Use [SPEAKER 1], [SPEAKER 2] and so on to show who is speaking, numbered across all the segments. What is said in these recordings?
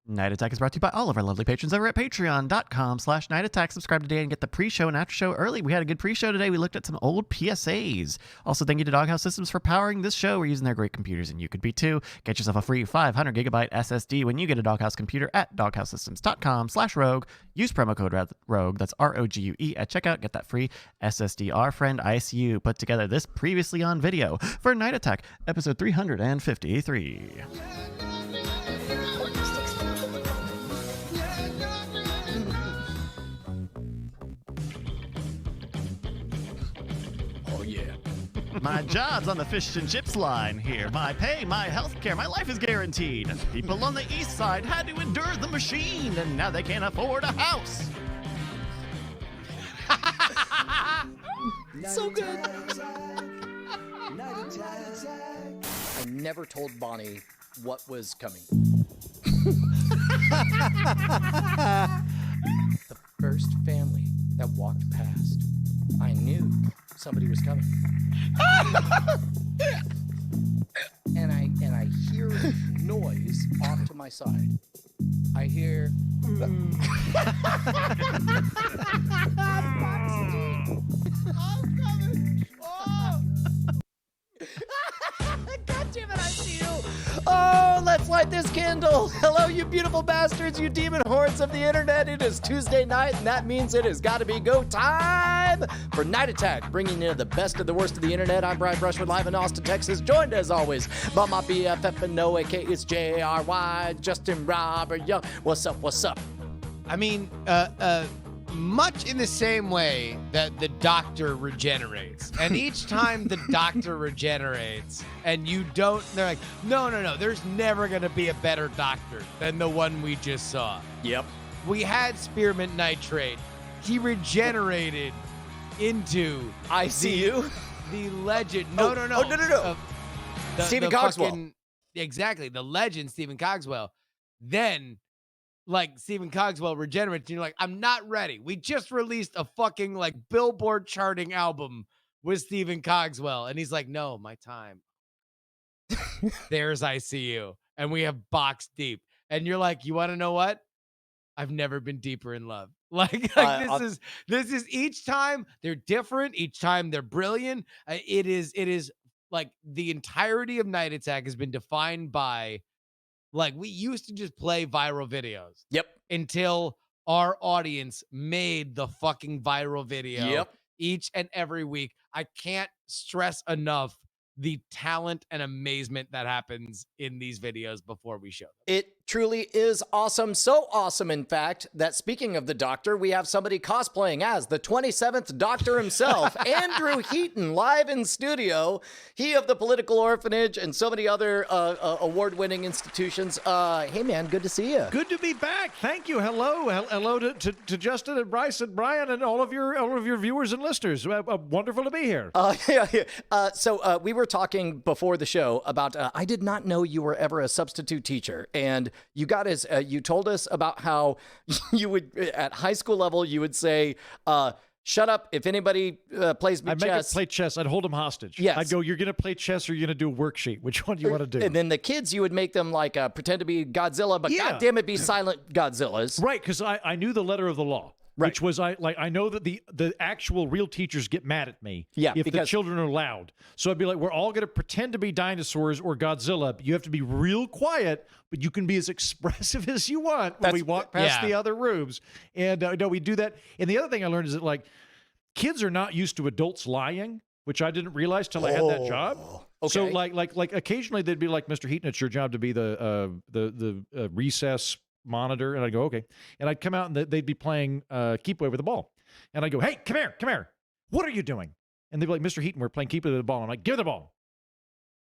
[SPEAKER 1] Night Attack is brought to you by all of our lovely patrons over at patreon.com/Night Attack. Subscribe today and get the pre-show and after show early. We had a good pre-show today. We looked at some old PSAs. Also, thank you to Doghouse Systems for powering this show. We're using their great computers, and you could be too. Get yourself a free 500 gigabyte SSD when you get a Doghouse computer at doghousesystems.com/rogue. Use promo code ROGUE, that's ROGUE, at checkout. Get that free SSD. Our friend ICU put together this previously on video for Night Attack, episode 353. My job's on the fish and chips line here. My pay, my health care, my life is guaranteed. People on the east side had to endure the machine, and now they can't afford a house.
[SPEAKER 2] So good. I never told Bonnie what was coming. The first family that walked past, I knew somebody was coming. and I hear noise off to my side. I hear God damn it, I see you. Oh, let's light this candle. Hello, you beautiful bastards, you demon hordes of the internet. It is Tuesday night, and that means it has got to be go time for Night Attack, bringing you the best of the worst of the internet. I'm Brian Brushwood, live in Austin, Texas, joined as always by my BFF and no AK, it's JRY, Justin Robert Young. What's up, what's up?
[SPEAKER 3] I mean, much in the same way that the Doctor regenerates. And each time the Doctor regenerates and you don't, they're like, no, there's never going to be a better Doctor than the one we just saw.
[SPEAKER 2] Yep.
[SPEAKER 3] We had Spearmint Nitrate. He regenerated into
[SPEAKER 2] ICU?
[SPEAKER 3] The legend. No.
[SPEAKER 2] Stephen Cogswell.
[SPEAKER 3] Exactly. The legend, Stephen Cogswell. Then, like, Stephen Cogswell regenerates, and you're like, I'm not ready. We just released a fucking, like, Billboard charting album with Stephen Cogswell. And he's like, no, my time. There's ICU. And we have Box Deep. And you're like, you want to know what? I've never been deeper in love. This is each time they're different. Each time they're brilliant. It is like the entirety of Night Attack has been defined by, like, we used to just play viral videos.
[SPEAKER 2] Yep.
[SPEAKER 3] Until our audience made the fucking viral video.
[SPEAKER 2] Yep.
[SPEAKER 3] Each and every week. I can't stress enough the talent and amazement that happens in these videos before we show them.
[SPEAKER 2] It truly is awesome. So awesome, in fact, that speaking of the Doctor, we have somebody cosplaying as the 27th Doctor himself, Andrew Heaton, live in studio. He of the Political Orphanage and so many other award-winning institutions. Hey, man, good to see you.
[SPEAKER 4] Good to be back. Thank you. Hello to Justin and Bryce and Brian and all of your viewers and listeners. Wonderful to be here.
[SPEAKER 2] So we were talking before the show about I did not know you were ever a substitute teacher, and you got us. You told us about how you would at high school level you would say, "Shut up! If anybody plays me
[SPEAKER 4] I'd
[SPEAKER 2] chess,
[SPEAKER 4] make it play chess. I'd hold them hostage.
[SPEAKER 2] Yes.
[SPEAKER 4] I'd go, you're going to play chess or you're going to do a worksheet. Which one do you want to do?"
[SPEAKER 2] And then the kids, you would make them like pretend to be Godzilla, but
[SPEAKER 4] Yeah.
[SPEAKER 2] goddamn it, be silent Godzillas.
[SPEAKER 4] Right, because I knew the letter of the law.
[SPEAKER 2] Right.
[SPEAKER 4] Which was I know that the actual real teachers get mad at me if the children are loud. So I'd be like, we're all going to pretend to be dinosaurs or Godzilla. But you have to be real quiet, but you can be as expressive as you want when we walk past the other rooms. And no, we do that. And the other thing I learned is that, like, kids are not used to adults lying, which I didn't realize till I had that job.
[SPEAKER 2] Okay.
[SPEAKER 4] So like occasionally they'd be like, Mr. Heaton, it's your job to be the recess monitor. And I'd go, okay. And I'd come out and they'd be playing keep away with the ball. And I'd go, hey, come here. What are you doing? And they'd be like, Mr. Heaton, we're playing keep away with the ball. I'm like, give me the ball.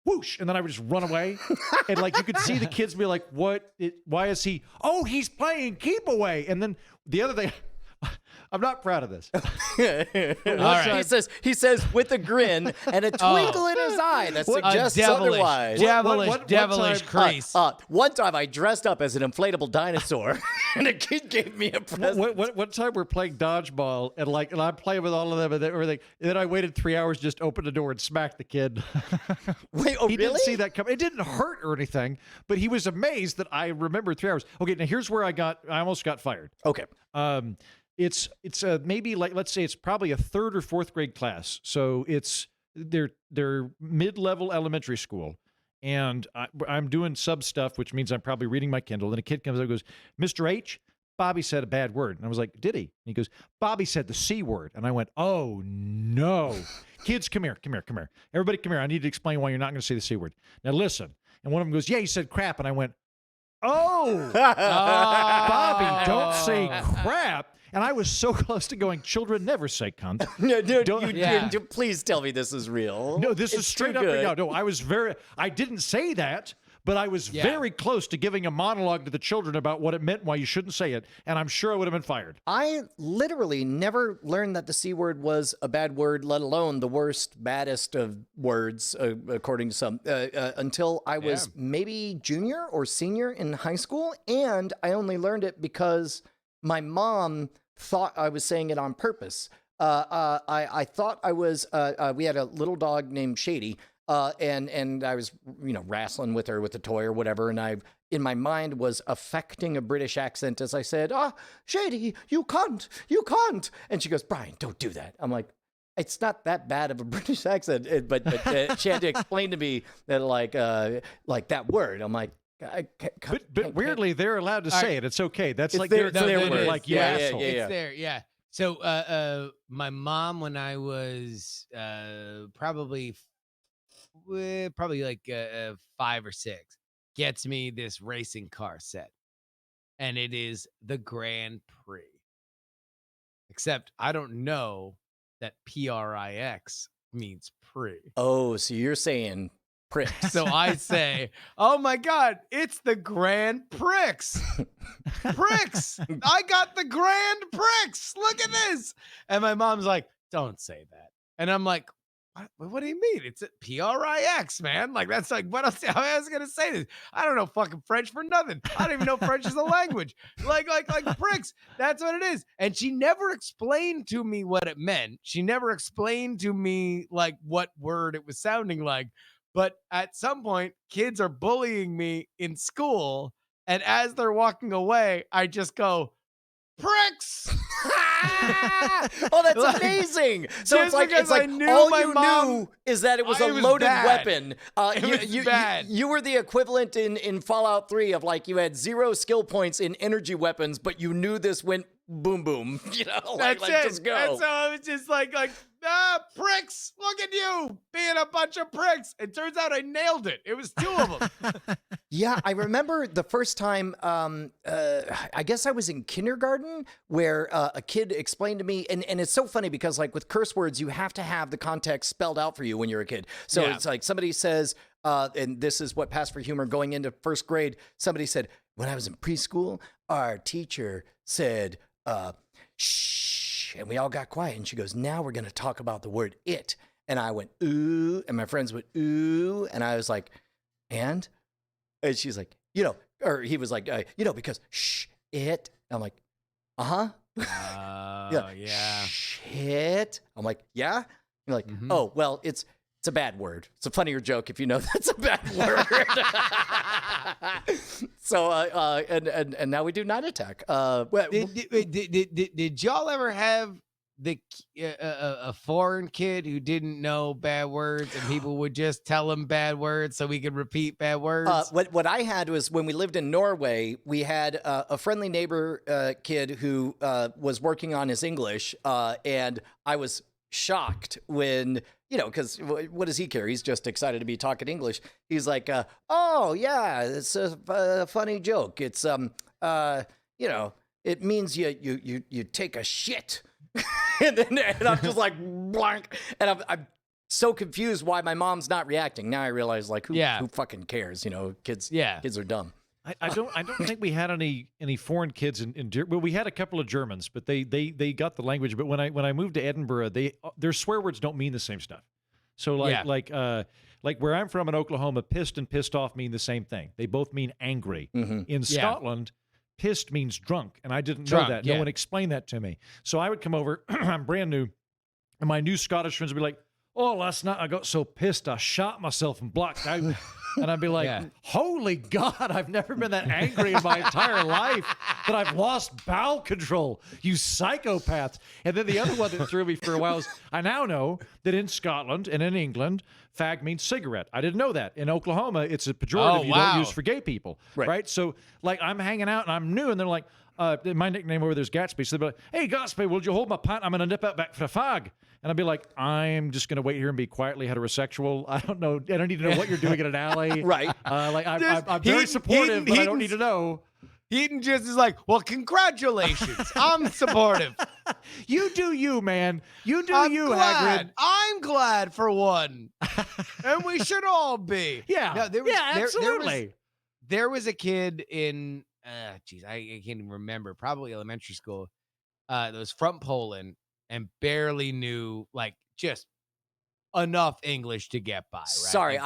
[SPEAKER 4] Whoosh. And then I would just run away. And like, you could see the kids be like, why is he? Oh, he's playing keep away. And then the other thing, I'm not proud of this.
[SPEAKER 3] right.
[SPEAKER 2] He says with a grin and a twinkle in his eye that suggests otherwise.
[SPEAKER 3] Devilish crease.
[SPEAKER 2] One time I dressed up as an inflatable dinosaur, and a kid gave me a present.
[SPEAKER 4] One time we're playing dodgeball, and I'm playing with all of them and everything. And then I waited 3 hours, just opened the door and smacked the kid.
[SPEAKER 2] Wait,
[SPEAKER 4] he didn't see that coming. It didn't hurt or anything, but he was amazed that I remembered 3 hours. Okay, now here's where I almost got fired.
[SPEAKER 2] Okay.
[SPEAKER 4] It's maybe like, let's say it's probably a 3rd or 4th grade class. So they're mid-level elementary school. And I'm doing sub stuff, which means I'm probably reading my Kindle. And a kid comes up and goes, Mr. H, Bobby said a bad word. And I was like, did he? And he goes, Bobby said the C word. And I went, oh, no. Kids, come here. Everybody come here. I need to explain why you're not going to say the C word. Now, listen. And one of them goes, yeah, he said crap. And I went, oh, Bobby, don't say crap. And I was so close to going, children never say cunt.
[SPEAKER 2] No, please tell me this is real.
[SPEAKER 4] No, this is straight up. No, I didn't say that, but I was very close to giving a monologue to the children about what it meant, why you shouldn't say it. And I'm sure I would have been fired.
[SPEAKER 2] I literally never learned that the C word was a bad word, let alone the worst, baddest of words, according to some, until I was maybe junior or senior in high school. And I only learned it because my mom thought I was saying it on purpose. I thought I was, we had a little dog named Shady, and I was, wrestling with her with a toy or whatever. And I, in my mind, was affecting a British accent as I said, Shady, you can't. And she goes, Brian, don't do that. I'm like, it's not that bad of a British accent. But she had to explain to me that like that word. I'm like,
[SPEAKER 4] but weirdly, they're allowed to say it. It's okay. That's like
[SPEAKER 2] their
[SPEAKER 4] word. Like, you asshole.
[SPEAKER 3] It's there, yeah. So my mom, when I was probably like 5 or 6, gets me this racing car set. And it is the Grand Prix. Except I don't know that PRIX means pre.
[SPEAKER 2] Oh, so you're saying pricks.
[SPEAKER 3] So I say, oh my God, it's the Grand Pricks. Pricks. I got the Grand Pricks. Look at this. And my mom's like, don't say that. And I'm like, what do you mean? It's a PRIX, man. Like, that's like, what else? How I was going to say this? I don't know fucking French for nothing. I don't even know French is a language. Like pricks. That's what it is. And she never explained to me what it meant. She never explained to me like what word it was sounding like. But at some point, kids are bullying me in school. And as they're walking away, I just go, pricks.
[SPEAKER 2] Oh, that's amazing. So it's like all you knew is that it was a loaded weapon. You were the equivalent in Fallout 3 of like you had 0 skill points in energy weapons, but you knew this went boom boom.
[SPEAKER 3] That's it.
[SPEAKER 2] Just go.
[SPEAKER 3] And so I was just like pricks, look at you being a bunch of pricks. It turns out I nailed it. It was 2 of them.
[SPEAKER 2] Yeah, I remember the first time, I guess I was in kindergarten, where a kid explained to me, and it's so funny because like with curse words, you have to have the context spelled out for you when you're a kid. So it's like somebody says, and this is what passed for humor going into 1st grade, somebody said, when I was in preschool, our teacher said, shh, and we all got quiet. And she goes, now we're going to talk about the word it. And I went, ooh, and my friends went, ooh. And I was like, and she's like, or he was like, because shh, it. I'm like, uh-huh.
[SPEAKER 3] Yeah.
[SPEAKER 2] Shit. I'm like, yeah. You're like, oh, well, it's a bad word. It's a funnier joke if you know that's a bad word. So, and now we do Night Attack.
[SPEAKER 3] Did y'all ever have a foreign kid who didn't know bad words and people would just tell him bad words so we could repeat bad words?
[SPEAKER 2] What I had was when we lived in Norway, we had a friendly neighbor kid who was working on his English, and I was shocked when, because what does he care? He's just excited to be talking English. He's like, oh yeah, it's a funny joke. It's it means you take a shit. and I'm just like blank, and I'm so confused why my mom's not reacting. Now I realize like who fucking cares? Kids are dumb.
[SPEAKER 4] I don't think we had any foreign kids well, we had a couple of Germans, but they got the language. But when I moved to Edinburgh, their swear words don't mean the same stuff. So like where I'm from in Oklahoma, pissed and pissed off mean the same thing. They both mean angry. In Scotland, pissed means drunk, and I didn't know that. No one explained that to me. So I would come over, I'm brand new, and my new Scottish friends would be like, "Oh, last night I got so pissed I shot myself and blacked out." And I'd be like, holy God, I've never been that angry in my entire life that I've lost bowel control, you psychopaths. And then the other one that threw me for a while is I now know that in Scotland and in England, fag means cigarette. I didn't know that. In Oklahoma, it's a pejorative you don't use for gay people, right? So, like, I'm hanging out and I'm new, and they're like, my nickname over there is Gatsby. So they'll be like, "Hey, Gatsby, will you hold my pant? I'm going to nip out back for a fag." And I'd be like, "I'm just going to wait here and be quietly heterosexual. I don't know. I don't need to know what you're doing in an alley."
[SPEAKER 2] Right.
[SPEAKER 4] I'm very supportive, but I don't need to know.
[SPEAKER 3] Heaton just is like, "Well, congratulations. I'm supportive."
[SPEAKER 4] You do you, man. You do you,
[SPEAKER 3] glad.
[SPEAKER 4] Hagrid.
[SPEAKER 3] I'm glad for one. And we should all be.
[SPEAKER 4] Yeah.
[SPEAKER 3] No,
[SPEAKER 4] Absolutely.
[SPEAKER 3] There was a kid in, I can't even remember, probably elementary school, that was from Poland and barely knew, like, just enough English to get by, right?
[SPEAKER 2] Sorry,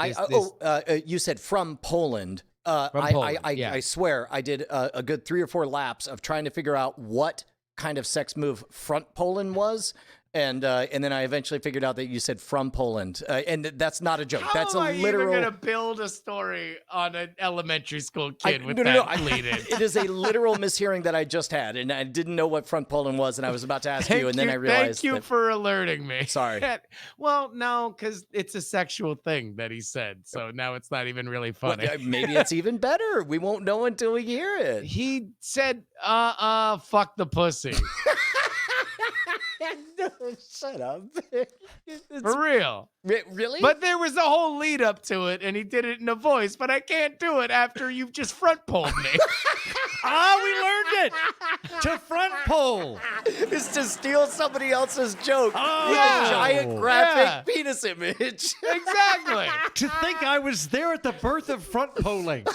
[SPEAKER 2] you said from Poland. I swear I did a good 3 or 4 laps of trying to figure out what kind of sex move front Poland was. And then I eventually figured out that you said from Poland, and that's not a joke. That's a literal.
[SPEAKER 3] How am I even gonna build a story on an elementary school kid with that lead-in?
[SPEAKER 2] It is a literal mishearing that I just had, and I didn't know what front Poland was, and I was about to ask you, and then I realized.
[SPEAKER 3] Thank you for alerting me.
[SPEAKER 2] Sorry.
[SPEAKER 3] Well, no, because it's a sexual thing that he said, so now it's not even really funny.
[SPEAKER 2] Well, maybe it's even better. We won't know until we hear it.
[SPEAKER 3] He said, fuck the pussy."
[SPEAKER 2] No, shut up.
[SPEAKER 3] For real.
[SPEAKER 2] Really?
[SPEAKER 3] But there was a whole lead up to it, and he did it in a voice, but I can't do it after you've just front pulled me.
[SPEAKER 4] We learned it. To front pole.
[SPEAKER 2] It's to steal somebody else's joke with
[SPEAKER 3] yeah.
[SPEAKER 2] a giant graphic penis image.
[SPEAKER 3] Exactly.
[SPEAKER 4] To think I was there at the birth of front polling.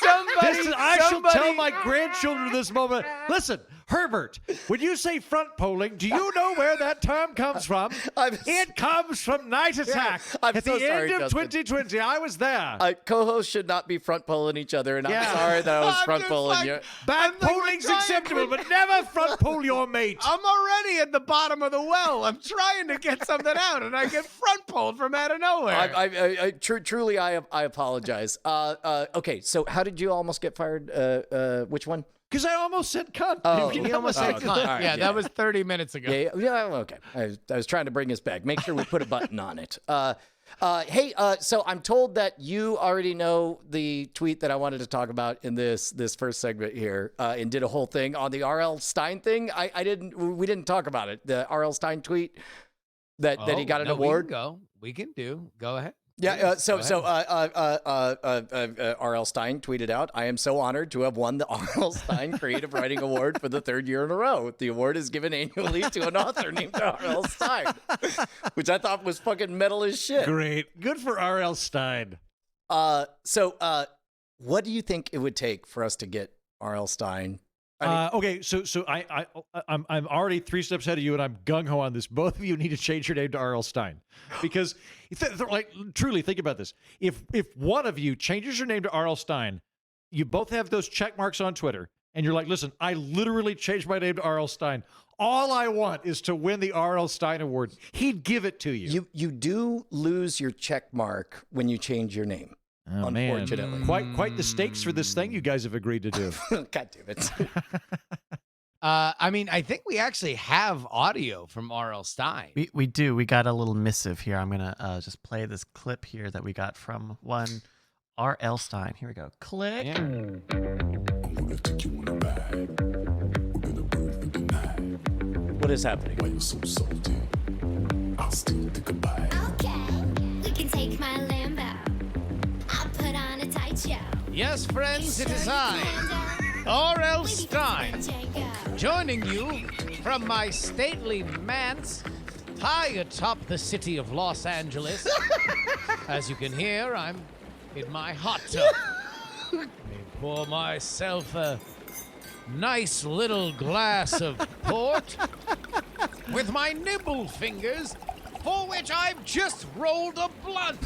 [SPEAKER 3] I
[SPEAKER 4] shall tell my grandchildren this moment. Listen, Herbert, when you say front polling, do you know where that term comes from? It comes from Night Attack.
[SPEAKER 2] I'm
[SPEAKER 4] at
[SPEAKER 2] so
[SPEAKER 4] the
[SPEAKER 2] sorry,
[SPEAKER 4] end of
[SPEAKER 2] Justin.
[SPEAKER 4] 2020, I was there.
[SPEAKER 2] Co-hosts should not be front polling each other, and I'm sorry that I was front polling you.
[SPEAKER 4] Bad polling's acceptable, but never front poll your mate.
[SPEAKER 3] I'm already at the bottom of the well. I'm trying to get something out, and I get front pulled from out of nowhere.
[SPEAKER 2] Truly, I apologize. Okay, so how did you almost get fired? Which one?
[SPEAKER 4] Because I almost said cunt.
[SPEAKER 3] He almost said cunt. Right, yeah, that was 30 minutes ago.
[SPEAKER 2] Yeah, okay. I was trying to bring us back. Make sure we put a button on it. Hey, so I'm told that you already know the tweet that I wanted to talk about in this first segment here, and did a whole thing on the R.L. Stein thing. We didn't talk about it. The R.L. Stein tweet that he got an award.
[SPEAKER 3] We can go ahead.
[SPEAKER 2] Yeah, R.L. Stein tweeted out, "I am so honored to have won the R.L. Stein Creative Writing Award for the 3rd year in a row. The award is given annually to an author named R.L. Stein," which I thought was fucking metal as shit.
[SPEAKER 4] Great. Good for R.L. Stein.
[SPEAKER 2] So what do you think it would take for us to get R.L. Stein?
[SPEAKER 4] Okay, so I'm already 3 steps ahead of you, and I'm gung ho on this. Both of you need to change your name to R.L. Stein, because like truly think about this. If one of you changes your name to R.L. Stein, you both have those check marks on Twitter, and you're like, "Listen, I literally changed my name to R.L. Stein. All I want is to win the R.L. Stein Award." He'd give it to you.
[SPEAKER 2] You do lose your check mark when you change your name.
[SPEAKER 4] Oh,
[SPEAKER 2] unfortunately,
[SPEAKER 4] man. Quite the stakes for this thing you guys have agreed to do.
[SPEAKER 2] God damn it.
[SPEAKER 3] I mean, I think we actually have audio from R.L. Stein.
[SPEAKER 1] We do. We got a little missive here. I'm going to just play this clip here that we got from one R.L. Stein. Here we go. Click.
[SPEAKER 3] Yeah.
[SPEAKER 5] I'm gonna take you on a ride. We're gonna burn through the night.
[SPEAKER 2] What is happening?
[SPEAKER 5] Why you so salty? I'll still think about it.
[SPEAKER 6] Okay, we can take my Lambo. I'll put on a tight show.
[SPEAKER 3] Yes, friends, it is I, R.L. Stein, joining you from my stately manse high atop the city of Los Angeles. As you can hear, I'm in my hot tub. pour myself a nice little glass of port with my nimble fingers, for which I've just rolled a blunt.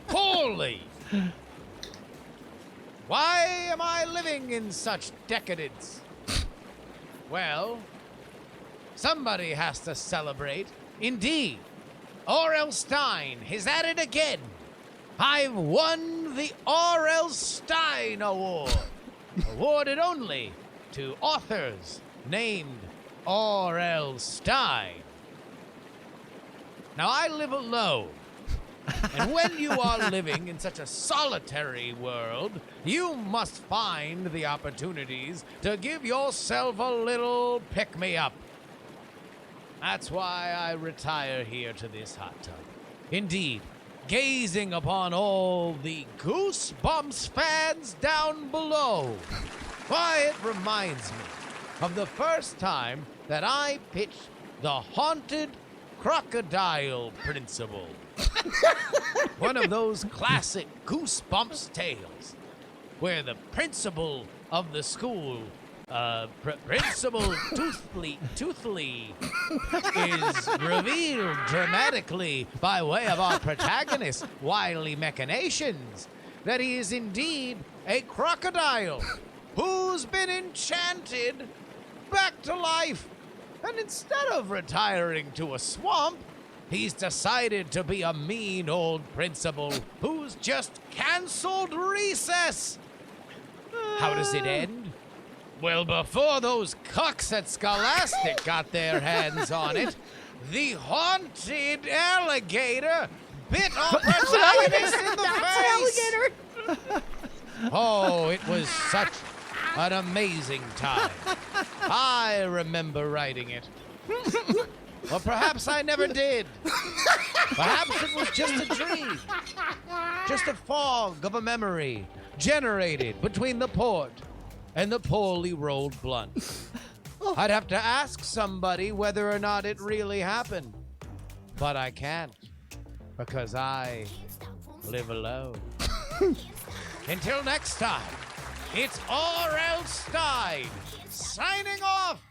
[SPEAKER 3] Poorly. Why am I living in such decadence? Well, somebody has to celebrate. Indeed, R.L. Stein is at it again. I've won the R.L. Stein Award, awarded only to authors named R.L. Stein. Now, I live alone, and when you are living in such a solitary world, you must find the opportunities to give yourself a little pick-me-up. That's why I retire here to this hot tub. Indeed, gazing upon all the Goosebumps fans down below. Why, it reminds me of the first time that I pitched the haunted crocodile principle. One of those classic Goosebumps tales where the principal of the school, Principal Toothly, is revealed dramatically by way of our protagonist's wily machinations that he is indeed a crocodile who's been enchanted back to life. And instead of retiring to a swamp, he's decided to be a mean old principal who's just canceled recess. How does it end? Well, before those cucks at Scholastic got their hands on it, the haunted alligator bit our protagonist in the face. Oh, it was such an amazing time. I remember writing it. Or perhaps I never did. Perhaps it was just a dream. Just a fog of a memory generated between the port and the poorly rolled blunt. I'd have to ask somebody whether or not it really happened. But I can't, because I live alone. Until next time, it's R.L. Stein signing off.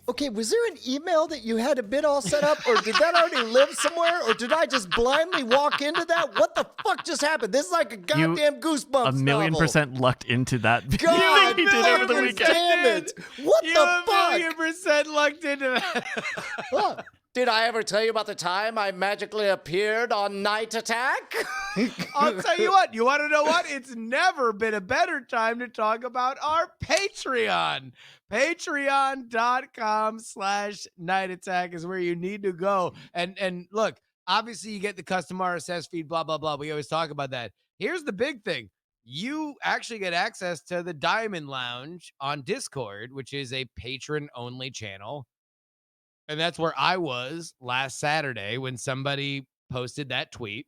[SPEAKER 2] Okay, was there an email that you had a bit all set up, or did that already live somewhere, or did I just blindly walk into that? What the fuck just happened? This is like a goddamn Goosebumps
[SPEAKER 1] A million
[SPEAKER 2] novel.
[SPEAKER 1] % lucked into that
[SPEAKER 2] God,
[SPEAKER 1] thing he did over the weekend.
[SPEAKER 2] Damn it! What the fuck?
[SPEAKER 3] You 1,000,000% lucked into that.
[SPEAKER 2] Huh. Did I ever tell you about the time I magically appeared on Night Attack?
[SPEAKER 3] I'll tell you what. You want to know what? It's never been a better time to talk about our Patreon. Patreon.com/Night Attack is where you need to go. And look, obviously you get the custom RSS feed, blah, blah, blah. We always talk about that. Here's the big thing. You actually get access to the Diamond Lounge on Discord, which is a patron-only channel. And that's where I was last Saturday when somebody posted that tweet.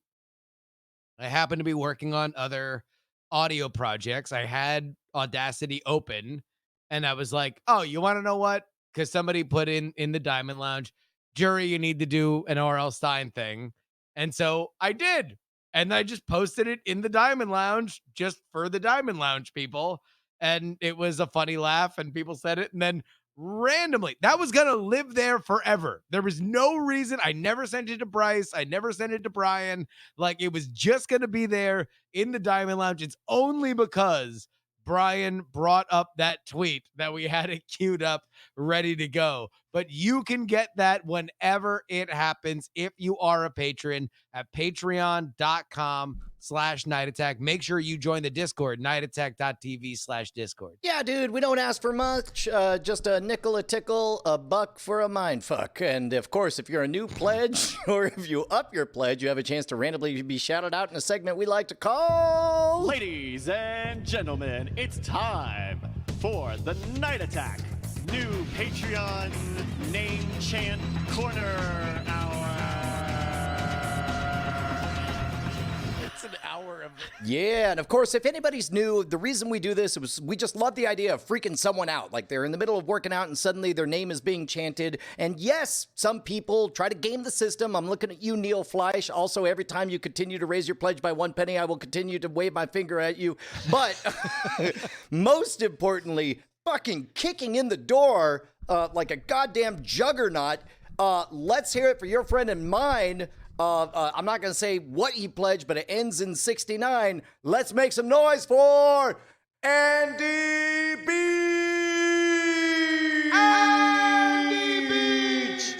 [SPEAKER 3] I happened to be working on other audio projects. I had Audacity open, and I was like, oh, you want to know what? Because somebody put in the Diamond Lounge, Jury, you need to do an R.L. Stein thing. And so I did. And I just posted it in the Diamond Lounge just for the Diamond Lounge people. And it was a funny laugh, and people said it. And then randomly, that was going to live there forever. There was no reason. I never sent it to Bryce. I never sent it to Brian. Like, it was just going to be there in the Diamond Lounge. It's only because Brian brought up that tweet that we had it queued up, ready to go. But you can get that whenever it happens if you are a patron at patreon.com/Night Attack. Make sure you join the Discord, nightattack.tv/Discord.
[SPEAKER 2] Yeah, dude, we don't ask for much. Just a nickel a tickle, a buck for a mindfuck. And of course, if you're a new pledge or if you up your pledge, you have a chance to randomly be shouted out in a segment we like to call...
[SPEAKER 7] Ladies and gentlemen, it's time for the Night Attack new Patreon name chant corner hour.
[SPEAKER 2] It's an hour of this. Yeah, and of course, if anybody's new, the reason we do this was we just love the idea of freaking someone out. Like they're in the middle of working out and suddenly their name is being chanted. And yes, some people try to game the system. I'm looking at you, Neil Fleisch. Also, every time you continue to raise your pledge by 1 penny, I will continue to wave my finger at you. But most importantly, fucking kicking in the door like a goddamn juggernaut. Let's hear it for your friend and mine. I'm not going to say what he pledged, but it ends in 69. Let's make some noise for Andy Beach! Andy Beach!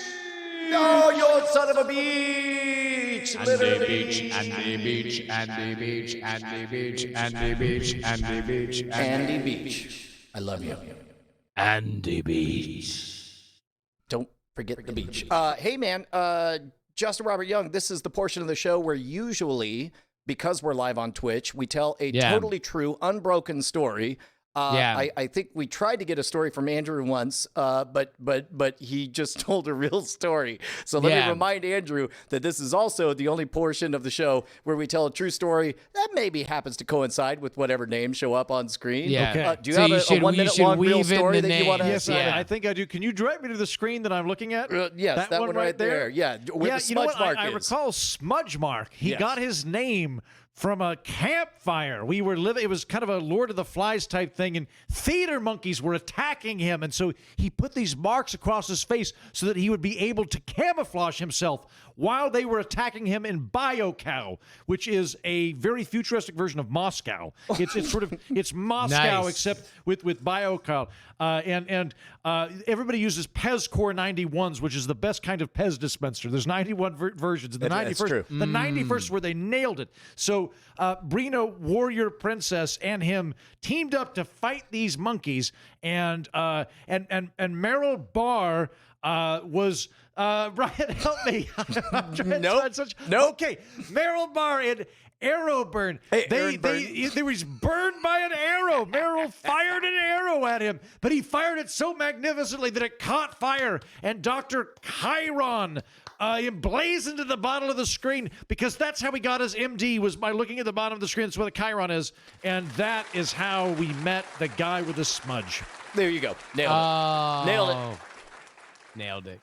[SPEAKER 2] Oh, you son of a beach!
[SPEAKER 3] Andy Beach, Andy Beach, Andy Beach, Andy Beach, Andy Beach, Andy Beach,
[SPEAKER 2] Andy Beach. I love you.
[SPEAKER 3] Andy Beach.
[SPEAKER 2] Don't forget the beach. Hey, man. Justin Robert Young, this is the portion of the show where usually, because we're live on Twitch, we tell a totally true, unbroken story. I think we tried to get a story from Andrew once, but he just told a real story. So let me remind Andrew that this is also the only portion of the show where we tell a true story that maybe happens to coincide with whatever names show up on screen.
[SPEAKER 3] Yeah.
[SPEAKER 4] Okay.
[SPEAKER 2] Do you have a 1 minute long real story that you want to?
[SPEAKER 4] Yes, I think I do. Can you direct me to the screen that I'm looking at?
[SPEAKER 2] Yes, that one right there. Yeah, where the smudge mark
[SPEAKER 4] I
[SPEAKER 2] is.
[SPEAKER 4] recall Smudge Mark. He got his name from a campfire. We were living, it was kind of a Lord of the Flies type thing, and theater monkeys were attacking him. And so he put these marks across his face so that he would be able to camouflage himself while they were attacking him in BioCow, which is a very futuristic version of Moscow. It's Moscow,
[SPEAKER 3] Nice.
[SPEAKER 4] except with BioCow. And everybody uses Pez Core 91s, which is the best kind of Pez dispenser. There's 91 versions. And the 91st where they nailed it. So Brina, Warrior Princess, and him teamed up to fight these monkeys, and Meryl Barr was Ryan, help me.
[SPEAKER 2] Nope.
[SPEAKER 4] Okay, Meryl Barr and Arrowburn. They was burned by an arrow. Meryl fired an arrow at him, but he fired it so magnificently that it caught fire, and Dr. Chiron emblazoned at the bottom of the screen, because that's how he got his MD, was by looking at the bottom of the screen. That's where the Chiron is, and that is how we met the guy with the smudge.
[SPEAKER 2] There you go. Nailed it.
[SPEAKER 3] Nailed it.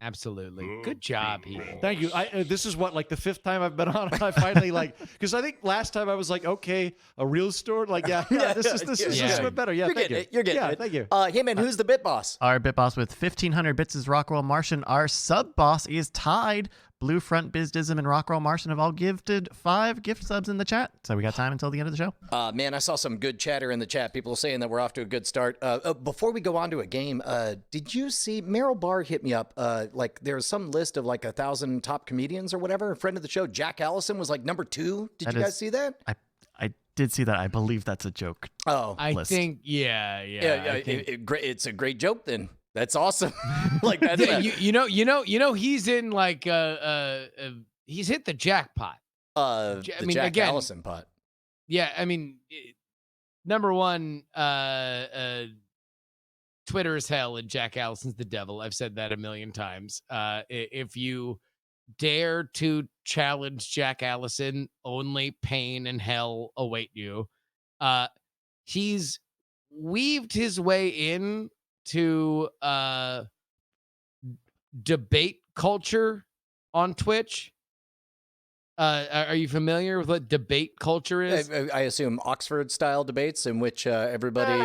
[SPEAKER 3] Absolutely. Good job, Heaton.
[SPEAKER 4] Thank you. This is what, like the 5th time I've been on. I finally because I think last time I was like, okay, a real story. Like, this is went better. Yeah,
[SPEAKER 2] You're getting it. You're getting it.
[SPEAKER 4] Thank you.
[SPEAKER 2] Hey, man, who's the bit boss?
[SPEAKER 1] Our bit boss with 1,500 bits is Rockwell Martian. Our sub boss is tied. Blue Front, Bizdism, and Rockwell Martian have all gifted 5 gift subs in the chat. So we got time until the end of the show.
[SPEAKER 2] Man, I saw some good chatter in the chat. People saying that we're off to a good start. Before we go on to a game, did you see Meryl Barr hit me up? Like there's some list of like 1,000 top comedians or whatever. A friend of the show, Jack Allison, was like number 2. Did you guys see that?
[SPEAKER 1] I did see that. I believe that's a joke.
[SPEAKER 2] Oh,
[SPEAKER 3] I think, yeah.
[SPEAKER 2] It's a great joke then. That's awesome. Like that's
[SPEAKER 3] you know he's in like he's hit the jackpot.
[SPEAKER 2] Jack Allison pot.
[SPEAKER 3] Yeah, I mean, number one, Twitter is hell and Jack Allison's the devil. I've said that a million times. If you dare to challenge Jack Allison, only pain and hell await you. He's weaved his way in to debate culture on Twitch. Are you familiar with what debate culture is?
[SPEAKER 2] I assume Oxford style debates in which everybody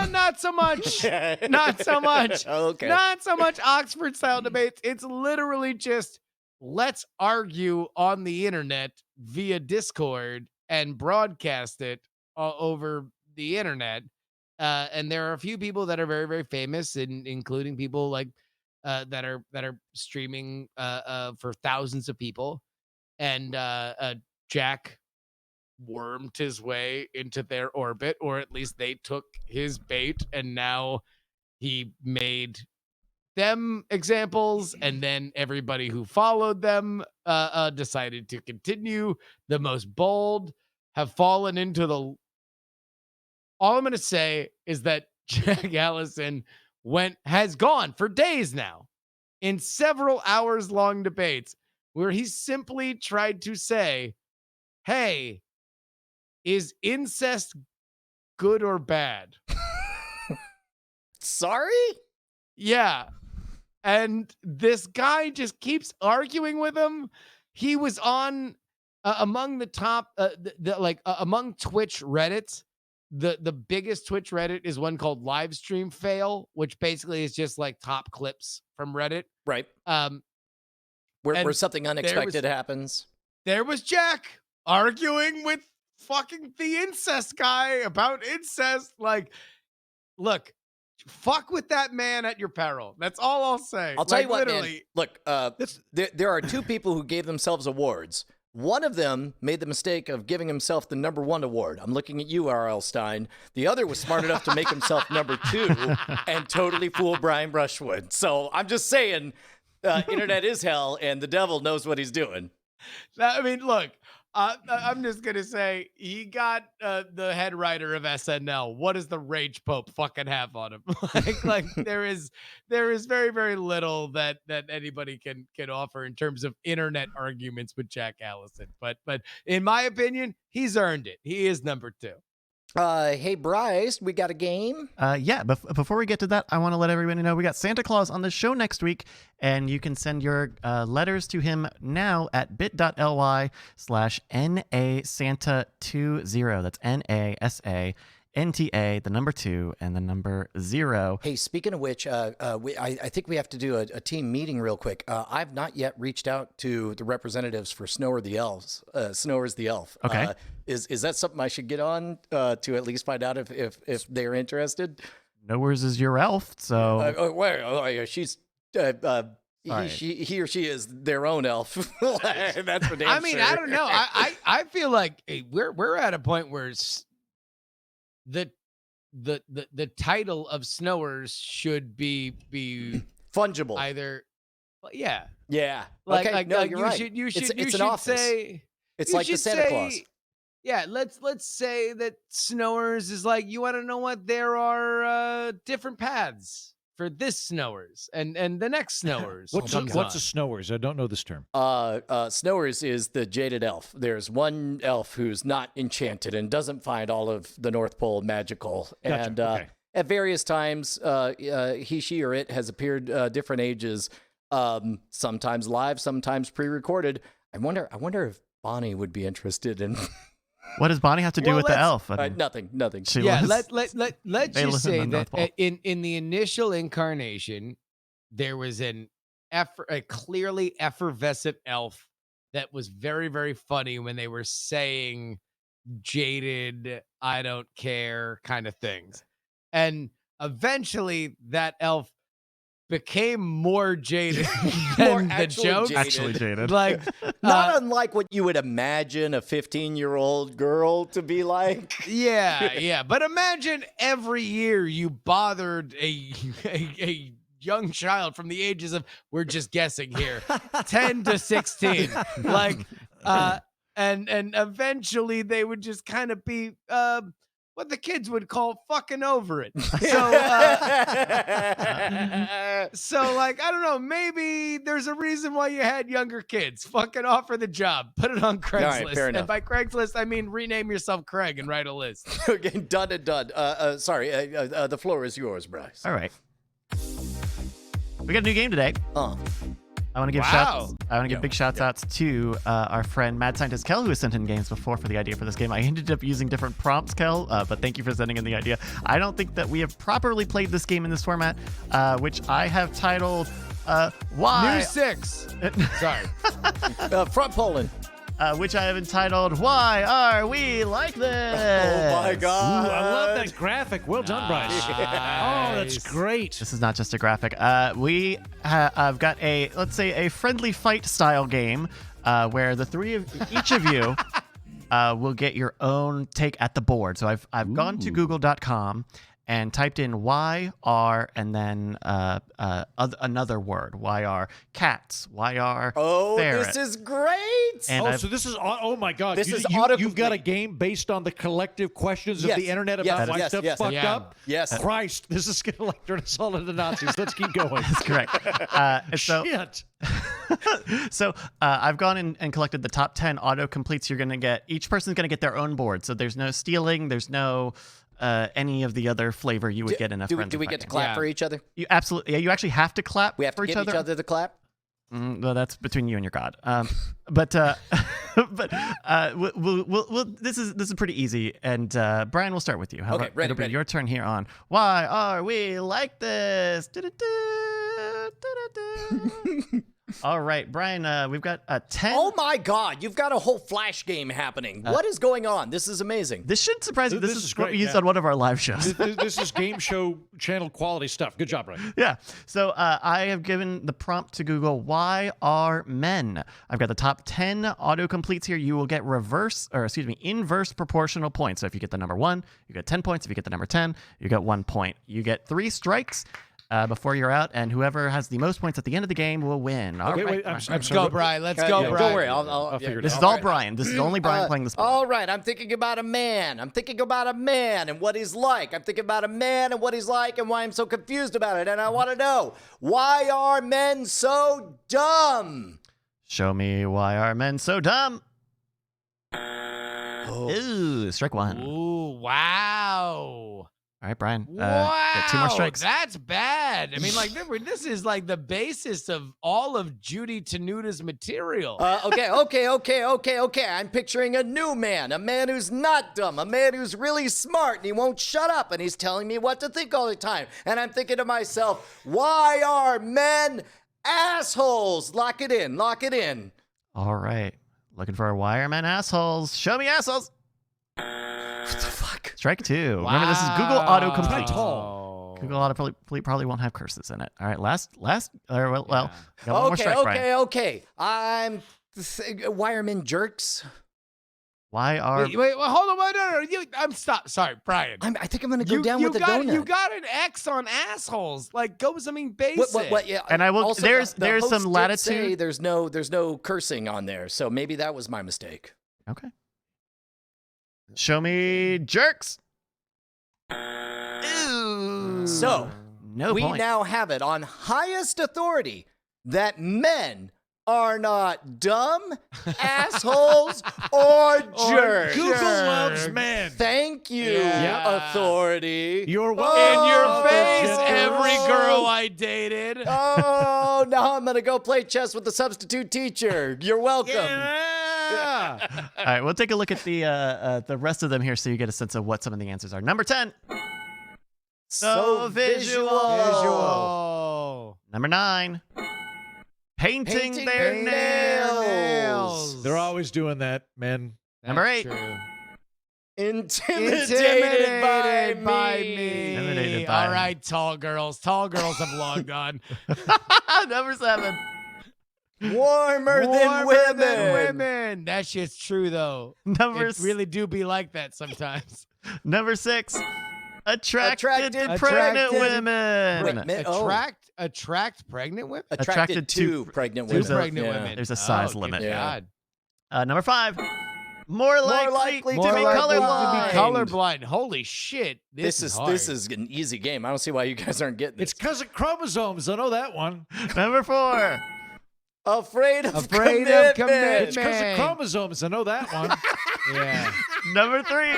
[SPEAKER 3] not so much. Not so much.
[SPEAKER 2] Okay.
[SPEAKER 3] Not so much Oxford style debates. It's literally just let's argue on the internet via Discord and broadcast it over the internet. And there are a few people that are very, very famous, including people like that are streaming for thousands of people. And Jack wormed his way into their orbit, or at least they took his bait, and now he made them examples, and then everybody who followed them decided to continue. The most bold have fallen into the... All I'm going to say is that Jack Allison has gone for days now in several hours long debates where he simply tried to say, hey, is incest good or bad?
[SPEAKER 2] Sorry?
[SPEAKER 3] Yeah. And this guy just keeps arguing with him. He was on among the top, among Twitch Reddits. The biggest Twitch Reddit is one called Livestream Fail, which basically is just like top clips from Reddit.
[SPEAKER 2] Right. Where something unexpected happens.
[SPEAKER 3] There was Jack arguing with fucking the incest guy about incest. Like, look, fuck with that man at your peril. That's all I'll say.
[SPEAKER 2] I'll tell you what,
[SPEAKER 3] literally.
[SPEAKER 2] man. Look, there are two people who gave themselves awards. One of them made the mistake of giving himself the #1 award. I'm looking at you, R.L. Stein. The other was smart enough to make himself #2 and totally fool Brian Brushwood. So I'm just saying, internet is hell, and the devil knows what he's doing.
[SPEAKER 3] I mean, look, I'm just going to say he got the head writer of SNL. What does the Rage Pope fucking have on him? like there is very, very little that anybody can offer in terms of internet arguments with Jack Allison. But in my opinion, he's earned it. He is #2.
[SPEAKER 2] Hey, Bryce, we got a game?
[SPEAKER 1] Yeah, before we get to that, I want to let everybody know we got Santa Claus on the show next week, and you can send your letters to him now at bit.ly/NASanta20. That's NASANTA, the number 2 and the number 0.
[SPEAKER 2] Hey, speaking of which, I think we have to do a team meeting real quick. I've not yet reached out to the representatives for Snower's the Elf.
[SPEAKER 1] Okay.
[SPEAKER 2] Is that something I should get on to at least find out if they're interested?
[SPEAKER 1] Nowhere's is your elf, so
[SPEAKER 2] she's he or she is their own elf. That's for damn
[SPEAKER 3] I mean,
[SPEAKER 2] sure.
[SPEAKER 3] I don't know. I feel like we're at a point where the title of Snowers should be
[SPEAKER 2] fungible.
[SPEAKER 3] Either, yeah.
[SPEAKER 2] Okay. No,
[SPEAKER 3] like
[SPEAKER 2] you're
[SPEAKER 3] you
[SPEAKER 2] right.
[SPEAKER 3] should you
[SPEAKER 2] It's
[SPEAKER 3] should
[SPEAKER 2] an office.
[SPEAKER 3] say
[SPEAKER 2] It's
[SPEAKER 3] you
[SPEAKER 2] like the
[SPEAKER 3] should
[SPEAKER 2] Santa
[SPEAKER 3] say-
[SPEAKER 2] Claus.
[SPEAKER 3] Yeah, let's say that Snowers is like, you want to know what? There are different paths for this Snowers and the next Snowers.
[SPEAKER 4] What's a Snowers? I don't know this term.
[SPEAKER 2] Snowers is the jaded elf. There's one elf who's not enchanted and doesn't find all of the North Pole magical.
[SPEAKER 4] Gotcha.
[SPEAKER 2] And
[SPEAKER 4] Okay.
[SPEAKER 2] at various times, he, she, or it has appeared different ages, sometimes live, sometimes pre-recorded. I wonder if Bonnie would be interested in.
[SPEAKER 1] what does Bonnie have to do with the elf?
[SPEAKER 2] Nothing.
[SPEAKER 1] She
[SPEAKER 3] Yeah,
[SPEAKER 1] was-
[SPEAKER 3] let's
[SPEAKER 1] they
[SPEAKER 3] just
[SPEAKER 1] live in
[SPEAKER 3] say
[SPEAKER 1] the North Pole.
[SPEAKER 3] that in the initial incarnation, there was a clearly effervescent elf that was very, very funny when they were saying jaded, I don't care kind of things. And eventually that elf became more jaded than the joke.
[SPEAKER 1] Actually jaded.
[SPEAKER 3] Like,
[SPEAKER 2] Not unlike what you would imagine a 15-year-old girl to be like.
[SPEAKER 3] Yeah. But imagine every year you bothered a young child from the ages of, we're just guessing here, 10 to 16. Like, and eventually they would just kind of be what the kids would call fucking over it. So like, I don't know, maybe there's a reason why you had younger kids. Fucking offer the job. Put it on Craigslist.
[SPEAKER 2] All right, fair enough.
[SPEAKER 3] And by Craigslist, I mean rename yourself Craig and write a list.
[SPEAKER 2] Okay, done and done. Sorry, the floor is yours, Bryce.
[SPEAKER 1] All right. We got a new game today. I want to give big shouts outs to our friend Mad Scientist Kel, who has sent in games before for the idea for this game. I ended up using different prompts, Kel, but thank you for sending in the idea. I don't think that we have properly played this game in this format, which I have titled Why?
[SPEAKER 3] New 6. Sorry.
[SPEAKER 2] Front Poland.
[SPEAKER 1] Which I have entitled Why Are We Like This?
[SPEAKER 2] Oh my God.
[SPEAKER 4] Ooh, I love that graphic. Well done, Bryce. Oh, that's great.
[SPEAKER 1] This is not just a graphic. I've got let's say a friendly fight style game where each of you will get your own take at the board. So I've gone to google.com and typed in why are and then another word. Why are cats? Why are ferrets?
[SPEAKER 2] This is great.
[SPEAKER 1] And
[SPEAKER 4] so this is oh my God!
[SPEAKER 2] This is
[SPEAKER 4] you've got a game based on the collective questions of the internet about why stuff's fucked up.
[SPEAKER 2] Yes.
[SPEAKER 4] Christ, this is gonna like turn us all into Nazis. Let's keep going.
[SPEAKER 1] That's correct. So
[SPEAKER 4] Shit.
[SPEAKER 1] So I've gone in and collected the top 10 autocompletes you're going to get. Each person's going to get their own board. So there's no stealing. There's no any of the other flavor you would get in a Friends
[SPEAKER 2] Do we
[SPEAKER 1] of
[SPEAKER 2] get to
[SPEAKER 1] Fighting.
[SPEAKER 2] clap for each other?
[SPEAKER 1] You absolutely. Yeah, you actually have to clap
[SPEAKER 2] We have
[SPEAKER 1] for
[SPEAKER 2] to
[SPEAKER 1] each
[SPEAKER 2] give
[SPEAKER 1] other.
[SPEAKER 2] each other the clap?
[SPEAKER 1] Well, that's between you and your God. But this is pretty easy. And Brian, we'll start with you.
[SPEAKER 2] Okay, ready,
[SPEAKER 1] It'll be
[SPEAKER 2] ready.
[SPEAKER 1] your turn here on Why Are We Like This? All right, Brian, we've got a 10.
[SPEAKER 2] Oh my God, you've got a whole flash game happening. What is going on? This is amazing.
[SPEAKER 1] This should surprise you. This is what
[SPEAKER 4] great,
[SPEAKER 1] we used
[SPEAKER 4] yeah.
[SPEAKER 1] on one of our live shows.
[SPEAKER 4] This is game show channel quality stuff. Good job, Brian.
[SPEAKER 1] Yeah. So I have given the prompt to Google, why are men? I've got the top 10 autocompletes here. You will get inverse proportional points. So if you get the number 1, you get 10 points. If you get the number 10, you get 1 point. You get 3 strikes before you're out, and whoever has the most points at the end of the game will win. All right.
[SPEAKER 4] Wait, I'm
[SPEAKER 3] Let's
[SPEAKER 4] sorry.
[SPEAKER 3] go, Brian. Let's
[SPEAKER 2] Yeah,
[SPEAKER 3] go,
[SPEAKER 2] yeah,
[SPEAKER 3] Brian.
[SPEAKER 2] Don't worry, I'll
[SPEAKER 4] figure it
[SPEAKER 1] This
[SPEAKER 4] out.
[SPEAKER 1] is all Brian. This is only Brian playing this board.
[SPEAKER 2] All right, I'm thinking about a man. I'm thinking about a man and what he's like. I'm thinking about a man and what he's like and why I'm so confused about it. And I want to know, why are men so dumb?
[SPEAKER 1] Show me why are men so dumb?
[SPEAKER 2] Oh.
[SPEAKER 1] Ooh, strike 1.
[SPEAKER 3] Ooh, wow.
[SPEAKER 1] All right, Brian.
[SPEAKER 3] Wow.
[SPEAKER 1] Get 2 more strikes.
[SPEAKER 3] That's bad. I mean, like, this is like the basis of all of Judy Tenuta's material.
[SPEAKER 2] Okay. I'm picturing a new man, a man who's not dumb, a man who's really smart, and he won't shut up, and he's telling me what to think all the time. And I'm thinking to myself, why are men assholes? Lock it in.
[SPEAKER 1] All right. Looking for a why are men assholes? Show me assholes.
[SPEAKER 2] What the fuck?
[SPEAKER 1] Strike 2. Remember, this is Google autocomplete.
[SPEAKER 3] Wow.
[SPEAKER 1] Google autocomplete probably won't have curses in it. All right, last. Got one more strike, Brian.
[SPEAKER 2] Okay. Why are men jerks?
[SPEAKER 3] Wait, hold on. No. I'm stop. Sorry, Brian.
[SPEAKER 2] I think I'm going to go down with the donut.
[SPEAKER 3] You got an X on assholes. Like, go with something basic.
[SPEAKER 2] What, yeah.
[SPEAKER 1] And I will.
[SPEAKER 2] Also,
[SPEAKER 1] there's
[SPEAKER 2] the host
[SPEAKER 1] some
[SPEAKER 2] did
[SPEAKER 1] latitude.
[SPEAKER 2] say there's no cursing on there, so maybe that was my mistake.
[SPEAKER 1] Okay. Show me jerks. Ooh.
[SPEAKER 2] So
[SPEAKER 1] No
[SPEAKER 2] we
[SPEAKER 1] point.
[SPEAKER 2] now have it on highest authority that men are not dumb, assholes, or jerks.
[SPEAKER 4] Google loves men.
[SPEAKER 2] Thank you,
[SPEAKER 3] Yeah.
[SPEAKER 2] authority.
[SPEAKER 4] You're
[SPEAKER 3] In
[SPEAKER 4] welcome.
[SPEAKER 3] your face,
[SPEAKER 2] Oh.
[SPEAKER 3] every girl I dated.
[SPEAKER 2] Oh, now I'm going to go play chess with the substitute teacher. You're welcome.
[SPEAKER 4] Yeah.
[SPEAKER 1] All right, we'll take a look at the rest of them here, so you get a sense of what some of the answers are. Number 10.
[SPEAKER 2] So visual.
[SPEAKER 3] Visual.
[SPEAKER 1] Number 9. Painting
[SPEAKER 2] Painting
[SPEAKER 1] their
[SPEAKER 2] their
[SPEAKER 1] nails.
[SPEAKER 4] They're always doing that, men.
[SPEAKER 1] Number 8.
[SPEAKER 2] Intimidated by me.
[SPEAKER 1] Intimidated by
[SPEAKER 3] All
[SPEAKER 1] me.
[SPEAKER 3] right, tall girls. Tall girls have long gone.
[SPEAKER 1] Number 7.
[SPEAKER 2] Warmer than women.
[SPEAKER 3] That shit's true, though.
[SPEAKER 1] Number
[SPEAKER 3] It really do be like that sometimes.
[SPEAKER 1] Number 6. Attracted
[SPEAKER 2] Attracted
[SPEAKER 1] pregnant women.
[SPEAKER 2] Wait, men- oh.
[SPEAKER 3] Attract pregnant women?
[SPEAKER 2] Attracted to pregnant women.
[SPEAKER 1] Two
[SPEAKER 3] pregnant
[SPEAKER 2] Yeah.
[SPEAKER 3] women.
[SPEAKER 1] There's a size
[SPEAKER 3] good
[SPEAKER 1] limit.
[SPEAKER 2] Yeah.
[SPEAKER 3] God.
[SPEAKER 1] Number 5. More likely to be colorblind.
[SPEAKER 3] colorblind. Holy shit. This is hard.
[SPEAKER 2] This is an easy game. I don't see why you guys aren't getting
[SPEAKER 4] It's
[SPEAKER 2] this.
[SPEAKER 4] because of chromosomes. I know that one.
[SPEAKER 1] Number 4.
[SPEAKER 2] Afraid of
[SPEAKER 3] Afraid
[SPEAKER 2] commitment.
[SPEAKER 3] of commitment.
[SPEAKER 4] It's because of
[SPEAKER 3] Man.
[SPEAKER 4] chromosomes. I know that one.
[SPEAKER 3] Yeah.
[SPEAKER 1] Number 3.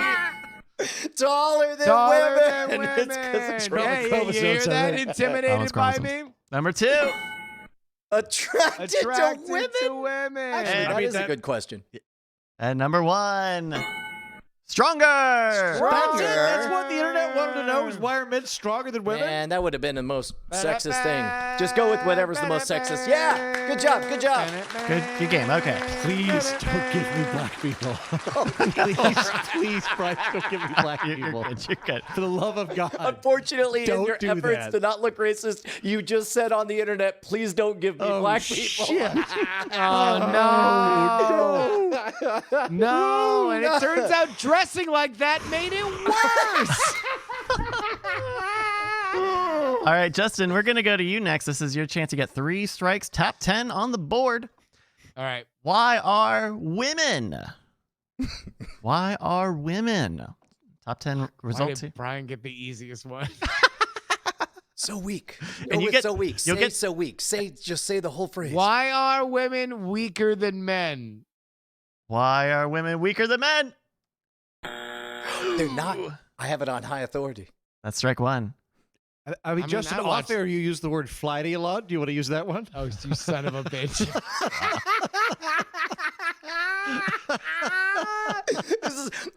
[SPEAKER 2] Taller than
[SPEAKER 3] Taller
[SPEAKER 2] women.
[SPEAKER 3] than women.
[SPEAKER 2] It's 'cause of
[SPEAKER 3] Yeah, you
[SPEAKER 4] chromosomes,
[SPEAKER 3] hear
[SPEAKER 4] I
[SPEAKER 3] that?
[SPEAKER 4] think.
[SPEAKER 3] Intimidated
[SPEAKER 1] Almost
[SPEAKER 3] by
[SPEAKER 1] chromosomes.
[SPEAKER 3] me?
[SPEAKER 1] Number 2.
[SPEAKER 2] Attracted to women.
[SPEAKER 3] to women.
[SPEAKER 2] Actually,
[SPEAKER 1] And-
[SPEAKER 2] that
[SPEAKER 4] I mean,
[SPEAKER 2] is a
[SPEAKER 4] that-
[SPEAKER 2] good question.
[SPEAKER 1] And number 1. Stronger.
[SPEAKER 4] That's what the internet wanted to know, is why are men stronger than women?
[SPEAKER 2] Man, that would have been the most sexist thing. Just go with whatever's the most sexist. Yeah, good job.
[SPEAKER 1] Good game. Okay.
[SPEAKER 4] Please don't give me black people. please, Bryce, don't give me black people.
[SPEAKER 1] You're good.
[SPEAKER 4] For the love of God.
[SPEAKER 2] Unfortunately, in
[SPEAKER 4] Don't
[SPEAKER 2] your
[SPEAKER 4] do
[SPEAKER 2] efforts
[SPEAKER 4] that.
[SPEAKER 2] to not look racist, you just said on the internet, please don't give me black people.
[SPEAKER 4] Shit.
[SPEAKER 3] Oh, no. No. And it turns out dressing like that made it worse.
[SPEAKER 1] All right, Justin, we're going to go to you next. This is your chance to get 3 strikes, top 10 on the board.
[SPEAKER 3] All right.
[SPEAKER 1] Why are women? Why are women? Top 10
[SPEAKER 3] Why
[SPEAKER 1] results
[SPEAKER 3] did
[SPEAKER 1] here.
[SPEAKER 3] Brian get the easiest one?
[SPEAKER 2] So weak.
[SPEAKER 1] And you get
[SPEAKER 2] so weak.
[SPEAKER 1] you'll
[SPEAKER 2] Say
[SPEAKER 1] get
[SPEAKER 2] so weak. Just say the whole phrase.
[SPEAKER 3] Why are women weaker than men?
[SPEAKER 1] Why are women weaker than men?
[SPEAKER 2] They're not. I have it on high authority.
[SPEAKER 1] That's strike one.
[SPEAKER 4] I mean, Justin,
[SPEAKER 3] I
[SPEAKER 4] off
[SPEAKER 3] watched-
[SPEAKER 4] air, you use the word flighty a lot. Do you want to use that one?
[SPEAKER 3] Oh, you son of a bitch.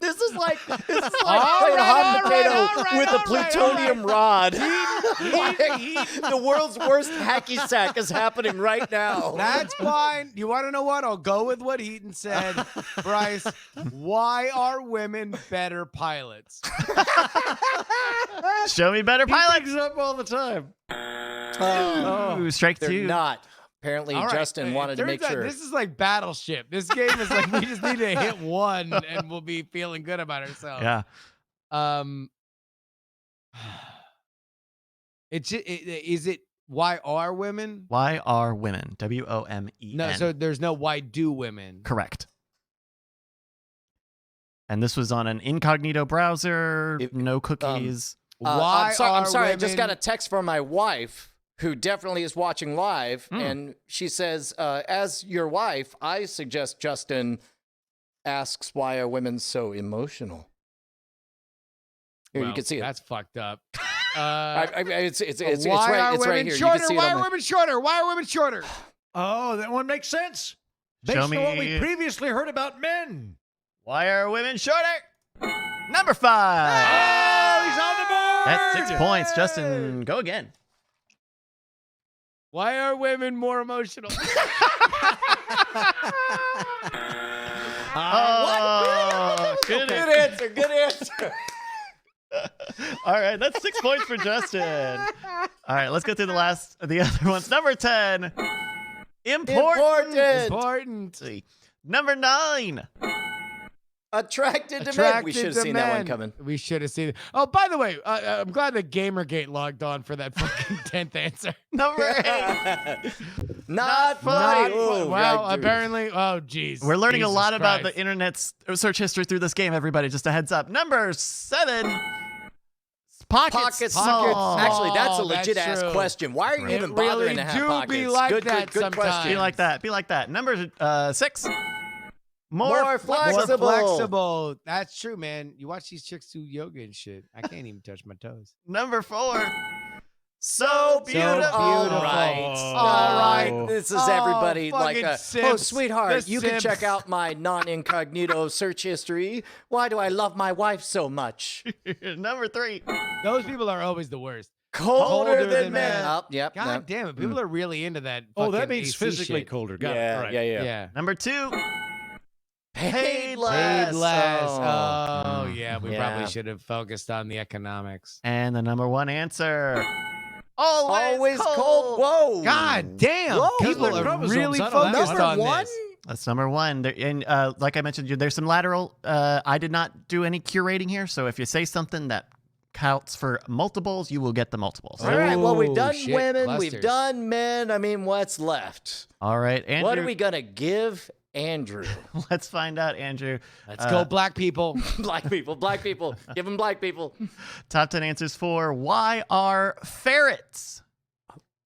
[SPEAKER 2] This is like
[SPEAKER 3] All
[SPEAKER 2] playing
[SPEAKER 3] right,
[SPEAKER 2] hot
[SPEAKER 3] all
[SPEAKER 2] potato
[SPEAKER 3] right, all right,
[SPEAKER 2] with
[SPEAKER 3] all
[SPEAKER 2] a
[SPEAKER 3] right,
[SPEAKER 2] plutonium rod.
[SPEAKER 3] Heaton.
[SPEAKER 2] The world's worst hacky sack is happening right now.
[SPEAKER 3] That's fine. You want to know what? I'll go with what Heaton said. Bryce, why are women better pilots?
[SPEAKER 1] Show me better
[SPEAKER 4] He
[SPEAKER 1] pilots.
[SPEAKER 4] brings it up all the time.
[SPEAKER 1] Ooh, strike
[SPEAKER 2] They're
[SPEAKER 1] two.
[SPEAKER 2] not. Apparently,
[SPEAKER 3] All right,
[SPEAKER 2] Justin
[SPEAKER 3] it
[SPEAKER 2] wanted to
[SPEAKER 3] turns
[SPEAKER 2] make
[SPEAKER 3] out
[SPEAKER 2] sure.
[SPEAKER 3] This is like Battleship. This game is like we just need to hit one and we'll be feeling good about ourselves.
[SPEAKER 1] Yeah.
[SPEAKER 3] Is it why are women?
[SPEAKER 1] Why are women? WOMEN.
[SPEAKER 3] No, so there's no why do women?
[SPEAKER 1] Correct. And this was on an incognito browser, no cookies.
[SPEAKER 3] Why
[SPEAKER 2] I'm
[SPEAKER 3] are
[SPEAKER 2] sorry. I
[SPEAKER 3] women...
[SPEAKER 2] just got a text from my wife, who definitely is watching live, and she says, "As your wife, I suggest Justin asks why are women so emotional." Here, you
[SPEAKER 3] Well,
[SPEAKER 2] can see it.
[SPEAKER 3] That's fucked up.
[SPEAKER 2] It's
[SPEAKER 3] why
[SPEAKER 2] right.
[SPEAKER 3] are
[SPEAKER 2] It's
[SPEAKER 3] women
[SPEAKER 2] right here.
[SPEAKER 3] shorter?
[SPEAKER 2] You can see
[SPEAKER 3] Why
[SPEAKER 2] it
[SPEAKER 3] are
[SPEAKER 2] on
[SPEAKER 3] women shorter? Why are women shorter?
[SPEAKER 4] Oh, that one makes sense. Based
[SPEAKER 1] Show
[SPEAKER 4] on what we
[SPEAKER 1] me.
[SPEAKER 4] previously heard about men.
[SPEAKER 1] Why are women shorter? Number 5.
[SPEAKER 4] Oh, he's on the board.
[SPEAKER 1] That's 6 points. Justin, go again.
[SPEAKER 3] Why are women more emotional?
[SPEAKER 1] Oh, good
[SPEAKER 2] Good answer. Good answer.
[SPEAKER 1] All right, that's 6 points for Justin. All right, let's go through the other ones. Number 10. Important.
[SPEAKER 3] Important.
[SPEAKER 1] Number 9.
[SPEAKER 2] Attracted to men. We should have seen that one coming.
[SPEAKER 3] We should have seen it. Oh, by the way, I'm glad that Gamergate logged on for that fucking 10th answer.
[SPEAKER 1] Number 8.
[SPEAKER 2] Not funny.
[SPEAKER 3] Well,
[SPEAKER 2] Right, dude.
[SPEAKER 3] apparently, oh, geez.
[SPEAKER 1] We're learning
[SPEAKER 3] Jesus
[SPEAKER 1] a lot about
[SPEAKER 3] Christ.
[SPEAKER 1] the internet's search history through this game, everybody. Just a heads up. Number 7. Pockets. small.
[SPEAKER 2] Actually, that's a
[SPEAKER 3] That's
[SPEAKER 2] legit ass
[SPEAKER 3] true.
[SPEAKER 2] question. Why are you
[SPEAKER 3] It
[SPEAKER 2] even bothering
[SPEAKER 3] really
[SPEAKER 2] to have
[SPEAKER 3] do
[SPEAKER 2] pockets?
[SPEAKER 3] be like
[SPEAKER 2] good,
[SPEAKER 3] that
[SPEAKER 2] good
[SPEAKER 3] sometimes.
[SPEAKER 2] question.
[SPEAKER 1] Be like that. Be like that. Number 6.
[SPEAKER 2] More flexible.
[SPEAKER 3] More flexible. That's true, man. You watch these chicks do yoga and shit. I can't even touch my toes.
[SPEAKER 1] Number 4. So beautiful.
[SPEAKER 3] beautiful.
[SPEAKER 2] All right.
[SPEAKER 3] All right.
[SPEAKER 2] This is everybody like,
[SPEAKER 3] fucking
[SPEAKER 2] oh,
[SPEAKER 3] simps.
[SPEAKER 2] sweetheart,
[SPEAKER 3] The
[SPEAKER 2] you can
[SPEAKER 3] simps.
[SPEAKER 2] check out my non-incognito search history. Why do I love my wife so much?
[SPEAKER 1] Number 3.
[SPEAKER 3] Those people are always the worst.
[SPEAKER 2] Colder than
[SPEAKER 3] than
[SPEAKER 2] men.
[SPEAKER 3] men.
[SPEAKER 2] Up, yep.
[SPEAKER 3] God
[SPEAKER 2] yep.
[SPEAKER 3] damn it. People are really into that.
[SPEAKER 4] Oh, that
[SPEAKER 3] fucking
[SPEAKER 4] means
[SPEAKER 3] AC
[SPEAKER 4] physically
[SPEAKER 3] shit.
[SPEAKER 4] colder. Got it.
[SPEAKER 2] Yeah,
[SPEAKER 4] Right.
[SPEAKER 2] yeah.
[SPEAKER 3] Yeah.
[SPEAKER 1] Number 2.
[SPEAKER 2] Paid less.
[SPEAKER 3] Paid less.
[SPEAKER 2] Oh.
[SPEAKER 3] Oh, yeah. We
[SPEAKER 2] Yeah.
[SPEAKER 3] probably should have focused on the economics.
[SPEAKER 1] And the number 1 answer.
[SPEAKER 2] Always cold. Whoa.
[SPEAKER 3] God damn.
[SPEAKER 2] Whoa.
[SPEAKER 3] People
[SPEAKER 4] Those are
[SPEAKER 3] are
[SPEAKER 4] chromosomes.
[SPEAKER 3] really
[SPEAKER 4] I don't know.
[SPEAKER 3] focused
[SPEAKER 2] Number
[SPEAKER 3] on
[SPEAKER 2] one?
[SPEAKER 3] this.
[SPEAKER 1] That's number 1. And like I mentioned, there's some lateral. I did not do any curating here. So if you say something that counts for multiples, you will get the multiples.
[SPEAKER 2] All right. Well, we've
[SPEAKER 3] Oh,
[SPEAKER 2] done
[SPEAKER 3] shit,
[SPEAKER 2] women. We've
[SPEAKER 3] clusters.
[SPEAKER 2] done men. I mean, what's left?
[SPEAKER 1] All right, Andrew.
[SPEAKER 2] What are we gonna give Andrew?
[SPEAKER 1] Let's find out, Andrew.
[SPEAKER 3] Let's go, black people.
[SPEAKER 2] Black people. Black people. Give them black people.
[SPEAKER 1] Top 10 answers for why are ferrets?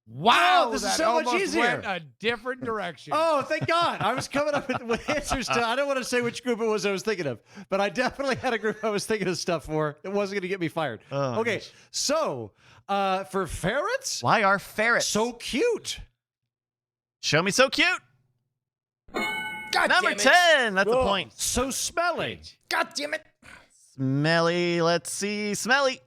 [SPEAKER 3] Wow,
[SPEAKER 4] this is
[SPEAKER 3] that
[SPEAKER 4] so much
[SPEAKER 3] almost
[SPEAKER 4] easier.
[SPEAKER 3] went a different direction.
[SPEAKER 4] Oh, thank God. I was coming up with answers to, I don't want to say which group it was I was thinking of, but I definitely had a group I was thinking of stuff for. It wasn't going to get me fired.
[SPEAKER 1] Oh,
[SPEAKER 4] okay,
[SPEAKER 1] gosh.
[SPEAKER 4] so for ferrets,
[SPEAKER 1] Why are ferrets
[SPEAKER 4] so cute.
[SPEAKER 1] Show me so cute.
[SPEAKER 2] God
[SPEAKER 1] Number
[SPEAKER 2] damn it.
[SPEAKER 1] 10. That's a
[SPEAKER 2] Ugh.
[SPEAKER 1] point.
[SPEAKER 4] So smelly.
[SPEAKER 2] God damn it.
[SPEAKER 1] Smelly. Let's see. Smelly.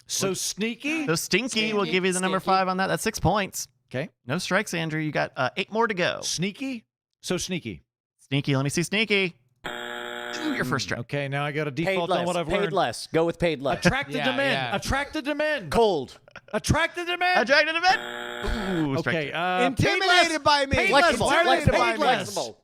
[SPEAKER 4] So sneaky.
[SPEAKER 1] So stinky. We'll give you the number
[SPEAKER 2] Stinky.
[SPEAKER 1] 5 on that. That's 6 points.
[SPEAKER 4] Okay.
[SPEAKER 1] No strikes, Andrew. You got 8 more to go.
[SPEAKER 4] Sneaky. So sneaky.
[SPEAKER 1] Sneaky. Let me see sneaky. Ooh, your first strike.
[SPEAKER 4] Okay, now I got to
[SPEAKER 2] Paid
[SPEAKER 4] default on
[SPEAKER 2] less.
[SPEAKER 4] what I've
[SPEAKER 2] Paid
[SPEAKER 4] learned.
[SPEAKER 2] less. Go with paid less.
[SPEAKER 4] Attracted
[SPEAKER 3] Yeah,
[SPEAKER 4] to men.
[SPEAKER 3] yeah.
[SPEAKER 4] Attracted to men.
[SPEAKER 2] Cold.
[SPEAKER 4] Attracted to men.
[SPEAKER 1] Attracted to men. Ooh, strike
[SPEAKER 4] Okay.
[SPEAKER 1] two.
[SPEAKER 3] Intimidated by me.
[SPEAKER 4] Paid
[SPEAKER 2] Flexible.
[SPEAKER 4] less. Why are they
[SPEAKER 2] Flexible.
[SPEAKER 4] paid less?
[SPEAKER 2] Flexible.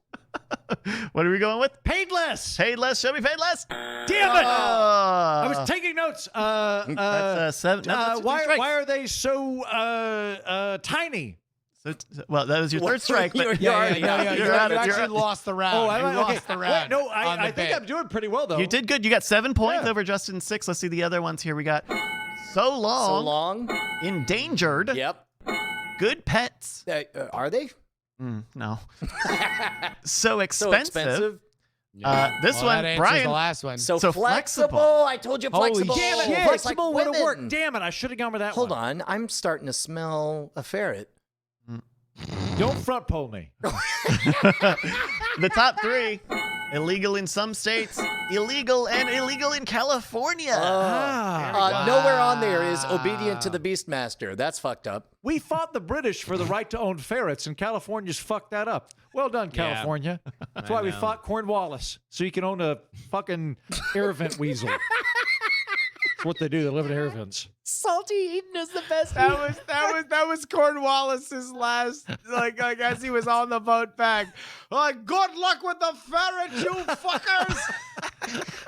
[SPEAKER 1] What are we going with?
[SPEAKER 4] Paid less.
[SPEAKER 1] Paid less. Show me paid less.
[SPEAKER 4] Damn it. I was taking notes.
[SPEAKER 1] That's 7. No, that's
[SPEAKER 4] why
[SPEAKER 1] strikes.
[SPEAKER 4] are they so tiny?
[SPEAKER 1] So, well, that was your third strike. But
[SPEAKER 2] You're already out.
[SPEAKER 3] You
[SPEAKER 1] You're out. You're
[SPEAKER 3] actually
[SPEAKER 1] out.
[SPEAKER 3] lost the round.
[SPEAKER 4] Oh,
[SPEAKER 3] you lost the round.
[SPEAKER 4] No,
[SPEAKER 3] on the
[SPEAKER 4] I think
[SPEAKER 3] bet.
[SPEAKER 4] I'm doing pretty well though.
[SPEAKER 1] You did good. You got 7 points
[SPEAKER 4] Yeah.
[SPEAKER 1] over Justin's 6. Let's see the other ones here. We got So long. Endangered.
[SPEAKER 2] Yep.
[SPEAKER 1] Good pets.
[SPEAKER 2] Are they?
[SPEAKER 1] No. So expensive.
[SPEAKER 2] So expensive.
[SPEAKER 1] This
[SPEAKER 3] Well,
[SPEAKER 1] one,
[SPEAKER 3] that answers
[SPEAKER 1] Brian.
[SPEAKER 3] the last one.
[SPEAKER 2] So
[SPEAKER 1] So
[SPEAKER 2] flexible.
[SPEAKER 1] flexible.
[SPEAKER 2] I told you
[SPEAKER 3] Holy
[SPEAKER 2] flexible.
[SPEAKER 3] shit.
[SPEAKER 2] It's like
[SPEAKER 4] Flexible would have
[SPEAKER 2] women.
[SPEAKER 4] worked. Damn it! I should have gone with that
[SPEAKER 2] Hold
[SPEAKER 4] one.
[SPEAKER 2] on. I'm starting to smell a ferret.
[SPEAKER 4] Don't front pole me.
[SPEAKER 1] The top 3. Illegal in some states, illegal in California.
[SPEAKER 2] Nowhere on there is obedient to the Beastmaster. That's fucked up.
[SPEAKER 4] We fought the British for the right to own ferrets, and California's fucked that up. Well done, California. That's why we fought Cornwallis, so you can own a fucking air vent weasel. That's what they do. They live in air vents.
[SPEAKER 2] Salty Heaton is the best.
[SPEAKER 3] That was Cornwallis's last, like as he was on the boat back. Good luck with the ferret, you fuckers.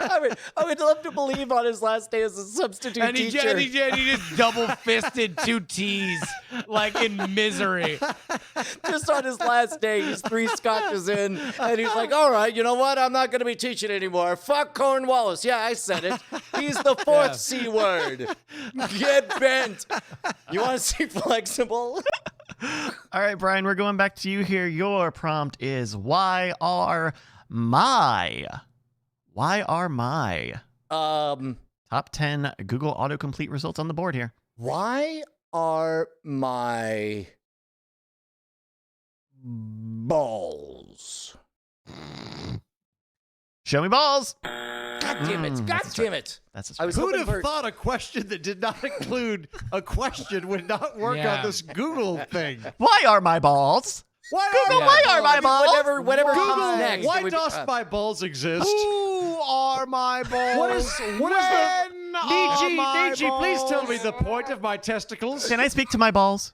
[SPEAKER 2] I would love to believe on his last day as a substitute
[SPEAKER 3] And he
[SPEAKER 2] teacher.
[SPEAKER 3] just double fisted 2 T's, like in misery.
[SPEAKER 2] Just on his last day, he's 3 scotches in, and he's like, all right, you know what? I'm not going to be teaching anymore. Fuck Cornwallis. Yeah, I said it. He's the 4th C word. Get bent. You want to see flexible?
[SPEAKER 1] All right, Brian, we're going back to you here. Your prompt is why are my? Top 10 Google autocomplete results on the board here.
[SPEAKER 2] Why are my balls?
[SPEAKER 1] Show me balls.
[SPEAKER 2] God damn it. God
[SPEAKER 1] that's
[SPEAKER 2] damn it.
[SPEAKER 1] That's
[SPEAKER 2] I was
[SPEAKER 4] Who'd
[SPEAKER 2] hoping
[SPEAKER 4] have
[SPEAKER 2] for...
[SPEAKER 4] thought a question that did not include a question would not work
[SPEAKER 3] Yeah.
[SPEAKER 4] on this Google thing?
[SPEAKER 1] Why are my balls?
[SPEAKER 4] Why
[SPEAKER 1] Google,
[SPEAKER 4] are
[SPEAKER 1] why are my balls?
[SPEAKER 2] Whatever
[SPEAKER 4] Google,
[SPEAKER 2] comes next.
[SPEAKER 4] why
[SPEAKER 2] it would-
[SPEAKER 4] does my balls exist?
[SPEAKER 3] Who are my balls?
[SPEAKER 4] What is the
[SPEAKER 3] When are my
[SPEAKER 4] Nietzsche, please tell me
[SPEAKER 3] balls?
[SPEAKER 4] the point of my testicles.
[SPEAKER 1] Can I speak to my balls?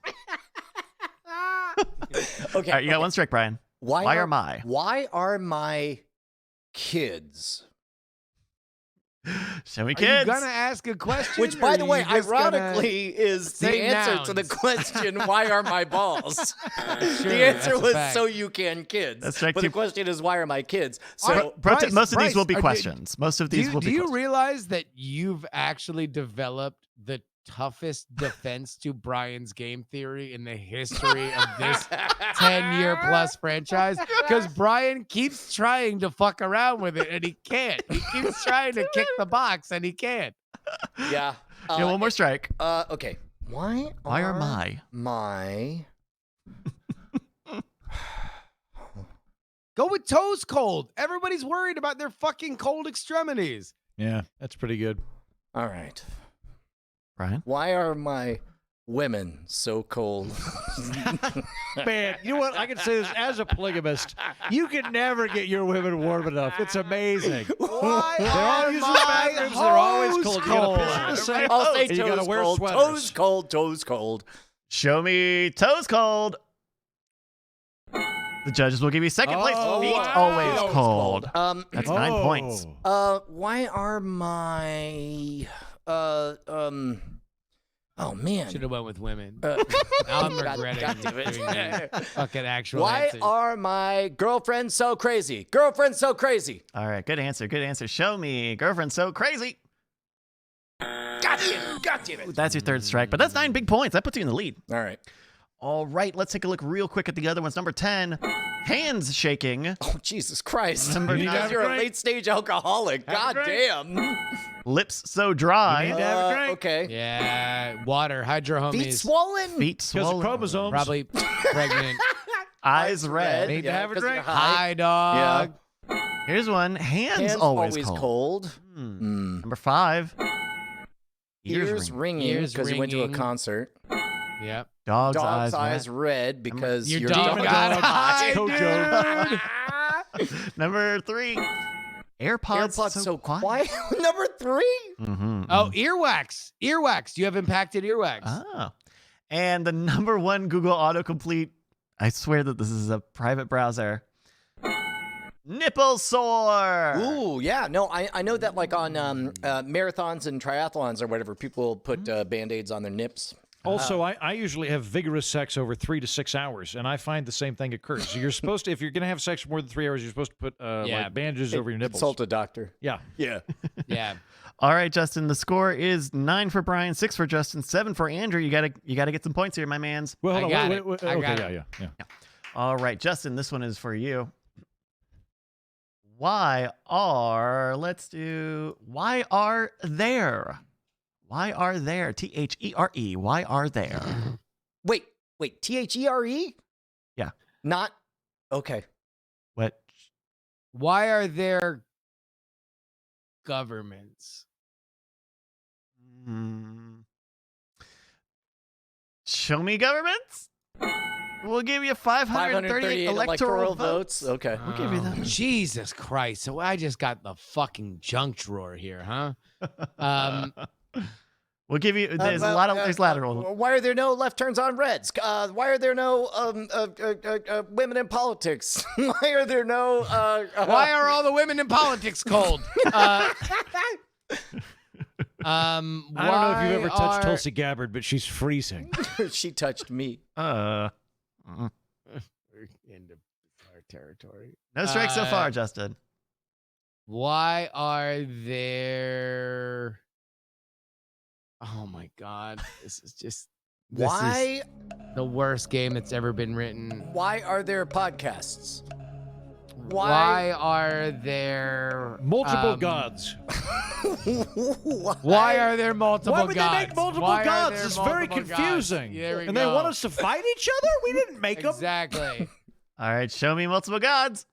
[SPEAKER 2] Okay.
[SPEAKER 1] All right, you got one strike, Brian. Why are my?
[SPEAKER 2] Why are my kids?
[SPEAKER 1] Show me
[SPEAKER 3] Are
[SPEAKER 1] kids.
[SPEAKER 3] you gonna ask a question?
[SPEAKER 2] Which, by
[SPEAKER 3] or
[SPEAKER 2] the
[SPEAKER 3] are
[SPEAKER 2] way,
[SPEAKER 3] you just gonna-
[SPEAKER 2] ironically, is the
[SPEAKER 3] say
[SPEAKER 2] answer to the
[SPEAKER 3] nouns?
[SPEAKER 2] question, why are my balls?
[SPEAKER 3] Sure,
[SPEAKER 2] The answer
[SPEAKER 3] that's a
[SPEAKER 2] was,
[SPEAKER 3] fact.
[SPEAKER 2] so you can kids.
[SPEAKER 1] That's right,
[SPEAKER 2] But
[SPEAKER 1] too.
[SPEAKER 2] the question is, why are my kids? So,
[SPEAKER 3] Bryce,
[SPEAKER 1] most of these will be
[SPEAKER 3] Bryce,
[SPEAKER 1] questions. Most of these will be
[SPEAKER 3] Do you
[SPEAKER 1] questions.
[SPEAKER 3] realize that you've actually developed the toughest defense to Brian's game theory in the history of this 10-year plus franchise? Because Brian keeps trying to fuck around with it and he can't. He keeps trying to kick the box and he can't.
[SPEAKER 2] yeah.
[SPEAKER 1] Yeah, one more strike.
[SPEAKER 2] Okay. Why
[SPEAKER 1] Why are my?
[SPEAKER 3] Go with toes cold. Everybody's worried about their fucking cold extremities.
[SPEAKER 4] Yeah, that's pretty good.
[SPEAKER 2] All right.
[SPEAKER 1] Brian?
[SPEAKER 2] Why are my women so cold?
[SPEAKER 4] Man, you know what? I can say this as a polygamist. You can never get your women warm enough. It's amazing.
[SPEAKER 3] Why
[SPEAKER 4] They're all
[SPEAKER 3] are
[SPEAKER 4] using the
[SPEAKER 3] my
[SPEAKER 4] bathrooms. They're always
[SPEAKER 3] hose
[SPEAKER 4] cold. You gotta piss in the
[SPEAKER 3] cold?
[SPEAKER 4] sink.
[SPEAKER 2] I'll say
[SPEAKER 4] and you gotta
[SPEAKER 2] toes
[SPEAKER 4] wear
[SPEAKER 2] cold.
[SPEAKER 4] sweaters.
[SPEAKER 2] Toes cold. Toes cold.
[SPEAKER 1] Show me toes cold. The judges will give you second place.
[SPEAKER 4] Oh,
[SPEAKER 1] Feet
[SPEAKER 4] wow.
[SPEAKER 1] always
[SPEAKER 4] Toes
[SPEAKER 1] cold.
[SPEAKER 2] Um.
[SPEAKER 1] That's 9 points.
[SPEAKER 2] Why are my Oh man.
[SPEAKER 3] Should have went with women.
[SPEAKER 2] Uh,
[SPEAKER 3] Now I'm
[SPEAKER 2] God-
[SPEAKER 3] regretting
[SPEAKER 2] God damn it.
[SPEAKER 3] doing that. Fucking actual
[SPEAKER 2] Why
[SPEAKER 3] answers.
[SPEAKER 2] are my girlfriends so crazy? Girlfriends so crazy.
[SPEAKER 1] All right, good answer. Good answer. Show me girlfriend so crazy.
[SPEAKER 2] God damn it. God damn it.
[SPEAKER 1] That's your third strike, but that's 9 big points. That puts you in the lead.
[SPEAKER 2] All right.
[SPEAKER 1] All right, let's take a look real quick at the other ones. Number 10, hands shaking.
[SPEAKER 2] Oh, Jesus Christ.
[SPEAKER 1] Number
[SPEAKER 4] You need to
[SPEAKER 1] nine,
[SPEAKER 4] have
[SPEAKER 2] You're a
[SPEAKER 4] drink.
[SPEAKER 2] late stage alcoholic.
[SPEAKER 4] Have a
[SPEAKER 2] God
[SPEAKER 4] drink.
[SPEAKER 2] damn.
[SPEAKER 1] lips so dry.
[SPEAKER 4] You need to have a drink.
[SPEAKER 2] Okay.
[SPEAKER 3] Yeah, water, hydro
[SPEAKER 2] Feet
[SPEAKER 3] homies.
[SPEAKER 2] swollen.
[SPEAKER 1] Feet
[SPEAKER 4] Because of
[SPEAKER 1] swollen.
[SPEAKER 4] chromosomes.
[SPEAKER 3] Probably pregnant.
[SPEAKER 1] Eyes red.
[SPEAKER 4] Need to have a
[SPEAKER 2] 'cause you're
[SPEAKER 4] drink.
[SPEAKER 2] high.
[SPEAKER 3] Hi, dog.
[SPEAKER 1] Here's one. Hands,
[SPEAKER 2] Hands
[SPEAKER 1] always,
[SPEAKER 2] always
[SPEAKER 1] cold.
[SPEAKER 2] cold.
[SPEAKER 1] Hmm. Number 5,
[SPEAKER 2] Ears ringing
[SPEAKER 3] Ears
[SPEAKER 2] because you went to a
[SPEAKER 3] ringing.
[SPEAKER 2] concert.
[SPEAKER 3] Yep.
[SPEAKER 1] Dog's,
[SPEAKER 2] Dog's
[SPEAKER 1] eyes
[SPEAKER 2] eyes red because
[SPEAKER 3] Your
[SPEAKER 2] your
[SPEAKER 3] dog
[SPEAKER 2] dog
[SPEAKER 3] got
[SPEAKER 2] got
[SPEAKER 3] high,
[SPEAKER 4] Kojo.
[SPEAKER 3] dude.
[SPEAKER 1] red. Number 3, AirPods,
[SPEAKER 2] AirPods so quiet. Number 3.
[SPEAKER 1] Mm-hmm.
[SPEAKER 3] Oh, earwax. Earwax. Do you have impacted earwax?
[SPEAKER 1] Oh. And the number 1 Google autocomplete, I swear that this is a private browser. Nipple sore.
[SPEAKER 2] Ooh, yeah. No, I know that like on marathons and triathlons or whatever, people put Band-Aids on their nips.
[SPEAKER 4] Also, I usually have vigorous sex over 3 to 6 hours, and I find the same thing occurs. So you're supposed to, if you're going to have sex for more than 3 hours, you're supposed to put like bandages over your nipples.
[SPEAKER 2] Consult a doctor.
[SPEAKER 4] Yeah.
[SPEAKER 2] Yeah.
[SPEAKER 3] Yeah.
[SPEAKER 1] All right, Justin. The score is 9 for Brian, 6 for Justin, 7 for Andrew. You gotta get some points here, my man's.
[SPEAKER 4] Well, hold on.
[SPEAKER 3] I got
[SPEAKER 4] Okay,
[SPEAKER 3] it.
[SPEAKER 4] yeah.
[SPEAKER 1] All right, Justin. This one is for you. Why are there? Why are there? THERE. Why are there?
[SPEAKER 2] Wait. THERE?
[SPEAKER 1] Yeah.
[SPEAKER 2] Not. Okay.
[SPEAKER 1] What?
[SPEAKER 3] Why are there governments?
[SPEAKER 1] Show me governments. We'll give you 538 electoral votes.
[SPEAKER 2] Okay.
[SPEAKER 1] We'll give you that.
[SPEAKER 3] Jesus Christ. So I just got the fucking junk drawer here, huh?
[SPEAKER 1] We'll give you. There's a lot of. There's lateral.
[SPEAKER 2] Why are there no left turns on reds? Why are there no women in politics? Why are there no?
[SPEAKER 3] Why are all the women in politics cold?
[SPEAKER 4] I don't know if you've ever touched Tulsi Gabbard, but she's freezing.
[SPEAKER 2] She touched me.
[SPEAKER 3] We're into our territory.
[SPEAKER 1] No strikes so far, Justin.
[SPEAKER 3] Why are there? Oh my God! This is
[SPEAKER 2] Why?
[SPEAKER 3] The worst game that's ever been written.
[SPEAKER 2] Why are there podcasts?
[SPEAKER 3] Why are there
[SPEAKER 4] multiple gods?
[SPEAKER 3] Why are there multiple gods?
[SPEAKER 4] Why would they make multiple gods? It's very confusing. And they want us to fight each other? We didn't make them.
[SPEAKER 3] Exactly.
[SPEAKER 1] All right, show me multiple gods.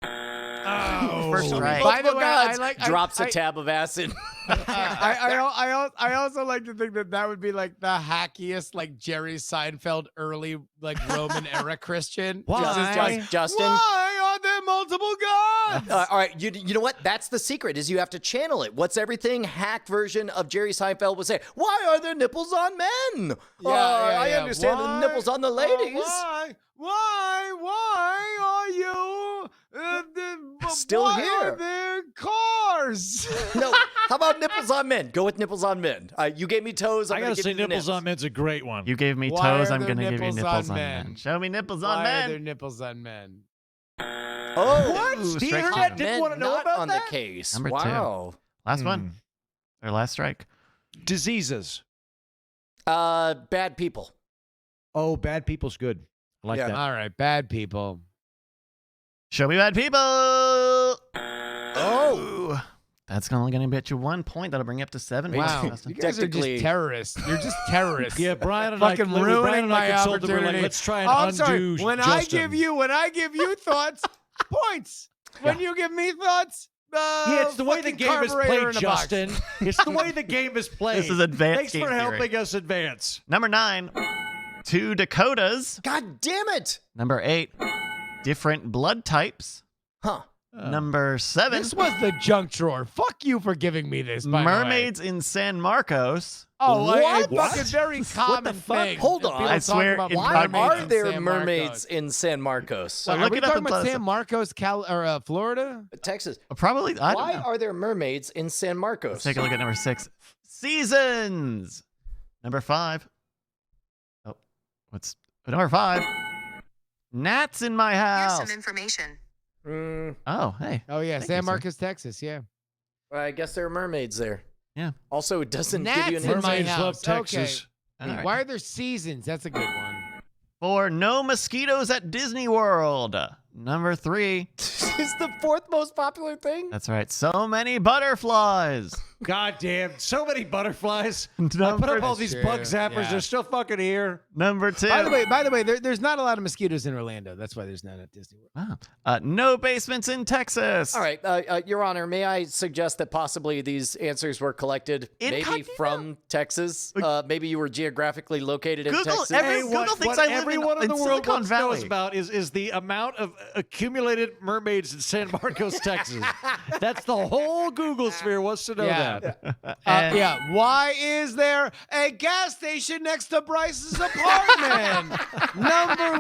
[SPEAKER 4] Oh,
[SPEAKER 1] first strike.
[SPEAKER 3] By the way,
[SPEAKER 2] drops a tab of acid.
[SPEAKER 3] I also like to think that would be like the hackiest, like Jerry Seinfeld early, like Roman era Christian.
[SPEAKER 2] Why? Justin.
[SPEAKER 3] Why are there multiple gods?
[SPEAKER 2] All right, you know what? That's the secret. Is you have to channel it. What's everything hack version of Jerry Seinfeld would say? Why are there nipples on men? I understand the nipples on the ladies.
[SPEAKER 3] Why are you
[SPEAKER 2] still
[SPEAKER 3] why
[SPEAKER 2] here?
[SPEAKER 3] Are there cars?
[SPEAKER 2] No. How about nipples on men? Go with nipples on men. You gave me toes.
[SPEAKER 4] I gotta say, nipples on men's a great one.
[SPEAKER 1] You gave me toes. I'm gonna give you nipples on men. Show me nipples on men.
[SPEAKER 3] Why are there nipples on men?
[SPEAKER 2] Oh,
[SPEAKER 4] what? The internet didn't want to know about
[SPEAKER 2] on
[SPEAKER 4] that?
[SPEAKER 2] The case.
[SPEAKER 1] Number
[SPEAKER 2] wow.
[SPEAKER 1] 2. Last one. Or last strike.
[SPEAKER 4] Diseases.
[SPEAKER 2] Bad people.
[SPEAKER 4] Oh, bad people's good. I like that.
[SPEAKER 3] All right, bad people.
[SPEAKER 1] Show me bad people.
[SPEAKER 2] Oh.
[SPEAKER 1] That's only going to get you 1 point. That'll bring you up to 7 points.
[SPEAKER 3] Wow, you guys are just terrorists. You're just terrorists.
[SPEAKER 4] Yeah, Brian and
[SPEAKER 3] fucking ruining my
[SPEAKER 4] consulted. We're like, let's try and undo
[SPEAKER 3] sorry. When
[SPEAKER 4] Justin.
[SPEAKER 3] I give you thoughts, points. When you give me thoughts,
[SPEAKER 4] yeah, it's the way the game is played, Justin. It's the way the game is played.
[SPEAKER 1] This is advanced.
[SPEAKER 4] Thanks for helping us advance.
[SPEAKER 1] Number 9, 2 Dakotas.
[SPEAKER 2] God damn it.
[SPEAKER 1] Number 8, different blood types.
[SPEAKER 2] Huh.
[SPEAKER 1] Number 7.
[SPEAKER 3] This was the junk drawer. Fuck you for giving me this. By
[SPEAKER 1] mermaids in San Marcos.
[SPEAKER 3] Oh,
[SPEAKER 2] what?
[SPEAKER 3] A fucking very common thing.
[SPEAKER 2] Hold on.
[SPEAKER 1] I swear.
[SPEAKER 2] Why are there mermaids in San Marcos?
[SPEAKER 1] So
[SPEAKER 3] are we talking about San Marcos, Florida?
[SPEAKER 2] Texas.
[SPEAKER 1] Probably. I don't
[SPEAKER 2] Why
[SPEAKER 1] know.
[SPEAKER 2] are there mermaids in San Marcos?
[SPEAKER 1] Let's take a look at number 6. Seasons. Number 5. Oh, what's number 5? Gnats in my house.
[SPEAKER 8] Here's some information.
[SPEAKER 1] Oh, hey.
[SPEAKER 3] Oh, yeah.
[SPEAKER 1] Thank
[SPEAKER 3] San
[SPEAKER 1] you, sir.
[SPEAKER 3] Marcos, Texas. Yeah.
[SPEAKER 2] I guess there are mermaids there.
[SPEAKER 1] Yeah.
[SPEAKER 2] Also, it doesn't
[SPEAKER 3] Gnats
[SPEAKER 2] give you
[SPEAKER 3] in
[SPEAKER 2] an
[SPEAKER 3] my
[SPEAKER 4] Mermaids
[SPEAKER 3] house.
[SPEAKER 4] love Texas.
[SPEAKER 1] All right.
[SPEAKER 3] Why are there seasons? That's a good one.
[SPEAKER 1] 4, no mosquitoes at Disney World. Number 3.
[SPEAKER 2] It's the 4th most popular thing.
[SPEAKER 1] That's right. So many butterflies.
[SPEAKER 4] God damn, so many butterflies. I put
[SPEAKER 1] Number
[SPEAKER 4] up all these bug zappers. They're still fucking here.
[SPEAKER 1] Number 2.
[SPEAKER 3] By the way, there's not a lot of mosquitoes in Orlando. That's why there's none at Disney World.
[SPEAKER 1] Wow. No basements in Texas.
[SPEAKER 2] All right, Your Honor, may I suggest that possibly these answers were collected
[SPEAKER 1] Incognito?
[SPEAKER 2] from Texas? Maybe you were geographically located in
[SPEAKER 1] Google
[SPEAKER 2] Texas.
[SPEAKER 1] Google thinks
[SPEAKER 4] what
[SPEAKER 1] I live
[SPEAKER 4] everyone in the world
[SPEAKER 1] Silicon
[SPEAKER 4] wants to know
[SPEAKER 1] Valley.
[SPEAKER 4] about is the amount of accumulated mermaids in San Marcos, Texas. That's the whole Google sphere wants to know that.
[SPEAKER 3] Yeah. Why is there a gas station next to Bryce's apartment? Number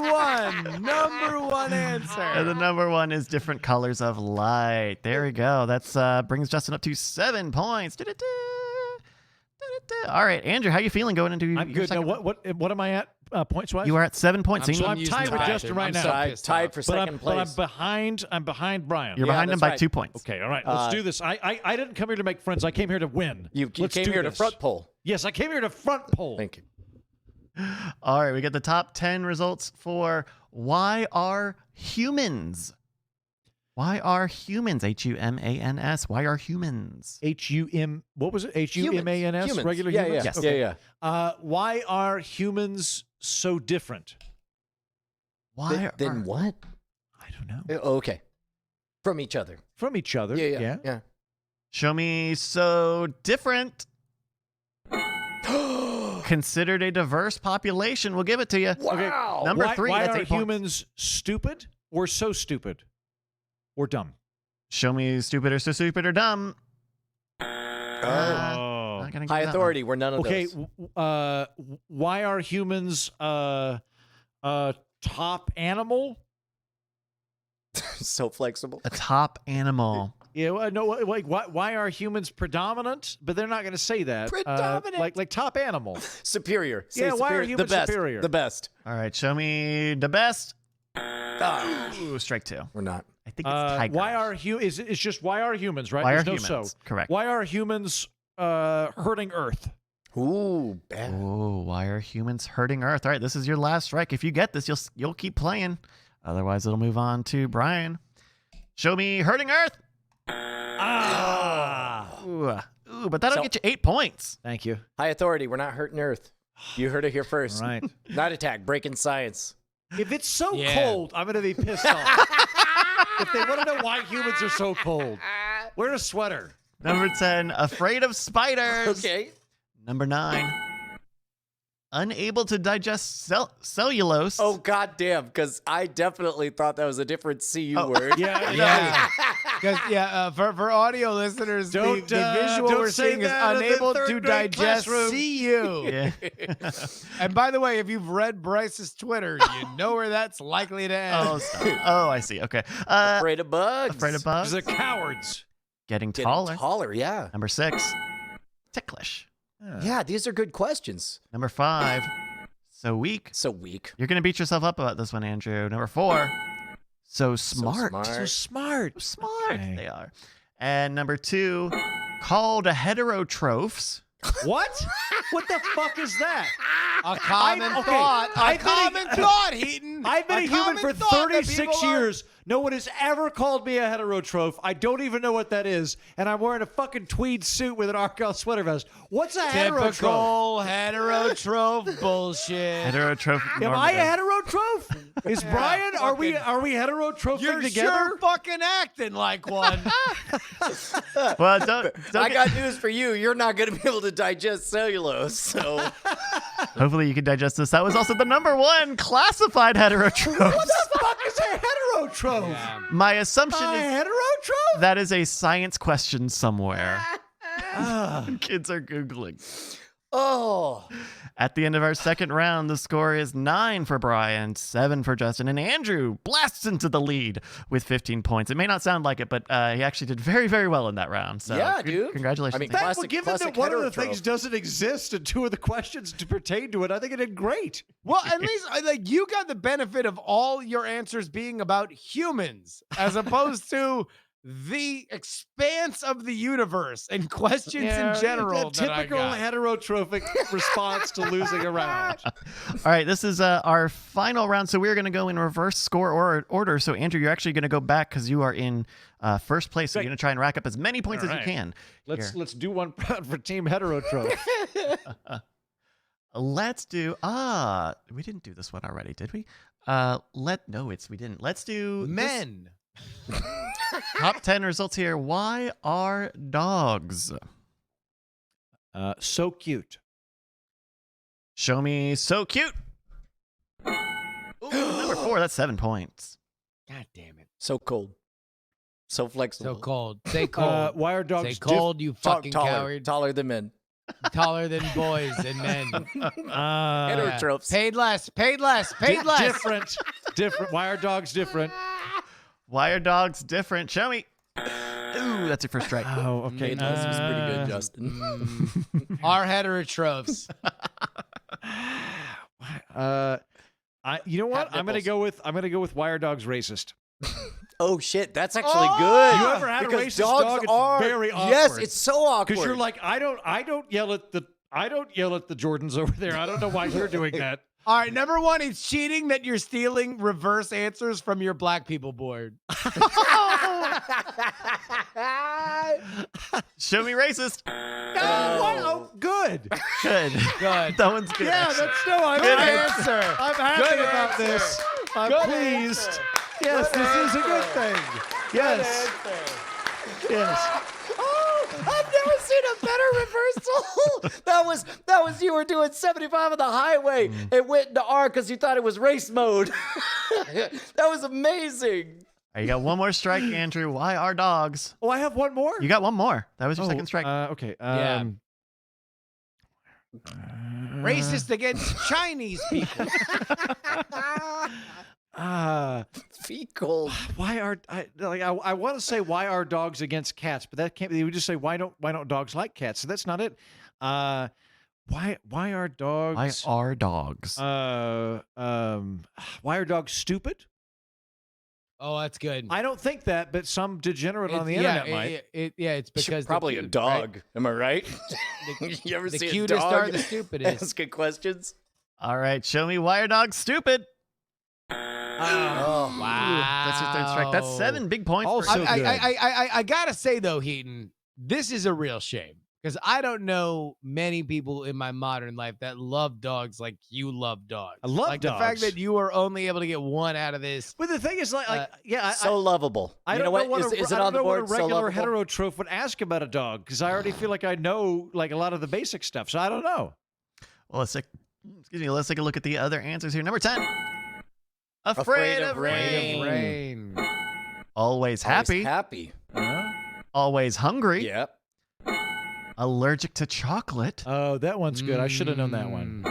[SPEAKER 3] one answer.
[SPEAKER 1] And the number 1 is different colors of light. There we go. That's brings Justin up to 7 points. All right, Andrew, how you feeling going into
[SPEAKER 4] I'm
[SPEAKER 1] your
[SPEAKER 4] good. Now,
[SPEAKER 1] second?
[SPEAKER 4] what am I at points wise?
[SPEAKER 1] You are at 7 points.
[SPEAKER 3] I'm
[SPEAKER 1] So
[SPEAKER 4] I'm
[SPEAKER 3] using
[SPEAKER 4] tied
[SPEAKER 3] the
[SPEAKER 4] with
[SPEAKER 3] bathroom.
[SPEAKER 4] Justin right
[SPEAKER 3] I'm
[SPEAKER 4] now.
[SPEAKER 3] so pissed
[SPEAKER 2] Tied
[SPEAKER 3] off.
[SPEAKER 2] for
[SPEAKER 4] but I'm,
[SPEAKER 2] second
[SPEAKER 4] but I'm
[SPEAKER 2] place.
[SPEAKER 4] behind. I'm behind Brian.
[SPEAKER 1] you're behind him
[SPEAKER 2] that's
[SPEAKER 1] by
[SPEAKER 2] right.
[SPEAKER 1] 2 points.
[SPEAKER 4] Okay, all right. Let's do this. I didn't come here to make friends. I came here to win.
[SPEAKER 2] You
[SPEAKER 4] Let's
[SPEAKER 2] came
[SPEAKER 4] do
[SPEAKER 2] here to
[SPEAKER 4] this.
[SPEAKER 2] front pole.
[SPEAKER 4] Yes, I came here to front pole.
[SPEAKER 2] Thank you.
[SPEAKER 1] All right, we get the top 10 results for why are humans? Why are humans? HUMANS. Why are humans?
[SPEAKER 4] HUM. What was it? HUMANS.
[SPEAKER 2] Humans.
[SPEAKER 4] Regular
[SPEAKER 2] Yeah,
[SPEAKER 4] humans.
[SPEAKER 2] yeah.
[SPEAKER 1] Yes.
[SPEAKER 4] Okay.
[SPEAKER 2] Yeah.
[SPEAKER 4] Why are humans so different?
[SPEAKER 1] Why
[SPEAKER 2] Then
[SPEAKER 1] are
[SPEAKER 2] what?
[SPEAKER 4] I don't know.
[SPEAKER 2] Okay. From each other.
[SPEAKER 4] From each other.
[SPEAKER 2] Yeah.
[SPEAKER 1] Show me so different? Considered a diverse population. We'll give it to you.
[SPEAKER 2] Wow.
[SPEAKER 1] Number
[SPEAKER 4] why,
[SPEAKER 1] 3.
[SPEAKER 4] Why
[SPEAKER 1] that's
[SPEAKER 4] are
[SPEAKER 1] 8 points.
[SPEAKER 4] humans stupid or so stupid or dumb?
[SPEAKER 1] Show me stupid or so stupid or dumb.
[SPEAKER 2] Oh.
[SPEAKER 1] Not gonna give
[SPEAKER 2] High
[SPEAKER 1] you that
[SPEAKER 2] authority. We're none of
[SPEAKER 4] Okay.
[SPEAKER 2] those.
[SPEAKER 4] Why are humans top animal?
[SPEAKER 2] So flexible.
[SPEAKER 1] one. A top animal.
[SPEAKER 4] Yeah, well, no. Like, why are humans predominant? But they're not going to say that.
[SPEAKER 2] Predominant.
[SPEAKER 4] Like top animal.
[SPEAKER 2] Superior. Say
[SPEAKER 4] Yeah, why are
[SPEAKER 2] superior.
[SPEAKER 4] humans
[SPEAKER 2] the best.
[SPEAKER 4] superior?
[SPEAKER 2] The best.
[SPEAKER 1] All right, show me the best.
[SPEAKER 2] Ah,
[SPEAKER 1] Ooh, strike 2.
[SPEAKER 2] we're not.
[SPEAKER 1] I think it's tiger.
[SPEAKER 4] Why are it's just why are humans, right?
[SPEAKER 1] Why are
[SPEAKER 4] There's no
[SPEAKER 1] humans?
[SPEAKER 4] so.
[SPEAKER 1] Correct.
[SPEAKER 4] Why are humans hurting Earth?
[SPEAKER 2] Ooh, bad.
[SPEAKER 1] Oh, why are humans hurting Earth? All right, this is your last strike. If you get this, you'll keep playing. Otherwise, it'll move on to Brian. Show me hurting Earth. Ooh, but that'll
[SPEAKER 2] So-
[SPEAKER 1] get you 8 points.
[SPEAKER 4] Thank you.
[SPEAKER 2] High authority. We're not hurting Earth. You heard it here first.
[SPEAKER 4] All right.
[SPEAKER 2] Night attack. Breaking science.
[SPEAKER 4] If it's so
[SPEAKER 3] Yeah.
[SPEAKER 4] cold, I'm going to be pissed off. If they want to know why humans are so cold, wear a sweater.
[SPEAKER 1] Number 10, afraid of spiders.
[SPEAKER 2] Okay.
[SPEAKER 1] Number 9, unable to digest cellulose.
[SPEAKER 2] Oh, goddamn. Because I definitely thought that was a different CU word.
[SPEAKER 4] Yeah.
[SPEAKER 3] Yeah. Because for audio listeners, the
[SPEAKER 4] Don't,
[SPEAKER 3] visual
[SPEAKER 4] don't
[SPEAKER 3] we're
[SPEAKER 4] say
[SPEAKER 3] seeing is
[SPEAKER 4] that in the
[SPEAKER 3] unable to
[SPEAKER 4] third grade
[SPEAKER 3] digest
[SPEAKER 4] classroom.
[SPEAKER 3] CU.
[SPEAKER 1] Yeah.
[SPEAKER 3] And by the way, if you've read Bryce's Twitter, you know where that's likely to end.
[SPEAKER 1] Oh, stop. Oh, I see. Okay.
[SPEAKER 2] Afraid of bugs.
[SPEAKER 1] Afraid of bugs.
[SPEAKER 4] They're cowards.
[SPEAKER 1] Getting
[SPEAKER 2] Getting
[SPEAKER 1] taller.
[SPEAKER 2] taller, yeah.
[SPEAKER 1] Number 6, ticklish.
[SPEAKER 2] Yeah, these are good questions.
[SPEAKER 1] Number 5, so weak.
[SPEAKER 2] So weak.
[SPEAKER 1] You're going to beat yourself up about this one, Andrew. Number 4, so smart.
[SPEAKER 2] smart.
[SPEAKER 4] Smart.
[SPEAKER 1] Smart
[SPEAKER 4] Okay.
[SPEAKER 1] they are. And number 2, called heterotrophs.
[SPEAKER 4] What? What the fuck is that?
[SPEAKER 3] A common
[SPEAKER 4] okay,
[SPEAKER 3] thought. A
[SPEAKER 4] I've been a-
[SPEAKER 3] common thought, Heaton.
[SPEAKER 4] I've been a human
[SPEAKER 3] common
[SPEAKER 4] for
[SPEAKER 3] thought that
[SPEAKER 4] 36
[SPEAKER 3] people are-
[SPEAKER 4] years. No one has ever called me a heterotroph. I don't even know what that is. And I'm wearing a fucking tweed suit with an Argyle sweater vest. What's a heterotroph?
[SPEAKER 3] Typical heterotroph bullshit.
[SPEAKER 1] Heterotroph.
[SPEAKER 4] Am I a heterotroph? Is Brian? Are we heterotrophing
[SPEAKER 3] You're
[SPEAKER 4] together?
[SPEAKER 3] sure fucking acting like one.
[SPEAKER 1] Well, don't
[SPEAKER 2] I
[SPEAKER 1] get-
[SPEAKER 2] got news for you. You're not going to be able to digest cellulose. So
[SPEAKER 1] Hopefully you can digest this. That was also the number 1 classified heterotroph.
[SPEAKER 4] What the fuck is a heterotroph?
[SPEAKER 3] Yeah.
[SPEAKER 1] My assumption
[SPEAKER 4] A
[SPEAKER 1] is
[SPEAKER 4] heterotroph?
[SPEAKER 1] that is a science question somewhere. Kids are Googling.
[SPEAKER 2] oh,
[SPEAKER 1] At the end of our second round, the score is 9 for Brian, 7 for Justin, and Andrew blasts into the lead with 15 points. It may not sound like it, but he actually did very, very well in that round. So
[SPEAKER 2] Yeah, dude.
[SPEAKER 1] Congratulations.
[SPEAKER 2] I mean,
[SPEAKER 1] to you.
[SPEAKER 4] Well,
[SPEAKER 2] Classic-
[SPEAKER 4] given
[SPEAKER 2] classic
[SPEAKER 4] that one of the
[SPEAKER 2] heterotroph.
[SPEAKER 4] things doesn't exist and 2 of the questions to pertain to it, I think it did great.
[SPEAKER 3] Well, at least like you got the benefit of all your answers being about humans as opposed to the expanse of the universe and questions in general.
[SPEAKER 4] A
[SPEAKER 3] that I
[SPEAKER 4] typical
[SPEAKER 3] got.
[SPEAKER 4] heterotrophic response to losing a round.
[SPEAKER 1] All right, this is our final round, so we're going to go in reverse score order. So, Andrew, you're actually going to go back because you are in first place. So
[SPEAKER 4] Great.
[SPEAKER 1] you're going to try and rack up as many points
[SPEAKER 4] All
[SPEAKER 1] as
[SPEAKER 4] right.
[SPEAKER 1] you can.
[SPEAKER 4] Let's
[SPEAKER 1] Here.
[SPEAKER 4] let's do one for Team Heterotroph.
[SPEAKER 1] Let's do we didn't do this one already, did we? We didn't. Let's do this-
[SPEAKER 3] Men.
[SPEAKER 1] top 10 results here. Why are dogs?
[SPEAKER 4] So cute.
[SPEAKER 1] Show me so cute. Ooh, number 4, that's 7 points.
[SPEAKER 3] God damn it.
[SPEAKER 2] so cold. So flexible.
[SPEAKER 3] So cold. Say cold.
[SPEAKER 4] Why are
[SPEAKER 3] Say
[SPEAKER 4] dogs
[SPEAKER 3] cold, you fucking
[SPEAKER 2] taller,
[SPEAKER 3] coward.
[SPEAKER 2] taller than men.
[SPEAKER 3] Taller than boys and men.
[SPEAKER 2] Heterotrophs.
[SPEAKER 3] Paid less. Paid less. Paid less.
[SPEAKER 4] different? Why are dogs different?
[SPEAKER 1] Why are dogs different? Show me. Ooh, Ooh, that's your first strike.
[SPEAKER 4] Oh, okay.
[SPEAKER 2] This was pretty good, Justin.
[SPEAKER 3] Our heterotrophs.
[SPEAKER 4] You know what?
[SPEAKER 2] Have
[SPEAKER 4] I'm gonna
[SPEAKER 2] nipples.
[SPEAKER 4] go with why are dogs racist?
[SPEAKER 2] Oh shit, that's actually good.
[SPEAKER 4] You ever had a
[SPEAKER 2] Because
[SPEAKER 4] racist
[SPEAKER 2] dogs
[SPEAKER 4] dog? It's
[SPEAKER 2] are
[SPEAKER 4] very awkward.
[SPEAKER 2] Yes, it's so awkward.
[SPEAKER 4] Because you're like, I don't yell at the Jordans over there. I don't know why you're doing that.
[SPEAKER 3] All right, number one, it's cheating that you're stealing reverse answers from your black people board.
[SPEAKER 1] Show me racist.
[SPEAKER 4] Oh, good.
[SPEAKER 1] Good.
[SPEAKER 3] Good.
[SPEAKER 1] That one's good.
[SPEAKER 4] Yeah,
[SPEAKER 1] actually.
[SPEAKER 4] I'm
[SPEAKER 3] Good
[SPEAKER 4] happy.
[SPEAKER 3] answer.
[SPEAKER 4] I'm happy
[SPEAKER 3] Good
[SPEAKER 4] about
[SPEAKER 3] answer.
[SPEAKER 4] this. I'm
[SPEAKER 3] Good
[SPEAKER 4] pleased.
[SPEAKER 3] answer.
[SPEAKER 4] Yes,
[SPEAKER 3] Good
[SPEAKER 4] this is a good
[SPEAKER 3] answer.
[SPEAKER 4] thing. Yes. Yes.
[SPEAKER 2] Oh, I've never seen a better reversal. that was you were doing 75 on the highway. It went into R because you thought it was race mode. That was amazing.
[SPEAKER 1] All right, you got one more strike, Andrew. Why are dogs?
[SPEAKER 4] Oh, I have one more.
[SPEAKER 1] You got one more. That was your second strike.
[SPEAKER 4] Okay.
[SPEAKER 3] Yeah. Racist against Chinese people.
[SPEAKER 2] Feet cold.
[SPEAKER 4] Why are I want to say why are dogs against cats, but that can't be. We just say why don't dogs like cats? So that's not it. Why are dogs?
[SPEAKER 1] Why are dogs?
[SPEAKER 4] Why are dogs stupid?
[SPEAKER 3] Oh, that's good.
[SPEAKER 4] I don't think that, but some degenerate on the internet might.
[SPEAKER 3] It's because
[SPEAKER 2] Probably
[SPEAKER 3] they're
[SPEAKER 2] a
[SPEAKER 3] cute,
[SPEAKER 2] dog.
[SPEAKER 3] right?
[SPEAKER 2] Am I right? You ever
[SPEAKER 3] The
[SPEAKER 2] see a
[SPEAKER 3] cutest
[SPEAKER 2] dog
[SPEAKER 3] are the stupidest.
[SPEAKER 2] asking questions?
[SPEAKER 1] All right, show me why are dogs stupid?
[SPEAKER 2] Oh,
[SPEAKER 3] Wow.
[SPEAKER 1] That's your third strike. That's 7 big points. for
[SPEAKER 4] Also
[SPEAKER 1] Andrew.
[SPEAKER 4] good.
[SPEAKER 3] I gotta say though, Heaton, this is a real shame because I don't know many people in my modern life that love dogs like you love dogs.
[SPEAKER 4] I love
[SPEAKER 3] like the fact
[SPEAKER 4] dogs.
[SPEAKER 3] that you were only able to get one out of this.
[SPEAKER 4] But the thing is,
[SPEAKER 2] so lovable.
[SPEAKER 4] I
[SPEAKER 2] You
[SPEAKER 4] don't
[SPEAKER 2] know
[SPEAKER 4] know
[SPEAKER 2] what?
[SPEAKER 4] what
[SPEAKER 2] Is
[SPEAKER 4] I
[SPEAKER 2] it
[SPEAKER 4] don't
[SPEAKER 2] on the
[SPEAKER 4] know what a
[SPEAKER 2] board? So
[SPEAKER 4] regular
[SPEAKER 2] lovable?
[SPEAKER 4] heterotroph would ask about a dog because I already feel like I know like a lot of the basic stuff. So I don't know.
[SPEAKER 1] Well, let's take a look at the other answers here. Number 10. Afraid
[SPEAKER 2] Afraid
[SPEAKER 1] of
[SPEAKER 2] of
[SPEAKER 1] rain.
[SPEAKER 3] Rain.
[SPEAKER 1] Always happy.
[SPEAKER 2] Happy.
[SPEAKER 1] Always hungry.
[SPEAKER 2] Yep.
[SPEAKER 1] Allergic to chocolate.
[SPEAKER 4] Oh, that one's good. I should have known that one.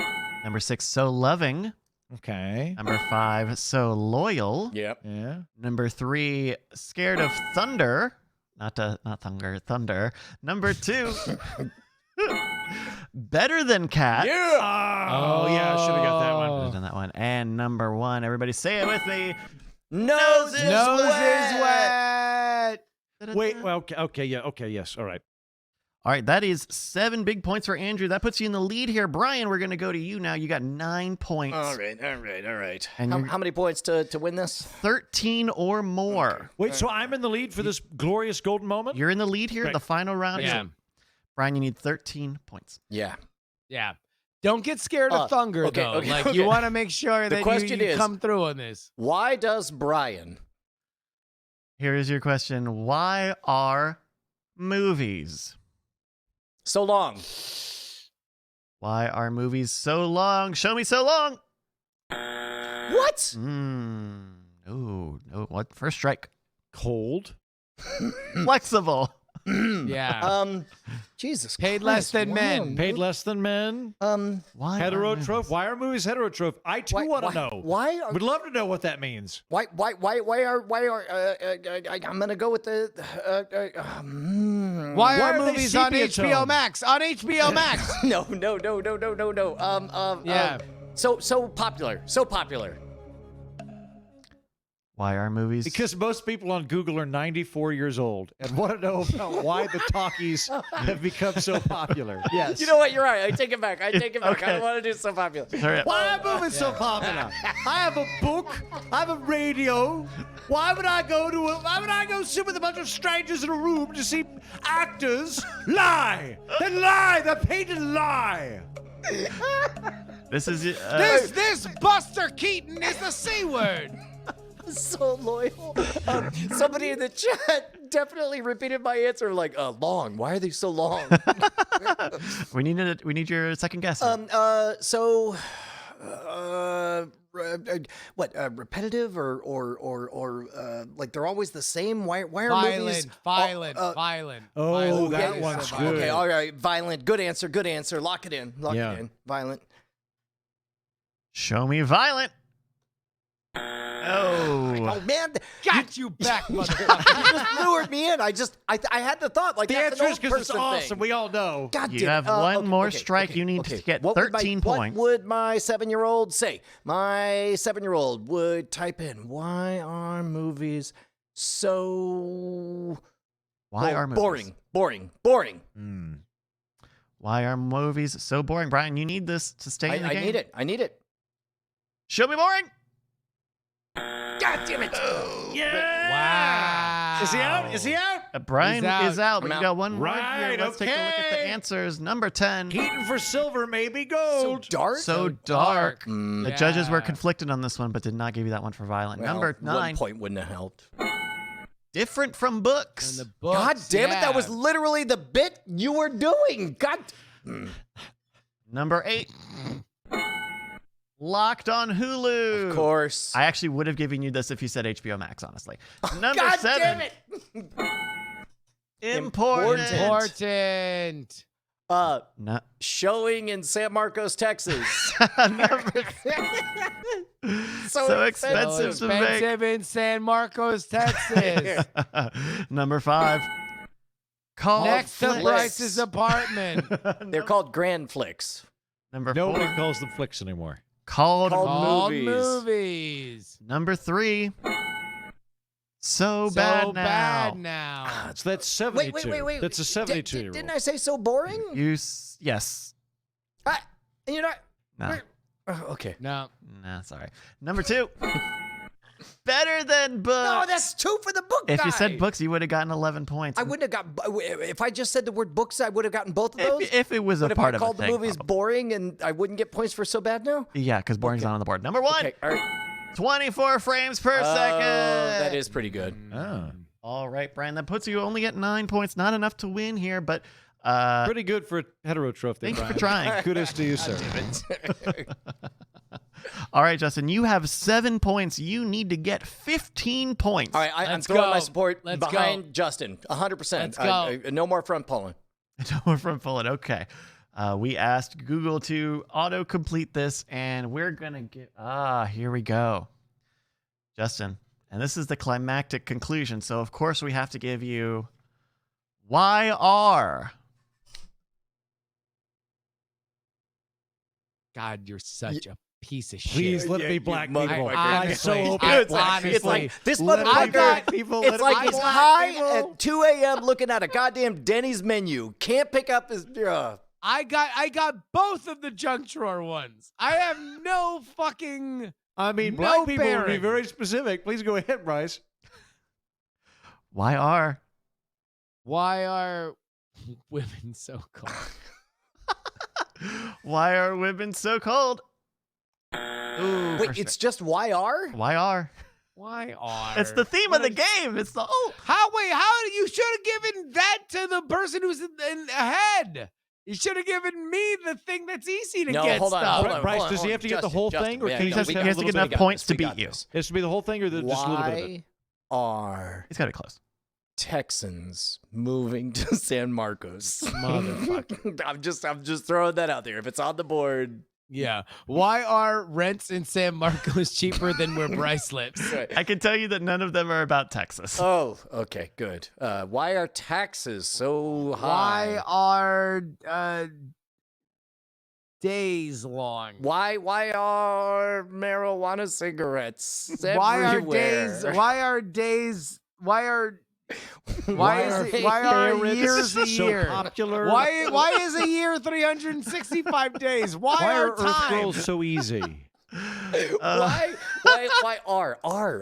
[SPEAKER 1] Number 6, so loving.
[SPEAKER 4] Okay.
[SPEAKER 1] Number 5, so loyal.
[SPEAKER 2] Yep.
[SPEAKER 4] Yeah.
[SPEAKER 1] Number 3, scared of thunder. Not thunder. Number 2, better than cat.
[SPEAKER 2] Yeah.
[SPEAKER 4] Oh, yeah. I should have got that one.
[SPEAKER 1] Should've done that one. And number 1, everybody say it with me.
[SPEAKER 2] Nose is
[SPEAKER 3] wet.
[SPEAKER 4] Wait. Well. Okay. Yeah. Okay. Yes. All right.
[SPEAKER 1] All right, that is 7 big points for Andrew. That puts you in the lead here. Brian, we're going to go to you now. You got 9 points.
[SPEAKER 2] All right.
[SPEAKER 1] And
[SPEAKER 2] How many points to win this?
[SPEAKER 1] 13 or more.
[SPEAKER 4] Wait. So I'm in the lead for this glorious golden moment.
[SPEAKER 1] You're in the lead here.
[SPEAKER 4] Right.
[SPEAKER 1] The final round.
[SPEAKER 3] Yeah.
[SPEAKER 1] Brian, you need 13 points.
[SPEAKER 2] Yeah.
[SPEAKER 3] Yeah. Don't get scared of thunder,
[SPEAKER 2] okay,
[SPEAKER 3] though.
[SPEAKER 2] okay,
[SPEAKER 3] like,
[SPEAKER 2] okay.
[SPEAKER 3] you want to make sure
[SPEAKER 2] The
[SPEAKER 3] that
[SPEAKER 2] question
[SPEAKER 3] you
[SPEAKER 2] is-
[SPEAKER 3] come through on this.
[SPEAKER 2] Why does Brian?
[SPEAKER 1] Here is your question. Why are movies?
[SPEAKER 2] So long.
[SPEAKER 1] Why are movies so long? Show me so long.
[SPEAKER 2] What?
[SPEAKER 1] Oh, no. What? First strike.
[SPEAKER 4] Cold.
[SPEAKER 1] Flexible.
[SPEAKER 3] Yeah.
[SPEAKER 2] Jesus.
[SPEAKER 3] Paid less
[SPEAKER 2] Christ,
[SPEAKER 3] than
[SPEAKER 2] why
[SPEAKER 3] men.
[SPEAKER 2] are
[SPEAKER 4] Paid less than men.
[SPEAKER 1] Why? are
[SPEAKER 4] Heterotroph.
[SPEAKER 1] movies-
[SPEAKER 4] Why are movies heterotroph? I too want to know.
[SPEAKER 2] Why are
[SPEAKER 4] Would love to know what that means.
[SPEAKER 2] why are I'm gonna go with the
[SPEAKER 3] Why
[SPEAKER 4] Why
[SPEAKER 3] are
[SPEAKER 4] are they
[SPEAKER 3] movies on
[SPEAKER 4] sepia
[SPEAKER 3] HBO
[SPEAKER 4] tone?
[SPEAKER 3] Max? On HBO Max.
[SPEAKER 2] no.
[SPEAKER 3] Yeah.
[SPEAKER 2] So popular.
[SPEAKER 1] Why are movies?
[SPEAKER 4] Because most people on Google are 94 years old and want to know about why the talkies have become so popular. Yes.
[SPEAKER 2] You know what? You're right. I take it back. I
[SPEAKER 1] Okay.
[SPEAKER 2] don't want to do so popular.
[SPEAKER 1] All right.
[SPEAKER 4] Why are movies so popular? I have a book. I have a radio. Why would I go sit with a bunch of strangers in a room to see actors lie? They lie. They painted lie.
[SPEAKER 1] This is
[SPEAKER 3] This Buster Keaton is the C word.
[SPEAKER 2] So loyal. Somebody in the chat definitely repeated my answer like, long. Why are they so long?
[SPEAKER 1] we need your second guess.
[SPEAKER 2] Repetitive or like they're always the same? Why are movies
[SPEAKER 3] Violent.
[SPEAKER 4] Oh, that
[SPEAKER 2] yeah,
[SPEAKER 4] one's
[SPEAKER 2] yeah,
[SPEAKER 4] good.
[SPEAKER 2] Okay, all right, violent. Good answer. Lock it in.
[SPEAKER 4] Yeah.
[SPEAKER 2] Violent.
[SPEAKER 1] Show me violent.
[SPEAKER 2] Oh man,
[SPEAKER 3] Got you back, motherfucker.
[SPEAKER 2] you just lured me in. I had the thought like
[SPEAKER 4] The
[SPEAKER 2] that's
[SPEAKER 4] answer
[SPEAKER 2] an
[SPEAKER 4] is
[SPEAKER 2] old
[SPEAKER 4] because it's
[SPEAKER 2] person
[SPEAKER 4] awesome.
[SPEAKER 2] thing.
[SPEAKER 4] We all know.
[SPEAKER 2] God
[SPEAKER 1] You
[SPEAKER 2] damn it.
[SPEAKER 1] have one
[SPEAKER 2] Okay,
[SPEAKER 1] more
[SPEAKER 2] okay,
[SPEAKER 1] strike.
[SPEAKER 2] okay,
[SPEAKER 1] You need
[SPEAKER 2] okay.
[SPEAKER 1] to get
[SPEAKER 2] What would
[SPEAKER 1] 13 points.
[SPEAKER 2] What would my 7-year-old say? My 7-year-old would type in, "Why are movies so
[SPEAKER 1] Why are movies?
[SPEAKER 2] boring?"
[SPEAKER 1] Why are movies so boring? Brian, you need this to stay in the game.
[SPEAKER 2] I need it.
[SPEAKER 1] Show me boring.
[SPEAKER 2] God damn it.
[SPEAKER 4] Yeah.
[SPEAKER 3] Wow.
[SPEAKER 4] Is he out? Is he out?
[SPEAKER 1] Brian
[SPEAKER 3] He's
[SPEAKER 1] is
[SPEAKER 3] out.
[SPEAKER 1] out, but
[SPEAKER 2] I'm
[SPEAKER 1] you
[SPEAKER 2] out.
[SPEAKER 1] got one more
[SPEAKER 4] Right,
[SPEAKER 1] here. Let's take a look at the
[SPEAKER 4] okay.
[SPEAKER 1] answers. Number 10.
[SPEAKER 4] Heaton for silver, maybe
[SPEAKER 2] So
[SPEAKER 4] gold.
[SPEAKER 2] dark.
[SPEAKER 1] So dark.
[SPEAKER 2] Mm.
[SPEAKER 1] The judges were
[SPEAKER 3] Yeah.
[SPEAKER 1] conflicted on this one, but did not give you that one for violent.
[SPEAKER 2] Well,
[SPEAKER 1] Number 9.
[SPEAKER 2] 1 point wouldn't have helped.
[SPEAKER 1] Different from books.
[SPEAKER 3] And the books,
[SPEAKER 2] God damn it! That was
[SPEAKER 3] yeah.
[SPEAKER 2] literally the bit you were doing. God.
[SPEAKER 1] Number 8. Locked on Hulu.
[SPEAKER 2] Of course.
[SPEAKER 1] I actually would have given you this if you said HBO Max, honestly. Number
[SPEAKER 2] God
[SPEAKER 1] 7.
[SPEAKER 2] damn it.
[SPEAKER 1] Important.
[SPEAKER 3] Important.
[SPEAKER 1] No.
[SPEAKER 2] Showing in San Marcos, Texas.
[SPEAKER 1] Number so expensive to make.
[SPEAKER 3] Expensive in San Marcos, Texas.
[SPEAKER 1] Number 5. Called
[SPEAKER 3] Next to
[SPEAKER 1] Flicks.
[SPEAKER 3] Bryce's apartment.
[SPEAKER 2] They're called Grand Flicks.
[SPEAKER 1] Number 4.
[SPEAKER 4] Nobody calls them flicks anymore.
[SPEAKER 1] Called
[SPEAKER 3] All
[SPEAKER 2] movies.
[SPEAKER 3] movies.
[SPEAKER 1] Number 3. So bad now.
[SPEAKER 4] So that's 72.
[SPEAKER 2] Wait.
[SPEAKER 4] That's a 72 year old.
[SPEAKER 2] Didn't I say so boring?
[SPEAKER 1] Yes.
[SPEAKER 2] And you're not.
[SPEAKER 1] No.
[SPEAKER 2] Okay.
[SPEAKER 3] No.
[SPEAKER 1] Nah, sorry. Number 2. Better than books.
[SPEAKER 2] No, that's 2 for the book
[SPEAKER 1] If
[SPEAKER 2] guy.
[SPEAKER 1] you said books, you would have gotten 11 points.
[SPEAKER 2] I wouldn't have got. If I just said the word books, I would have gotten both of those.
[SPEAKER 1] If it was a
[SPEAKER 2] But if
[SPEAKER 1] part
[SPEAKER 2] I
[SPEAKER 1] of
[SPEAKER 2] called
[SPEAKER 1] a
[SPEAKER 2] the
[SPEAKER 1] thing,
[SPEAKER 2] movies
[SPEAKER 1] probably.
[SPEAKER 2] boring, and I wouldn't get points for so bad now.
[SPEAKER 1] Yeah, because boring's not on the board. Number 1.
[SPEAKER 2] Okay. All right.
[SPEAKER 1] 24 frames per second.
[SPEAKER 2] That is pretty good.
[SPEAKER 4] Oh.
[SPEAKER 1] All right, Brian. That puts you only at 9 points. Not enough to win here, but
[SPEAKER 4] Pretty good for a heterotroph.
[SPEAKER 1] thank you for trying.
[SPEAKER 4] Kudos to you, sir.
[SPEAKER 1] All right, Justin, you have 7 points. You need to get 15 points.
[SPEAKER 2] All right, I'm
[SPEAKER 3] Let's
[SPEAKER 2] throwing
[SPEAKER 3] go.
[SPEAKER 2] my support
[SPEAKER 3] Let's
[SPEAKER 2] behind
[SPEAKER 3] go.
[SPEAKER 2] Justin, 100%.
[SPEAKER 3] Let's go.
[SPEAKER 2] No more front pulling.
[SPEAKER 1] We're from Pullet. Okay. We asked Google to auto-complete this, and we're going to get... here we go. Justin, and this is the climactic conclusion, so of course we have to give you YR.
[SPEAKER 3] God, you're such a piece of shit.
[SPEAKER 4] Please let
[SPEAKER 2] Yeah,
[SPEAKER 4] me
[SPEAKER 2] you
[SPEAKER 4] black
[SPEAKER 2] motherfucker.
[SPEAKER 4] people. I so
[SPEAKER 3] Honestly,
[SPEAKER 4] hope
[SPEAKER 3] I-
[SPEAKER 2] It's like,
[SPEAKER 3] honestly,
[SPEAKER 2] it's like this
[SPEAKER 4] let me
[SPEAKER 2] motherfucker.
[SPEAKER 4] black people.
[SPEAKER 2] It's like
[SPEAKER 3] I
[SPEAKER 2] he's
[SPEAKER 3] black
[SPEAKER 2] high
[SPEAKER 3] people.
[SPEAKER 2] at 2 a.m. looking at a goddamn Denny's menu. Can't pick up his.
[SPEAKER 3] I got both of the junk drawer ones. I have no fucking.
[SPEAKER 4] I mean,
[SPEAKER 3] No
[SPEAKER 4] black people would be
[SPEAKER 3] bearing.
[SPEAKER 4] very specific. Please go ahead, Bryce.
[SPEAKER 1] YR.
[SPEAKER 3] Why are women so cold?
[SPEAKER 1] Why are women so cold? Ooh,
[SPEAKER 2] Wait, it's just YR?
[SPEAKER 1] YR.
[SPEAKER 3] Why are?
[SPEAKER 1] It's the theme of the game. It's the whole...
[SPEAKER 3] How you should have given that to the person who's in ahead. You should have given me the thing that's easy to
[SPEAKER 2] No,
[SPEAKER 3] get
[SPEAKER 2] hold on,
[SPEAKER 3] stuff.
[SPEAKER 2] hold on.
[SPEAKER 4] Bryce, does he have to get the whole thing, or can he just
[SPEAKER 1] he
[SPEAKER 4] have
[SPEAKER 1] has
[SPEAKER 4] a
[SPEAKER 1] to
[SPEAKER 4] little
[SPEAKER 1] get enough
[SPEAKER 4] bit?
[SPEAKER 1] points to beat you.
[SPEAKER 4] It has to be the whole thing, or just a little bit of it?
[SPEAKER 2] Why are
[SPEAKER 1] He's got it close.
[SPEAKER 2] Texans moving to San Marcos?
[SPEAKER 3] Motherfucker.
[SPEAKER 2] I'm just throwing that out there. If it's on the board,
[SPEAKER 3] Yeah. Why are rents in San Marcos cheaper than where Bryce lives?
[SPEAKER 1] I can tell you that none of them are about Texas.
[SPEAKER 2] Oh, okay, good. Why are taxes so high?
[SPEAKER 3] Why are days long?
[SPEAKER 2] Why are marijuana cigarettes
[SPEAKER 3] Why are
[SPEAKER 2] everywhere?
[SPEAKER 3] days? Why are days? Why are
[SPEAKER 4] ferrets
[SPEAKER 3] years a
[SPEAKER 4] so
[SPEAKER 3] year?
[SPEAKER 4] popular?
[SPEAKER 3] Why is a year 365 days? Why
[SPEAKER 4] Why
[SPEAKER 3] are
[SPEAKER 4] are Earth
[SPEAKER 3] time?
[SPEAKER 4] girls so easy?
[SPEAKER 2] Why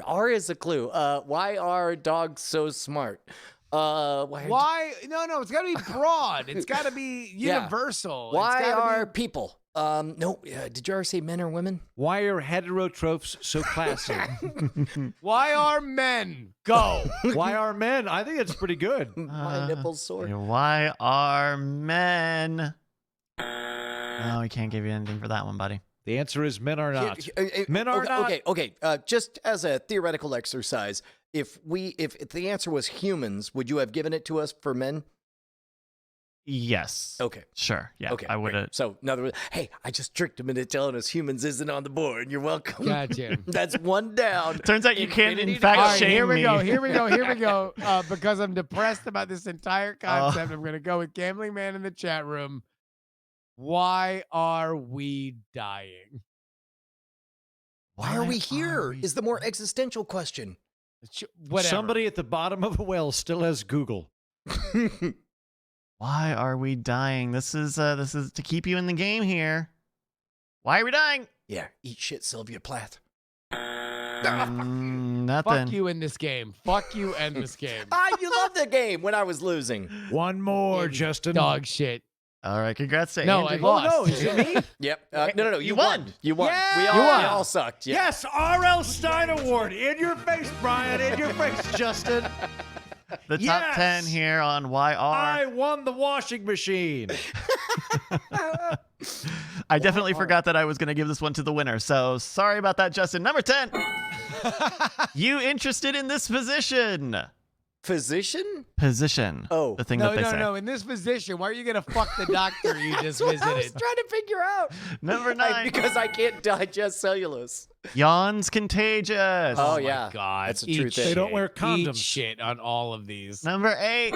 [SPEAKER 2] R is a clue. Why are dogs so smart?
[SPEAKER 3] Why? No, it's got to be broad. It's got to be universal.
[SPEAKER 2] Why
[SPEAKER 3] It's gotta
[SPEAKER 2] are
[SPEAKER 3] be-
[SPEAKER 2] people? Did you ever say men or women?
[SPEAKER 4] Why are heterotrophs so classy?
[SPEAKER 3] Why are men? Go.
[SPEAKER 4] Why are men? I think it's pretty good.
[SPEAKER 2] My nipples sore.
[SPEAKER 1] Why are men? No, we can't give you anything for that one, buddy.
[SPEAKER 4] The answer is men are not. Men
[SPEAKER 2] okay,
[SPEAKER 4] are not.
[SPEAKER 2] Okay. Just as a theoretical exercise, if the answer was humans, would you have given it to us for men?
[SPEAKER 1] Yes.
[SPEAKER 2] Okay.
[SPEAKER 1] Sure. Yeah.
[SPEAKER 2] Okay.
[SPEAKER 1] I would have.
[SPEAKER 2] So, in other words, hey, I just tricked him into telling us humans isn't on the board. You're welcome.
[SPEAKER 3] Gotcha.
[SPEAKER 2] That's one down.
[SPEAKER 1] Turns out you can, in
[SPEAKER 2] Infinity
[SPEAKER 1] fact,
[SPEAKER 2] to
[SPEAKER 3] All
[SPEAKER 2] go.
[SPEAKER 3] right,
[SPEAKER 1] shame
[SPEAKER 3] here we
[SPEAKER 1] me.
[SPEAKER 3] go. Here we go. Here we go. Because I'm depressed about this entire concept, I'm going to go with Gambling Man in the chat room. Why are we dying?
[SPEAKER 2] Why are we here? Is the more existential question.
[SPEAKER 3] Whatever.
[SPEAKER 4] Somebody at the bottom of a well still has Google.
[SPEAKER 1] Why are we dying? This is to keep you in the game here. Why are we dying?
[SPEAKER 2] Yeah, eat shit, Sylvia Plath.
[SPEAKER 1] Nothing.
[SPEAKER 3] Fuck you in this game. Fuck you and this game.
[SPEAKER 2] You loved the game when I was losing.
[SPEAKER 4] One more,
[SPEAKER 3] In
[SPEAKER 4] Justin.
[SPEAKER 3] Dog shit.
[SPEAKER 1] All right, congrats to
[SPEAKER 3] No,
[SPEAKER 1] Andrew.
[SPEAKER 3] I lost.
[SPEAKER 4] Oh, no, is it me?
[SPEAKER 2] Yep. No.
[SPEAKER 1] You won.
[SPEAKER 2] You won.
[SPEAKER 3] Yeah!
[SPEAKER 2] We
[SPEAKER 3] You
[SPEAKER 2] all,
[SPEAKER 3] won.
[SPEAKER 2] all sucked. Yeah.
[SPEAKER 4] Yes, R.L. Stein Award. In your face, Brian. In your face, Justin.
[SPEAKER 1] The top
[SPEAKER 4] Yes!
[SPEAKER 1] 10 here on YR.
[SPEAKER 4] I won the washing machine.
[SPEAKER 1] I definitely forgot that I was going to give this one to the winner. So sorry about that, Justin. Number 10. You interested in this position?
[SPEAKER 2] Physician?
[SPEAKER 1] Position.
[SPEAKER 2] Oh.
[SPEAKER 1] The thing
[SPEAKER 3] No,
[SPEAKER 1] that they
[SPEAKER 3] no,
[SPEAKER 1] say.
[SPEAKER 3] no. In this position, why are you going to fuck the doctor you just
[SPEAKER 2] That's what I was
[SPEAKER 3] visited?
[SPEAKER 2] trying to figure out.
[SPEAKER 1] Number 9.
[SPEAKER 2] Because I can't digest cellulose.
[SPEAKER 1] Yawn's contagious.
[SPEAKER 2] Oh,
[SPEAKER 3] my
[SPEAKER 2] yeah.
[SPEAKER 3] God.
[SPEAKER 2] That's a
[SPEAKER 3] Eat
[SPEAKER 2] true thing.
[SPEAKER 4] They don't
[SPEAKER 3] shit.
[SPEAKER 4] wear
[SPEAKER 3] Eat
[SPEAKER 4] condoms.
[SPEAKER 3] shit on all of these.
[SPEAKER 1] Number 8.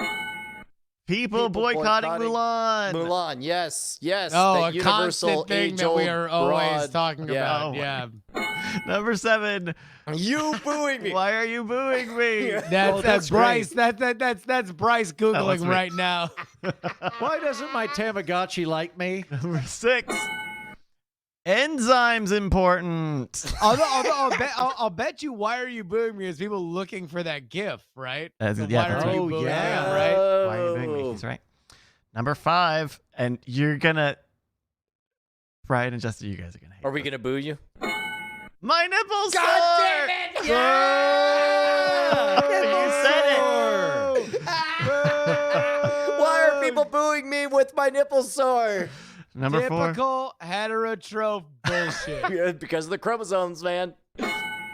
[SPEAKER 1] People
[SPEAKER 2] People
[SPEAKER 1] boycotting
[SPEAKER 2] boycotting
[SPEAKER 1] Mulan.
[SPEAKER 2] Mulan, yes.
[SPEAKER 3] Oh,
[SPEAKER 2] the
[SPEAKER 3] a
[SPEAKER 2] universal
[SPEAKER 3] constant thing that
[SPEAKER 2] age-old
[SPEAKER 3] we are always
[SPEAKER 2] broad.
[SPEAKER 3] talking
[SPEAKER 2] Yeah.
[SPEAKER 3] about. Yeah.
[SPEAKER 1] Number 7.
[SPEAKER 2] You booing me.
[SPEAKER 1] Why are you booing me?
[SPEAKER 3] That's
[SPEAKER 4] that's
[SPEAKER 3] Bryce. That's Bryce
[SPEAKER 1] was
[SPEAKER 3] Googling
[SPEAKER 1] me.
[SPEAKER 3] right now.
[SPEAKER 4] Why doesn't my Tamagotchi like me?
[SPEAKER 1] Number 6. Enzymes important.
[SPEAKER 3] I'll bet you why are you booing me is people looking for that GIF, right?
[SPEAKER 1] That's-
[SPEAKER 3] So
[SPEAKER 1] yeah,
[SPEAKER 3] why
[SPEAKER 1] that's
[SPEAKER 3] are
[SPEAKER 1] right.
[SPEAKER 3] you
[SPEAKER 4] Oh,
[SPEAKER 3] booing
[SPEAKER 4] yeah.
[SPEAKER 3] him, right?
[SPEAKER 1] Why are you booing me? He's right. Number 5. And you're going to... Brian and Justin, you guys are going to hate
[SPEAKER 2] Are we going to boo you?
[SPEAKER 1] My nipples
[SPEAKER 2] God
[SPEAKER 1] sore!
[SPEAKER 2] damn it! Yeah!
[SPEAKER 1] You said it.
[SPEAKER 2] Why are people booing me with my nipples sore?
[SPEAKER 1] Number 4.
[SPEAKER 3] Typical heterotroph bullshit.
[SPEAKER 2] Yeah, because of the chromosomes, man.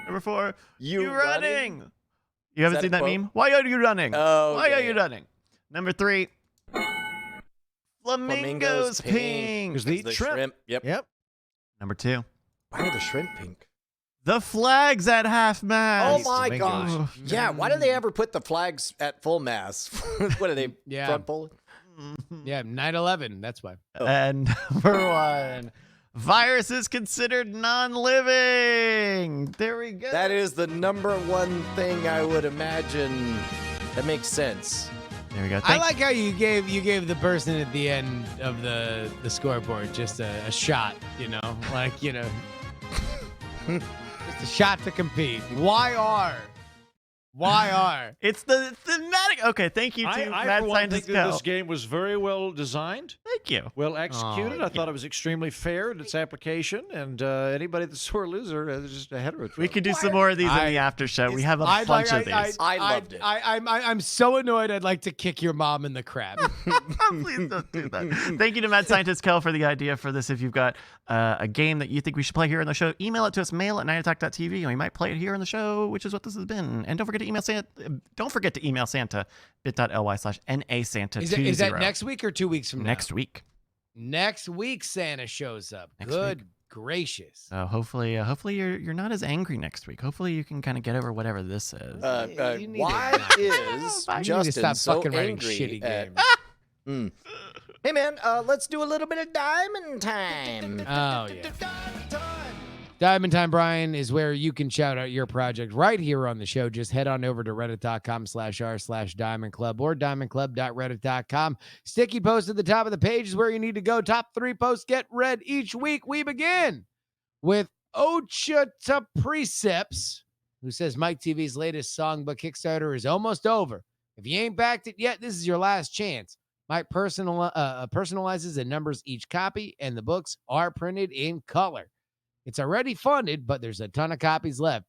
[SPEAKER 1] Number 4.
[SPEAKER 2] You
[SPEAKER 1] running. You haven't
[SPEAKER 2] that
[SPEAKER 1] seen
[SPEAKER 2] a
[SPEAKER 1] that
[SPEAKER 2] quote?
[SPEAKER 1] meme? Why are you running?
[SPEAKER 2] Oh,
[SPEAKER 1] Why
[SPEAKER 2] yeah,
[SPEAKER 1] are you
[SPEAKER 2] yeah.
[SPEAKER 1] running? Number 3. Flamingos pink.
[SPEAKER 4] Because they eat
[SPEAKER 2] The
[SPEAKER 4] shrimp.
[SPEAKER 2] shrimp. Yep.
[SPEAKER 4] Yep.
[SPEAKER 1] Number 2.
[SPEAKER 2] Why are the shrimp pink?
[SPEAKER 1] The flags at half
[SPEAKER 2] Oh
[SPEAKER 1] mast.
[SPEAKER 2] my
[SPEAKER 4] Flamingos.
[SPEAKER 2] gosh. Yeah, why do they ever put the flags at full mast? What are they?
[SPEAKER 3] Yeah.
[SPEAKER 2] Front pole?
[SPEAKER 3] Yeah, 9/11. That's why.
[SPEAKER 1] And number 1. Virus is considered non-living. There we go.
[SPEAKER 2] That is the number one thing I would imagine. That makes sense.
[SPEAKER 1] There we go.
[SPEAKER 3] I like how you gave the person at the end of the scoreboard just a shot, like, just a shot to compete. Why are?
[SPEAKER 1] It's the thematic. Okay, thank you to
[SPEAKER 4] I
[SPEAKER 1] Mad
[SPEAKER 4] for one, think
[SPEAKER 1] Scientist
[SPEAKER 4] that
[SPEAKER 1] Kel.
[SPEAKER 4] this game was very well designed,
[SPEAKER 1] Thank you.
[SPEAKER 4] well executed.
[SPEAKER 3] Oh,
[SPEAKER 4] I thought it was extremely fair in its application, and anybody that's a sore loser is just a heterotroph.
[SPEAKER 1] We could do some more of these in the after show. We have a bunch of these.
[SPEAKER 2] I loved it.
[SPEAKER 3] I'm so annoyed. I'd like to kick your mom in the crap.
[SPEAKER 1] Please don't do that. Thank you to Mad Scientist Kel for the idea for this. If you've got a game that you think we should play here on the show, email it to us, mail@nightattack.tv, and we might play it here on the show, which is what this has been. And don't forget to email Santa. Don't forget to email Santa, bit.ly/NASanta20.
[SPEAKER 3] Is that next week or 2 weeks from now?
[SPEAKER 1] Next week.
[SPEAKER 3] Next week, Santa shows up.
[SPEAKER 1] Next
[SPEAKER 3] Good gracious.
[SPEAKER 1] So hopefully you're not as angry next week. Hopefully you can kind of get over whatever this is.
[SPEAKER 3] You need
[SPEAKER 2] Why
[SPEAKER 3] to-
[SPEAKER 2] is
[SPEAKER 3] You need to
[SPEAKER 2] Justin
[SPEAKER 3] stop
[SPEAKER 2] so
[SPEAKER 3] fucking writing
[SPEAKER 2] angry
[SPEAKER 3] shitty
[SPEAKER 2] at-
[SPEAKER 3] games.
[SPEAKER 2] Hey man, let's do a little bit of diamond time.
[SPEAKER 3] Oh, yeah. Diamond Time, Brian, is where you can shout out your project right here on the show. Just head on over to reddit.com/r/Diamond Club or diamondclub.reddit.com. Sticky post at the top of the page is where you need to go. Top 3 posts get read each week. We begin with Ocha to Precepts, who says Mike TV's latest songbook Kickstarter is almost over. If you ain't backed it yet, this is your last chance. Mike personalizes and numbers each copy, and the books are printed in color. It's already funded, but there's a ton of copies left.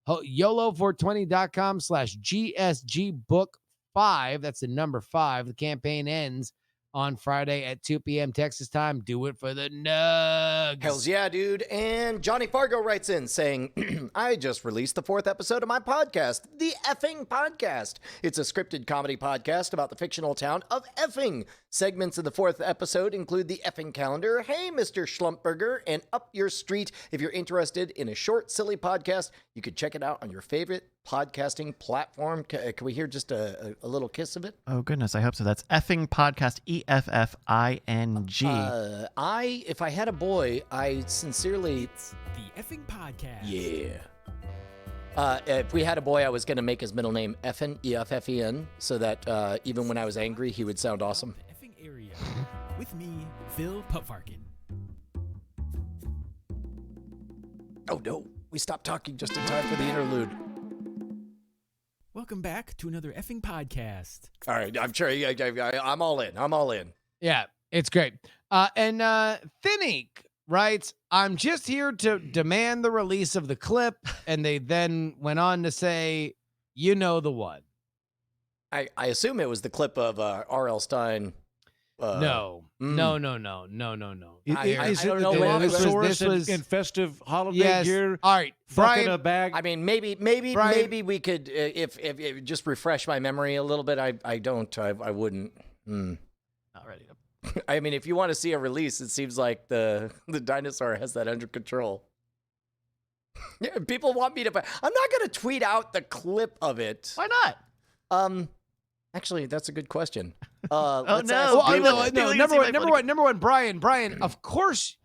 [SPEAKER 3] YOLO420.com/GSG book 5. That's the number 5. The campaign ends on Friday at 2 p.m. Texas time. Do it for the Nugs.
[SPEAKER 2] Hells yeah, dude. And Johnny Fargo writes in saying, I just released the 4th episode of my podcast, The Effing Podcast. It's a scripted comedy podcast about the fictional town of Effing. Segments of the 4th episode include the Effing Calendar, Hey Mr. Schlumpburger, and Up Your Street. If you're interested in a short, silly podcast, you could check it out on your favorite podcasting platform. Can we hear just a little kiss of it?
[SPEAKER 1] Oh, goodness. I hope so. That's Effing Podcast, EFFING.
[SPEAKER 2] If I had a boy, I sincerely...
[SPEAKER 8] The Effing Podcast.
[SPEAKER 2] Yeah. If we had a boy, I was going to make his middle name Effin, E-F-F-E-N, so that even when I was angry, he would sound awesome.
[SPEAKER 8] The Effing Area. With me, Phil Pupfarkin.
[SPEAKER 2] Oh, no. We stopped talking just in time for the interlude.
[SPEAKER 8] Welcome back to another Effing Podcast.
[SPEAKER 2] All right. I'm sure. I'm all in. I'm all in.
[SPEAKER 3] Yeah, it's great. And Thinink writes, I'm just here to demand the release of the clip. And they then went on to say, you know the one.
[SPEAKER 2] I assume it was the clip of R.L. Stein.
[SPEAKER 3] No.
[SPEAKER 2] Mm.
[SPEAKER 3] No.
[SPEAKER 4] Is
[SPEAKER 2] I don't
[SPEAKER 4] it
[SPEAKER 2] know
[SPEAKER 4] the
[SPEAKER 2] when
[SPEAKER 3] this
[SPEAKER 4] Dilophosaurus
[SPEAKER 3] was-
[SPEAKER 4] in festive holiday
[SPEAKER 3] Yes.
[SPEAKER 4] gear?
[SPEAKER 3] All right,
[SPEAKER 4] Fucking
[SPEAKER 3] Brian.
[SPEAKER 4] a bag.
[SPEAKER 2] I mean, maybe
[SPEAKER 3] Brian-
[SPEAKER 2] we could, if just refresh my memory a little bit. I wouldn't.
[SPEAKER 1] Not ready to.
[SPEAKER 2] I mean, if you want to see a release, it seems like the dinosaur has that under control. Yeah, people want me to. I'm not going to tweet out the clip of it.
[SPEAKER 1] Why not?
[SPEAKER 2] Actually, that's a good question.
[SPEAKER 1] Oh,
[SPEAKER 2] Let's
[SPEAKER 1] no.
[SPEAKER 2] ask
[SPEAKER 3] Oh,
[SPEAKER 1] People-
[SPEAKER 3] no,
[SPEAKER 1] people can
[SPEAKER 3] number
[SPEAKER 1] see
[SPEAKER 3] one,
[SPEAKER 1] my funny-
[SPEAKER 3] number one, Brian, of course.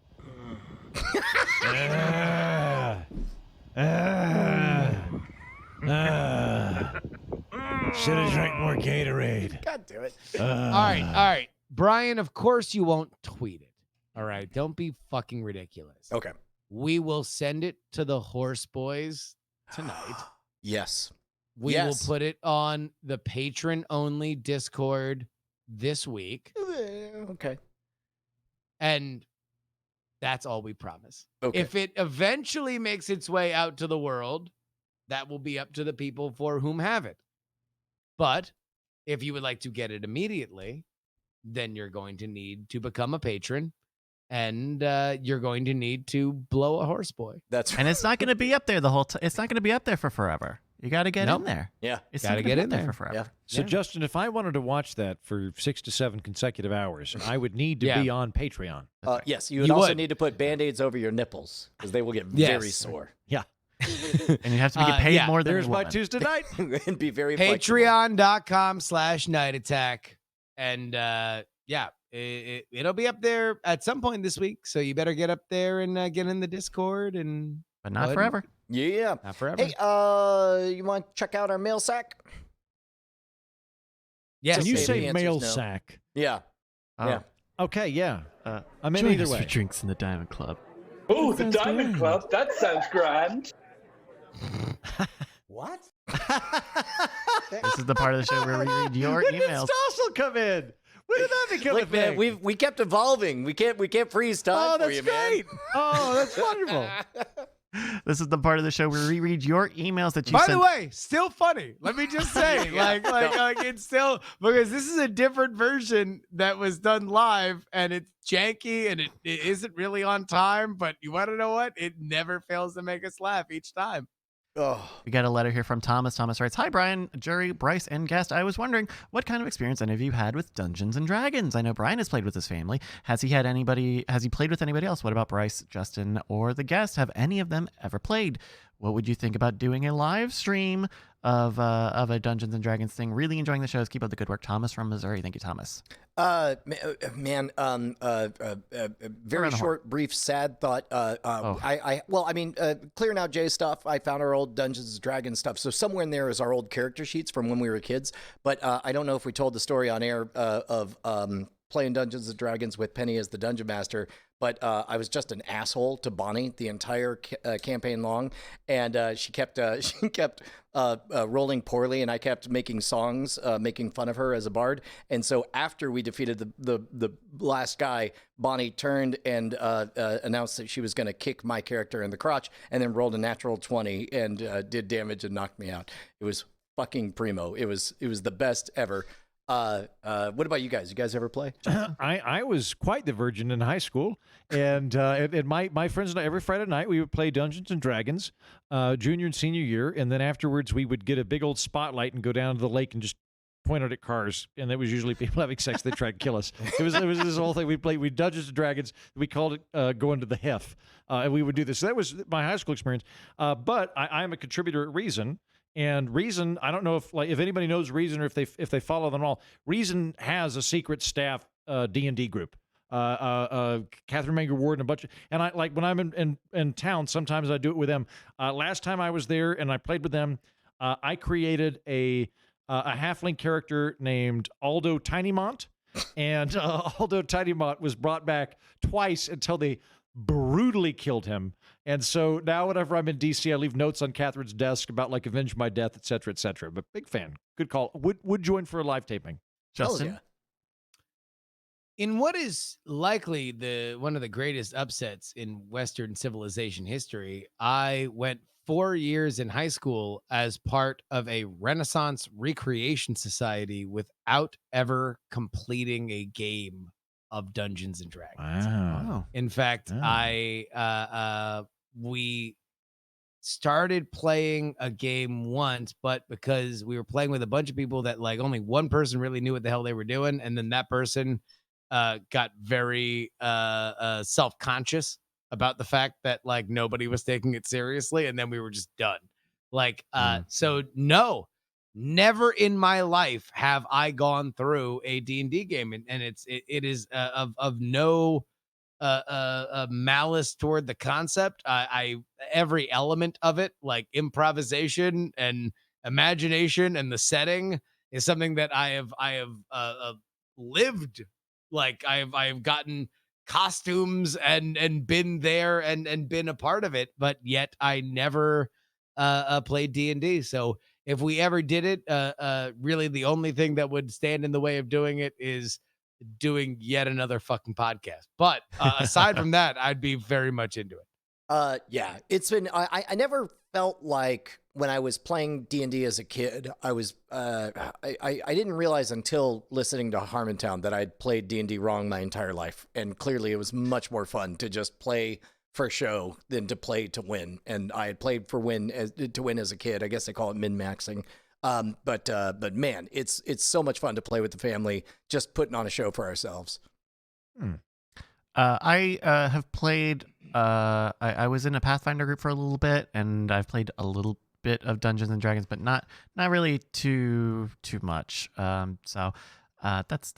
[SPEAKER 4] Should have drank more Gatorade.
[SPEAKER 2] God damn it.
[SPEAKER 3] All right. Brian, of course you won't tweet it. All right. Don't be fucking ridiculous.
[SPEAKER 2] Okay.
[SPEAKER 3] We will send it to the Horse Boys tonight.
[SPEAKER 2] Yes.
[SPEAKER 3] We
[SPEAKER 2] Yes.
[SPEAKER 3] will put it on the patron only Discord this week.
[SPEAKER 2] Okay.
[SPEAKER 3] And that's all we promise.
[SPEAKER 2] Okay.
[SPEAKER 3] If it eventually makes its way out to the world, that will be up to the people for whom have it. But if you would like to get it immediately, then you're going to need to become a patron, and you're going to need to blow a horse boy.
[SPEAKER 2] That's right.
[SPEAKER 1] And it's not going to be up there the whole time. It's not going to be up there for forever. You got to get
[SPEAKER 3] Nope.
[SPEAKER 1] in there.
[SPEAKER 2] Yeah.
[SPEAKER 1] It's
[SPEAKER 3] Gotta
[SPEAKER 1] not gonna
[SPEAKER 3] get
[SPEAKER 1] be
[SPEAKER 3] in
[SPEAKER 1] up there
[SPEAKER 3] there.
[SPEAKER 1] for forever.
[SPEAKER 2] Yeah.
[SPEAKER 4] So,
[SPEAKER 3] Yeah.
[SPEAKER 4] Justin, if I wanted to watch that for 6 to 7 consecutive hours, I would need to
[SPEAKER 3] Yeah.
[SPEAKER 4] be on Patreon.
[SPEAKER 2] Yes. You would
[SPEAKER 3] You
[SPEAKER 2] also
[SPEAKER 3] would.
[SPEAKER 2] need to put Band-Aids over your nipples because they will get
[SPEAKER 3] Yes.
[SPEAKER 2] very sore
[SPEAKER 4] Yeah.
[SPEAKER 1] And you have to get paid
[SPEAKER 3] yeah.
[SPEAKER 1] more than
[SPEAKER 4] There's
[SPEAKER 1] a
[SPEAKER 4] my
[SPEAKER 1] woman.
[SPEAKER 4] Tuesday night.
[SPEAKER 2] and be very flexible.
[SPEAKER 3] Patreon.com/Night Attack. And it'll be up there at some point this week. So you better get up there and get in the Discord, and
[SPEAKER 1] But not
[SPEAKER 3] Good.
[SPEAKER 1] forever.
[SPEAKER 2] Yeah.
[SPEAKER 3] not forever.
[SPEAKER 2] Hey, you want to check out our mail sack?
[SPEAKER 3] yes.
[SPEAKER 4] Can you
[SPEAKER 2] Say the
[SPEAKER 4] say
[SPEAKER 2] answer's
[SPEAKER 4] mail
[SPEAKER 2] no.
[SPEAKER 4] sack?
[SPEAKER 2] Yeah. Yeah.
[SPEAKER 4] Okay, yeah. I'm in
[SPEAKER 1] Join
[SPEAKER 4] either
[SPEAKER 1] us
[SPEAKER 4] way.
[SPEAKER 1] for drinks in the Diamond Club.
[SPEAKER 9] Oh, the
[SPEAKER 1] Sounds
[SPEAKER 9] Diamond
[SPEAKER 1] grand.
[SPEAKER 9] Club. That sounds grand.
[SPEAKER 2] What?
[SPEAKER 1] This is the part of the show where we read your
[SPEAKER 4] When did
[SPEAKER 1] emails.
[SPEAKER 4] Stoss will come in? When did that become a
[SPEAKER 2] Look, man,
[SPEAKER 4] thing?
[SPEAKER 2] we kept evolving. We can't freeze time
[SPEAKER 4] Oh,
[SPEAKER 2] for
[SPEAKER 4] that's
[SPEAKER 2] you, man.
[SPEAKER 4] great. Oh, that's wonderful.
[SPEAKER 1] This is the part of the show where we read your emails that you
[SPEAKER 3] By
[SPEAKER 1] sent.
[SPEAKER 3] the way, still funny. Let me just say, like it's still, because this is a different version that was done live, and it's janky and it isn't really on time. But you want to know what? It never fails to make us laugh each time.
[SPEAKER 2] Oh,
[SPEAKER 1] We got a letter here from Thomas. Thomas writes, Hi, Brian, Jury, Bryce, and guest. I was wondering what kind of experience any of you had with Dungeons and Dragons. I know Brian has played with his family. Has he played with anybody else? What about Bryce, Justin, or the guest? Have any of them ever played? What would you think about doing a live stream of a Dungeons and Dragons thing? Really enjoying the shows. Keep up the good work. Thomas from Missouri. Thank you, Thomas.
[SPEAKER 2] man, very short, brief, sad thought. Clearing out Jay's stuff, I found our old Dungeons and Dragons stuff. So somewhere in there is our old character sheets from when we were kids. But I don't know if we told the story on air of playing Dungeons and Dragons with Penny as the Dungeon Master. But I was just an asshole to Bonnie the entire campaign long, and she kept rolling poorly, and I kept making songs, making fun of her as a bard. And so after we defeated the last guy, Bonnie turned and announced that she was going to kick my character in the crotch, and then rolled a natural 20 and did damage and knocked me out. It was fucking primo. It was the best ever. What about you guys? You guys ever play?
[SPEAKER 4] I was quite the virgin in high school, and my friends and I, every Friday night we would play Dungeons and Dragons, junior and senior year, and then afterwards we would get a big old spotlight and go down to the lake and just point out at cars, and that was usually people having sex. They tried to kill us. It was this whole thing. We Dungeons and Dragons. We called it going to the hef, and we would do this. So that was my high school experience. But I'm a contributor at Reason. And Reason, I don't know if anybody knows Reason or if they follow them all. Reason has a secret staff D&D group. Catherine Manger Ward and a bunch of, and I when I'm in town, sometimes I do it with them. Last time I was there and I played with them, I created a halfling character named Aldo Tinymont, and Aldo Tinymont was brought back twice until they brutally killed him. And so now whenever I'm in DC, I leave notes on Catherine's desk about avenge my death, et cetera, et cetera. But big fan. Good call. Would join for a live taping.
[SPEAKER 1] Justin?
[SPEAKER 2] Yeah.
[SPEAKER 3] In what is likely one of the greatest upsets in Western civilization history, I went 4 years in high school as part of a Renaissance recreation society without ever completing a game of Dungeons and Dragons.
[SPEAKER 4] Wow.
[SPEAKER 3] In fact, we started playing a game once, but because we were playing with a bunch of people that only one person really knew what the hell they were doing, and then that person got very self-conscious about the fact that nobody was taking it seriously, and then we were just done. So no, never in my life have I gone through a D&D game, and it is of no malice toward the concept. I every element of it, like improvisation and imagination and the setting, is something that I have lived. I have gotten costumes and been there and been a part of it, but yet I never played D&D. So if we ever did it, really the only thing that would stand in the way of doing it is doing yet another fucking podcast. But aside from that, I'd be very much into it.
[SPEAKER 2] Yeah, it's been, I never felt like when I was playing D&D as a kid, I was, I didn't realize until listening to Harmontown that I'd played D&D wrong my entire life. And clearly it was much more fun to just play for show than to play to win. And I had played to win as a kid. I guess they call it min-maxing. But man, it's so much fun to play with the family, just putting on a show for ourselves.
[SPEAKER 1] I have played, I was in a Pathfinder group for a little bit, and I've played a little bit of Dungeons and Dragons, but not really too much. So that's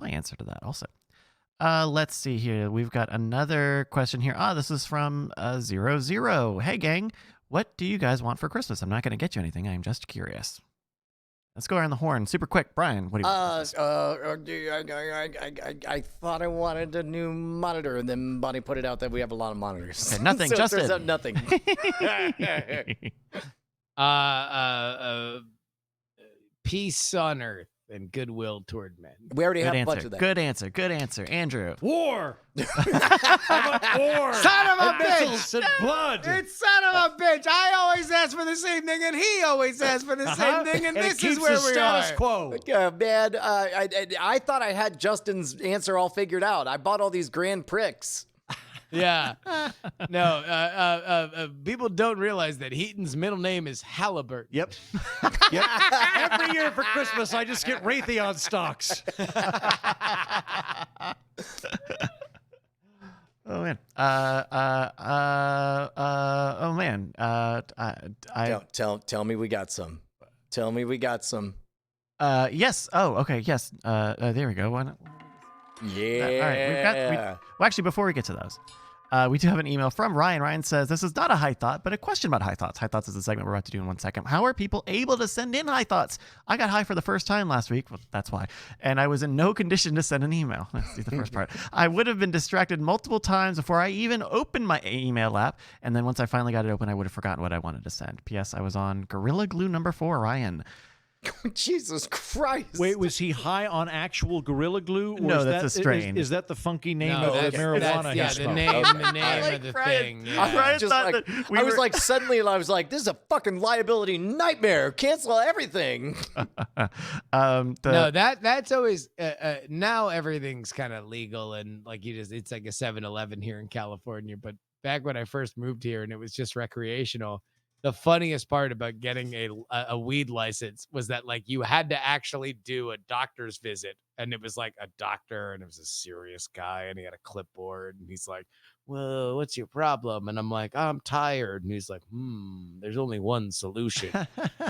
[SPEAKER 1] my answer to that also. Let's see here. We've got another question here. This is from 00. Hey gang, what do you guys want for Christmas? I'm not going to get you anything. I'm just curious. Let's go around the horn super quick. Brian, what do you want?
[SPEAKER 2] I thought I wanted a new monitor, and then Bonnie put it out that we have a lot of monitors.
[SPEAKER 1] Okay, nothing,
[SPEAKER 2] so
[SPEAKER 1] Justin.
[SPEAKER 2] It turns out nothing.
[SPEAKER 3] Peace on earth and goodwill toward men.
[SPEAKER 2] We already
[SPEAKER 1] Good
[SPEAKER 2] have
[SPEAKER 1] answer.
[SPEAKER 2] a bunch of that.
[SPEAKER 1] Good answer. Andrew.
[SPEAKER 4] War. I want war.
[SPEAKER 3] Son of a
[SPEAKER 4] and
[SPEAKER 3] bitch.
[SPEAKER 4] missiles and blood.
[SPEAKER 3] It's son of a bitch. I always ask for the same thing, and he always asks for the same thing, and this is where
[SPEAKER 4] the
[SPEAKER 3] we
[SPEAKER 4] status
[SPEAKER 3] are.
[SPEAKER 4] quo.
[SPEAKER 2] Man, I thought I had Justin's answer all figured out. I bought all these grand pricks.
[SPEAKER 3] Yeah. No, people don't realize that Heaton's middle name is Halliburton.
[SPEAKER 4] Yep. Every year for Christmas, I just get Raytheon stocks.
[SPEAKER 1] Oh man. Oh man.
[SPEAKER 2] Tell me we got some. Tell me we got some.
[SPEAKER 1] Yes. Oh, okay. Yes. There we go. Why not?
[SPEAKER 2] Yeah.
[SPEAKER 1] All right. Well, actually, before we get to those, we do have an email from Ryan. Ryan says, this is not a high thought, but a question about high thoughts. High thoughts is a segment we're about to do in 1 second. How are people able to send in high thoughts? I got high for the first time last week. Well, that's why. And I was in no condition to send an email. That's the first part. I would have been distracted multiple times before I even opened my email app. And then once I finally got it open, I would have forgotten what I wanted to send. P.S. I was on Gorilla Glue number 4, Ryan.
[SPEAKER 2] Jesus Christ.
[SPEAKER 4] Wait, was he high on actual Gorilla Glue? Or
[SPEAKER 1] No,
[SPEAKER 4] is
[SPEAKER 1] that's a strain.
[SPEAKER 4] Is that the funky name
[SPEAKER 3] No,
[SPEAKER 4] of the marijuana he
[SPEAKER 3] yeah,
[SPEAKER 4] smoked?
[SPEAKER 3] the name of the thing. Yeah.
[SPEAKER 2] I was like, suddenly I was like, this is a fucking liability nightmare. Cancel everything.
[SPEAKER 3] No, that's always now everything's kind of legal and like it's like a 7-Eleven here in California. But back when I first moved here and it was just recreational, the funniest part about getting a weed license was that like you had to actually do a doctor's visit, and it was like a doctor and it was a serious guy and he had a clipboard and he's like, well, what's your problem? And I'm like, I'm tired. And he's like, there's only one solution.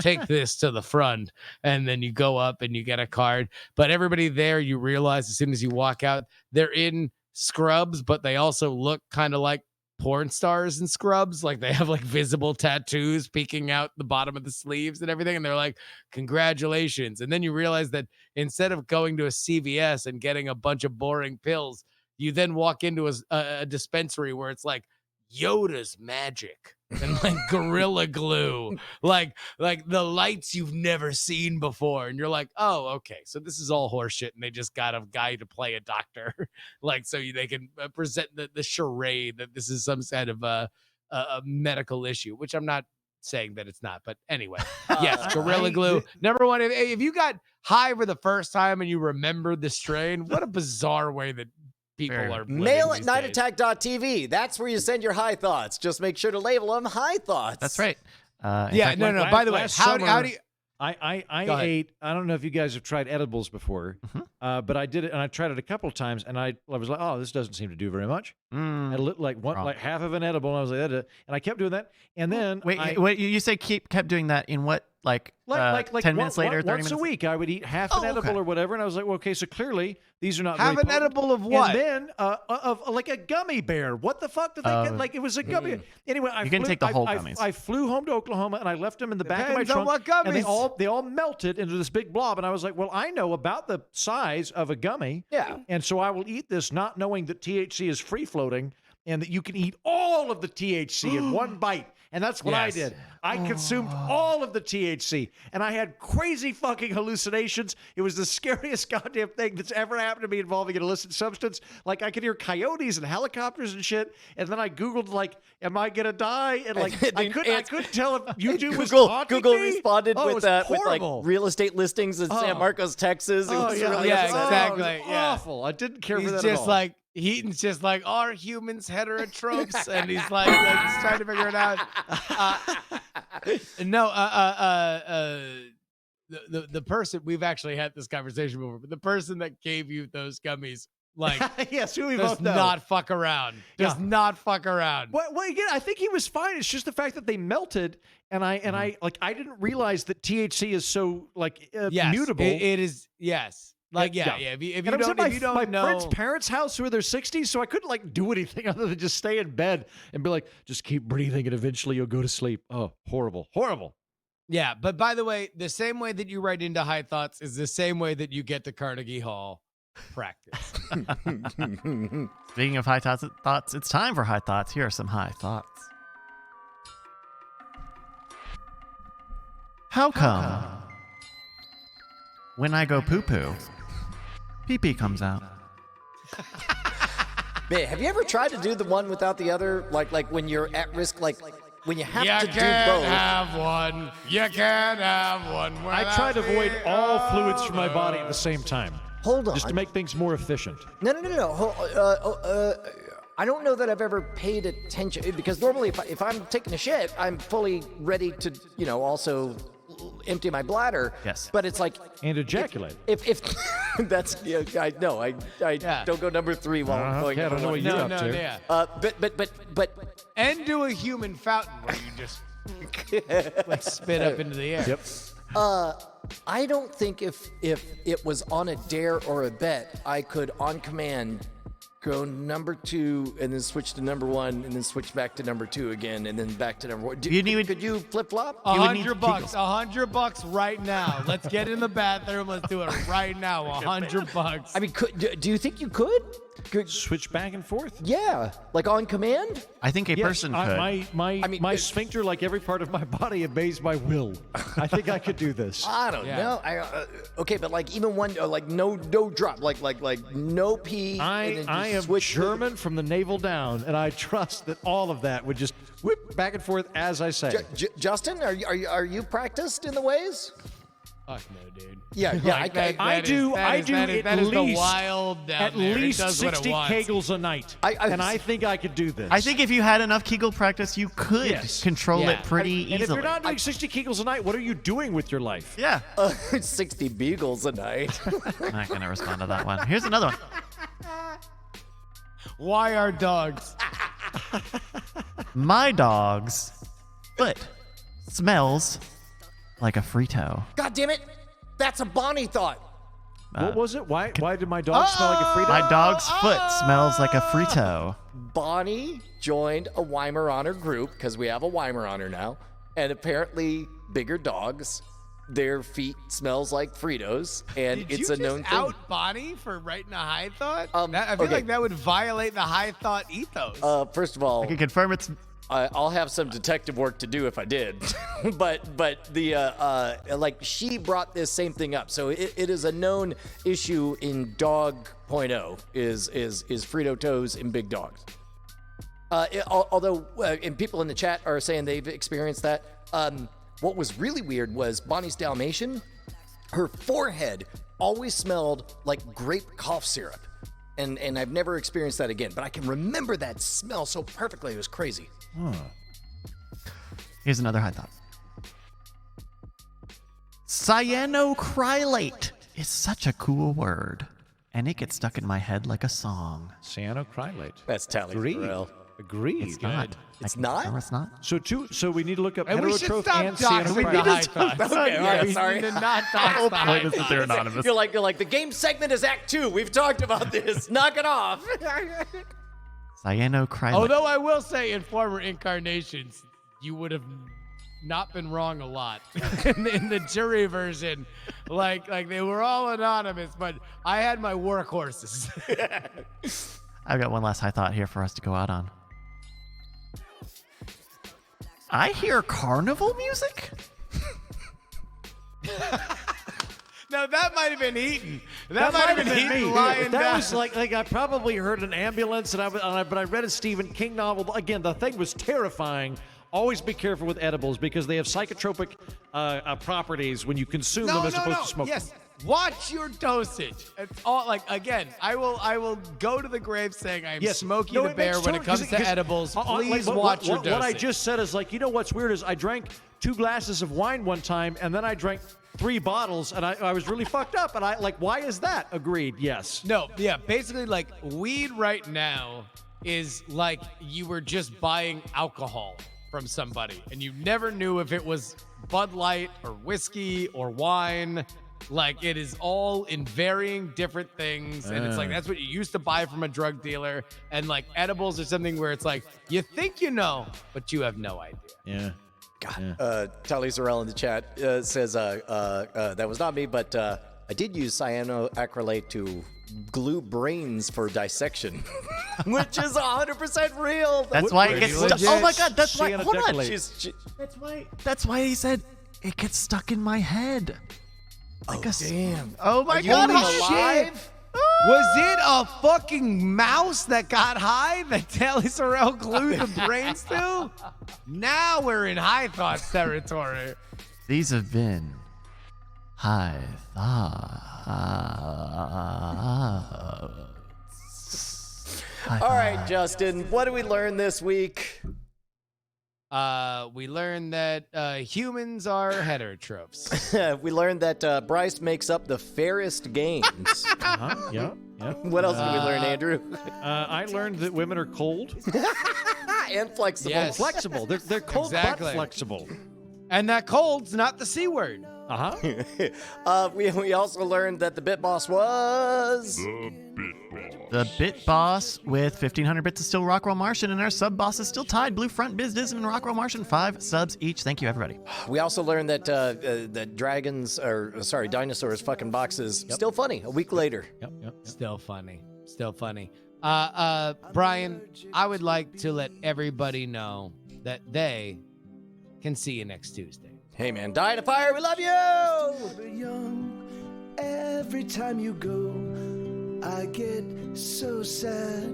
[SPEAKER 3] Take this to the front. And then you go up and you get a card. But everybody there, you realize as soon as you walk out, they're in scrubs, but they also look kind of like porn stars in scrubs. Like they have like visible tattoos peeking out the bottom of the sleeves and everything. And they're like, congratulations. And then you realize that instead of going to a CVS and getting a bunch of boring pills, you then walk into a dispensary where it's like Yoda's magic and like Gorilla Glue, like the lights you've never seen before. And you're like, oh, okay. So this is all horseshit. And they just got a guy to play a doctor, like, so they can present the charade that this is some kind of a medical issue, which I'm not saying that it's not. But anyway, yes, Gorilla Glue. Number one, if you got high for the first time and you remember the strain, what a bizarre way that people are
[SPEAKER 2] mail at nightattack.tv. That's where you send your high thoughts. Just make sure to label them high thoughts.
[SPEAKER 1] That's right.
[SPEAKER 3] Yeah, no. By the way, how do you?
[SPEAKER 4] I ate. I don't know if you guys have tried edibles before, but I did it, and I tried it a couple of times, and I was like, "Oh, this doesn't seem to do very much." I lit like half of an edible, and I was like, and I kept doing that, and then
[SPEAKER 1] wait, you say kept doing that in what? Like 10 minutes later, 30 minutes?
[SPEAKER 4] Once a week, I would eat half an edible or whatever, and I was like, well, okay, so clearly these are not
[SPEAKER 3] half
[SPEAKER 4] very
[SPEAKER 3] an edible of what?
[SPEAKER 4] And then of like a gummy bear. What the fuck did they get? Like it was a gummy. Anyway,
[SPEAKER 1] you can take the whole gummies.
[SPEAKER 4] I flew home to Oklahoma and I left them in the back of my trunk.
[SPEAKER 3] What gummies?
[SPEAKER 4] And they all melted into this big blob. And I was like, well, I know about the size of a gummy.
[SPEAKER 2] Yeah.
[SPEAKER 4] And so I will eat this, not knowing that THC is free floating and that you can eat all of the THC in one bite. And that's what I did. I consumed all of the THC, and I had crazy fucking hallucinations. It was the scariest goddamn thing that's ever happened to me involving an illicit substance. Like, I could hear coyotes and helicopters and shit, and then I Googled, like, am I gonna die? And, like, I couldn't tell if YouTube was taunting
[SPEAKER 2] Google
[SPEAKER 4] me.
[SPEAKER 2] responded with like,
[SPEAKER 4] horrible.
[SPEAKER 2] real estate listings in San Marcos, Texas. It was really
[SPEAKER 3] exactly.
[SPEAKER 4] It was awful. I didn't care for that
[SPEAKER 3] He's
[SPEAKER 4] at
[SPEAKER 3] just all.
[SPEAKER 2] like,
[SPEAKER 3] Heaton's just like, are humans heterotrophs? And he's like he's trying to figure it out. The person, we've actually had this conversation before, but the person that gave you those gummies, like,
[SPEAKER 4] yes, who we
[SPEAKER 3] does
[SPEAKER 4] both know.
[SPEAKER 3] not fuck around. Does not fuck around.
[SPEAKER 4] Well, again, I think he was fine. It's just the fact that they melted, and I didn't realize that THC is so mutable.
[SPEAKER 3] It is. Yes. Like, yeah. If you don't know,
[SPEAKER 4] my friend's parents' house who are in their 60s, so I couldn't do anything other than just stay in bed and be like, just keep breathing, and eventually you'll go to sleep. Oh, horrible.
[SPEAKER 3] Yeah, but by the way, the same way that you write into High Thoughts is the same way that you get to Carnegie Hall practice.
[SPEAKER 1] Speaking of high thoughts, it's time for high thoughts. Here are some high thoughts. How come when I go poo-poo, pee-pee comes out?
[SPEAKER 2] Man, have you ever tried to do the one without the other? Like when you're at risk, like when you have to do both.
[SPEAKER 3] You can't have one. You can't have one.
[SPEAKER 4] I try to avoid all fluids from my body at the same time.
[SPEAKER 2] Hold on.
[SPEAKER 4] Just to make things more efficient.
[SPEAKER 2] No. I don't know that I've ever paid attention, because normally if I'm taking a shit, I'm fully ready to, also empty my bladder.
[SPEAKER 1] Yes.
[SPEAKER 2] But it's like,
[SPEAKER 4] and ejaculate.
[SPEAKER 2] If that's, I know, I don't go number 3 while I'm going.
[SPEAKER 4] I don't know what you're up to.
[SPEAKER 3] Yeah.
[SPEAKER 2] But
[SPEAKER 3] and do a human fountain where you just spit up into the air.
[SPEAKER 4] Yep.
[SPEAKER 2] I don't think if it was on a dare or a bet, I could on command go number 2 and then switch to number 1 and then switch back to number 2 again and then back to number 1. Could you flip flop?
[SPEAKER 3] $100 right now. Let's get in the bathroom. Let's do it right now. $100.
[SPEAKER 2] I mean, do you think you could?
[SPEAKER 4] Switch back and forth?
[SPEAKER 2] Yeah, like on command?
[SPEAKER 1] I think a
[SPEAKER 4] Yes,
[SPEAKER 1] person could.
[SPEAKER 4] My sphincter, like every part of my body, obeys my will. I think I could do this.
[SPEAKER 2] I don't know. Okay, but like even one, like no drop, like no pee. and then just
[SPEAKER 4] I am
[SPEAKER 2] switch to-
[SPEAKER 4] German from the navel down, and I trust that all of that would just whip back and forth as I say.
[SPEAKER 2] Justin, are you practiced in the ways?
[SPEAKER 3] Fuck no, dude.
[SPEAKER 2] Yeah.
[SPEAKER 4] I do at least
[SPEAKER 3] does what it
[SPEAKER 4] 60
[SPEAKER 3] wants.
[SPEAKER 4] kegels a night, and I think I could do this.
[SPEAKER 1] I think if you had enough Kegel practice, you could
[SPEAKER 4] Yes.
[SPEAKER 1] control
[SPEAKER 3] Yeah.
[SPEAKER 1] it pretty
[SPEAKER 4] And if
[SPEAKER 1] easily.
[SPEAKER 4] you're not doing 60 kegels a night, what are you doing with your life?
[SPEAKER 1] Yeah.
[SPEAKER 2] 60 beagles a night.
[SPEAKER 1] I'm not going to respond to that one. Here's another one.
[SPEAKER 3] Why are dogs?
[SPEAKER 1] My dog's foot smells like a Frito.
[SPEAKER 2] God damn it! That's a Bonnie thought.
[SPEAKER 4] What was it? Why did my dog smell like a Frito?
[SPEAKER 1] My dog's foot smells like a Frito.
[SPEAKER 2] Bonnie joined a Weimaraner group because we have a Weimaraner now, and apparently bigger dogs, their feet smells like Fritos, and
[SPEAKER 3] Did
[SPEAKER 2] it's
[SPEAKER 3] you
[SPEAKER 2] a known
[SPEAKER 3] just
[SPEAKER 2] thing.
[SPEAKER 3] out Bonnie for writing a high thought?
[SPEAKER 2] I
[SPEAKER 3] feel
[SPEAKER 2] okay.
[SPEAKER 3] like that would violate the high thought ethos.
[SPEAKER 2] First of all,
[SPEAKER 1] I can confirm it's
[SPEAKER 2] I'll have some detective work to do if I did, but the like she brought this same thing up, so it is a known issue in dog.0 is Frito toes in big dogs. Although and people in the chat are saying they've experienced that. What was really weird was Bonnie's Dalmatian, her forehead always smelled like grape cough syrup. And I've never experienced that again, but I can remember that smell so perfectly. It was crazy.
[SPEAKER 1] Here's another high thought. Cyanocrylate is such a cool word, and it gets stuck in my head like a song.
[SPEAKER 4] Cyanocrylate.
[SPEAKER 2] That's Tally
[SPEAKER 4] Agreed.
[SPEAKER 2] Farrell.
[SPEAKER 4] Agreed.
[SPEAKER 1] It's not.
[SPEAKER 2] It's
[SPEAKER 1] I can
[SPEAKER 2] not?
[SPEAKER 1] confirm it's not.
[SPEAKER 4] So we need to look up
[SPEAKER 3] And we should
[SPEAKER 4] heterotroph
[SPEAKER 3] stop
[SPEAKER 4] and
[SPEAKER 3] doxing the high thoughts.
[SPEAKER 2] Okay, all right, sorry.
[SPEAKER 3] We need to not dox the high
[SPEAKER 1] Point is that
[SPEAKER 3] thoughts.
[SPEAKER 1] they're anonymous.
[SPEAKER 2] You're like the game segment is Act 2. We've talked about this. Knock it off.
[SPEAKER 1] Cyanocrylate.
[SPEAKER 3] Although I will say, in former incarnations, you would have not been wrong a lot in the jury version. Like they were all anonymous, but I had my workhorses.
[SPEAKER 1] I've got one last high thought here for us to go out on. I hear carnival music.
[SPEAKER 3] No, that might have been Heaton. That might have been Heaton lying
[SPEAKER 4] That
[SPEAKER 3] down.
[SPEAKER 4] was like I probably heard an ambulance, but I read a Stephen King novel. Again, the thing was terrifying. Always be careful with edibles because they have psychotropic properties when you consume them as opposed to smoke.
[SPEAKER 3] Yes. Watch your dosage. It's all like again. I will go to the grave saying I am Smokey the Bear when it comes to edibles. Please watch your dosage.
[SPEAKER 4] What I just said is like, you know what's weird is I drank 2 glasses of wine one time and then I drank 3 bottles and I was really fucked up and I like, why is that? Agreed. Yes.
[SPEAKER 3] No. Yeah. Basically, like weed right now is like you were just buying alcohol from somebody and you never knew if it was Bud Light or whiskey or wine. Like it is all in varying different things, and it's like that's what you used to buy from a drug dealer. And like edibles are something where it's like you think you know, but you have no idea.
[SPEAKER 4] Yeah.
[SPEAKER 2] God. Tally Zarell in the chat says that was not me, but I did use cyanoacrylate to glue brains for dissection, which is 100% real.
[SPEAKER 1] That's why it gets stuck.
[SPEAKER 3] legit.
[SPEAKER 1] Oh my god, that's why. Hold on.
[SPEAKER 4] Cyanodecolate.
[SPEAKER 1] That's why he said it gets stuck in my head. Like
[SPEAKER 2] damn.
[SPEAKER 1] Oh my
[SPEAKER 2] You
[SPEAKER 1] god.
[SPEAKER 2] even
[SPEAKER 1] Holy
[SPEAKER 2] alive?
[SPEAKER 3] Was it a fucking mouse that got high that Tally Sorrell glued the brains to? Now we're in high thoughts territory.
[SPEAKER 1] These have been high thoughts.
[SPEAKER 2] All right, Justin, what did we learn this week?
[SPEAKER 3] We learned that humans are heterotrophs.
[SPEAKER 2] We learned that Bryce makes up the fairest games.
[SPEAKER 4] Yeah.
[SPEAKER 2] What else did we learn, Andrew?
[SPEAKER 4] I learned that women are cold
[SPEAKER 2] And flexible.
[SPEAKER 3] Yes.
[SPEAKER 4] flexible. They're cold
[SPEAKER 3] Exactly.
[SPEAKER 4] but flexible.
[SPEAKER 3] And that cold's not the C word.
[SPEAKER 2] We also learned that the Bit Boss was...
[SPEAKER 1] The Bit Boss with 1,500 bits is still Rockwell Martian, and our sub boss is still tied. Blue Front, Biz Dism, and Rockwell Martian. 5 subs each. Thank you, everybody.
[SPEAKER 2] We also learned that that dinosaurs fucking boxes still funny a week later.
[SPEAKER 4] Yep.
[SPEAKER 3] Still funny. Still funny. Brian, I would like to let everybody know that they can see you next Tuesday.
[SPEAKER 2] Hey, man, die to fire. We love you. Every time you go, I get so sad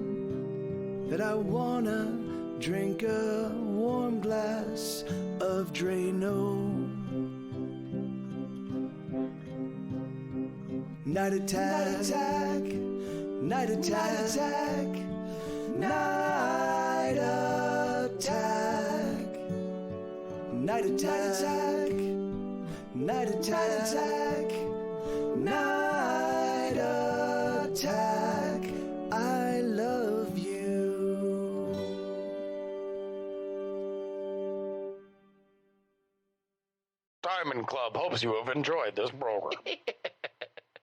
[SPEAKER 2] that I wanna drink a warm glass of Drano. Night attack, night attack, night attack, night attack, night attack, night attack. I love you.
[SPEAKER 9] Diamond Club hopes you have enjoyed this program.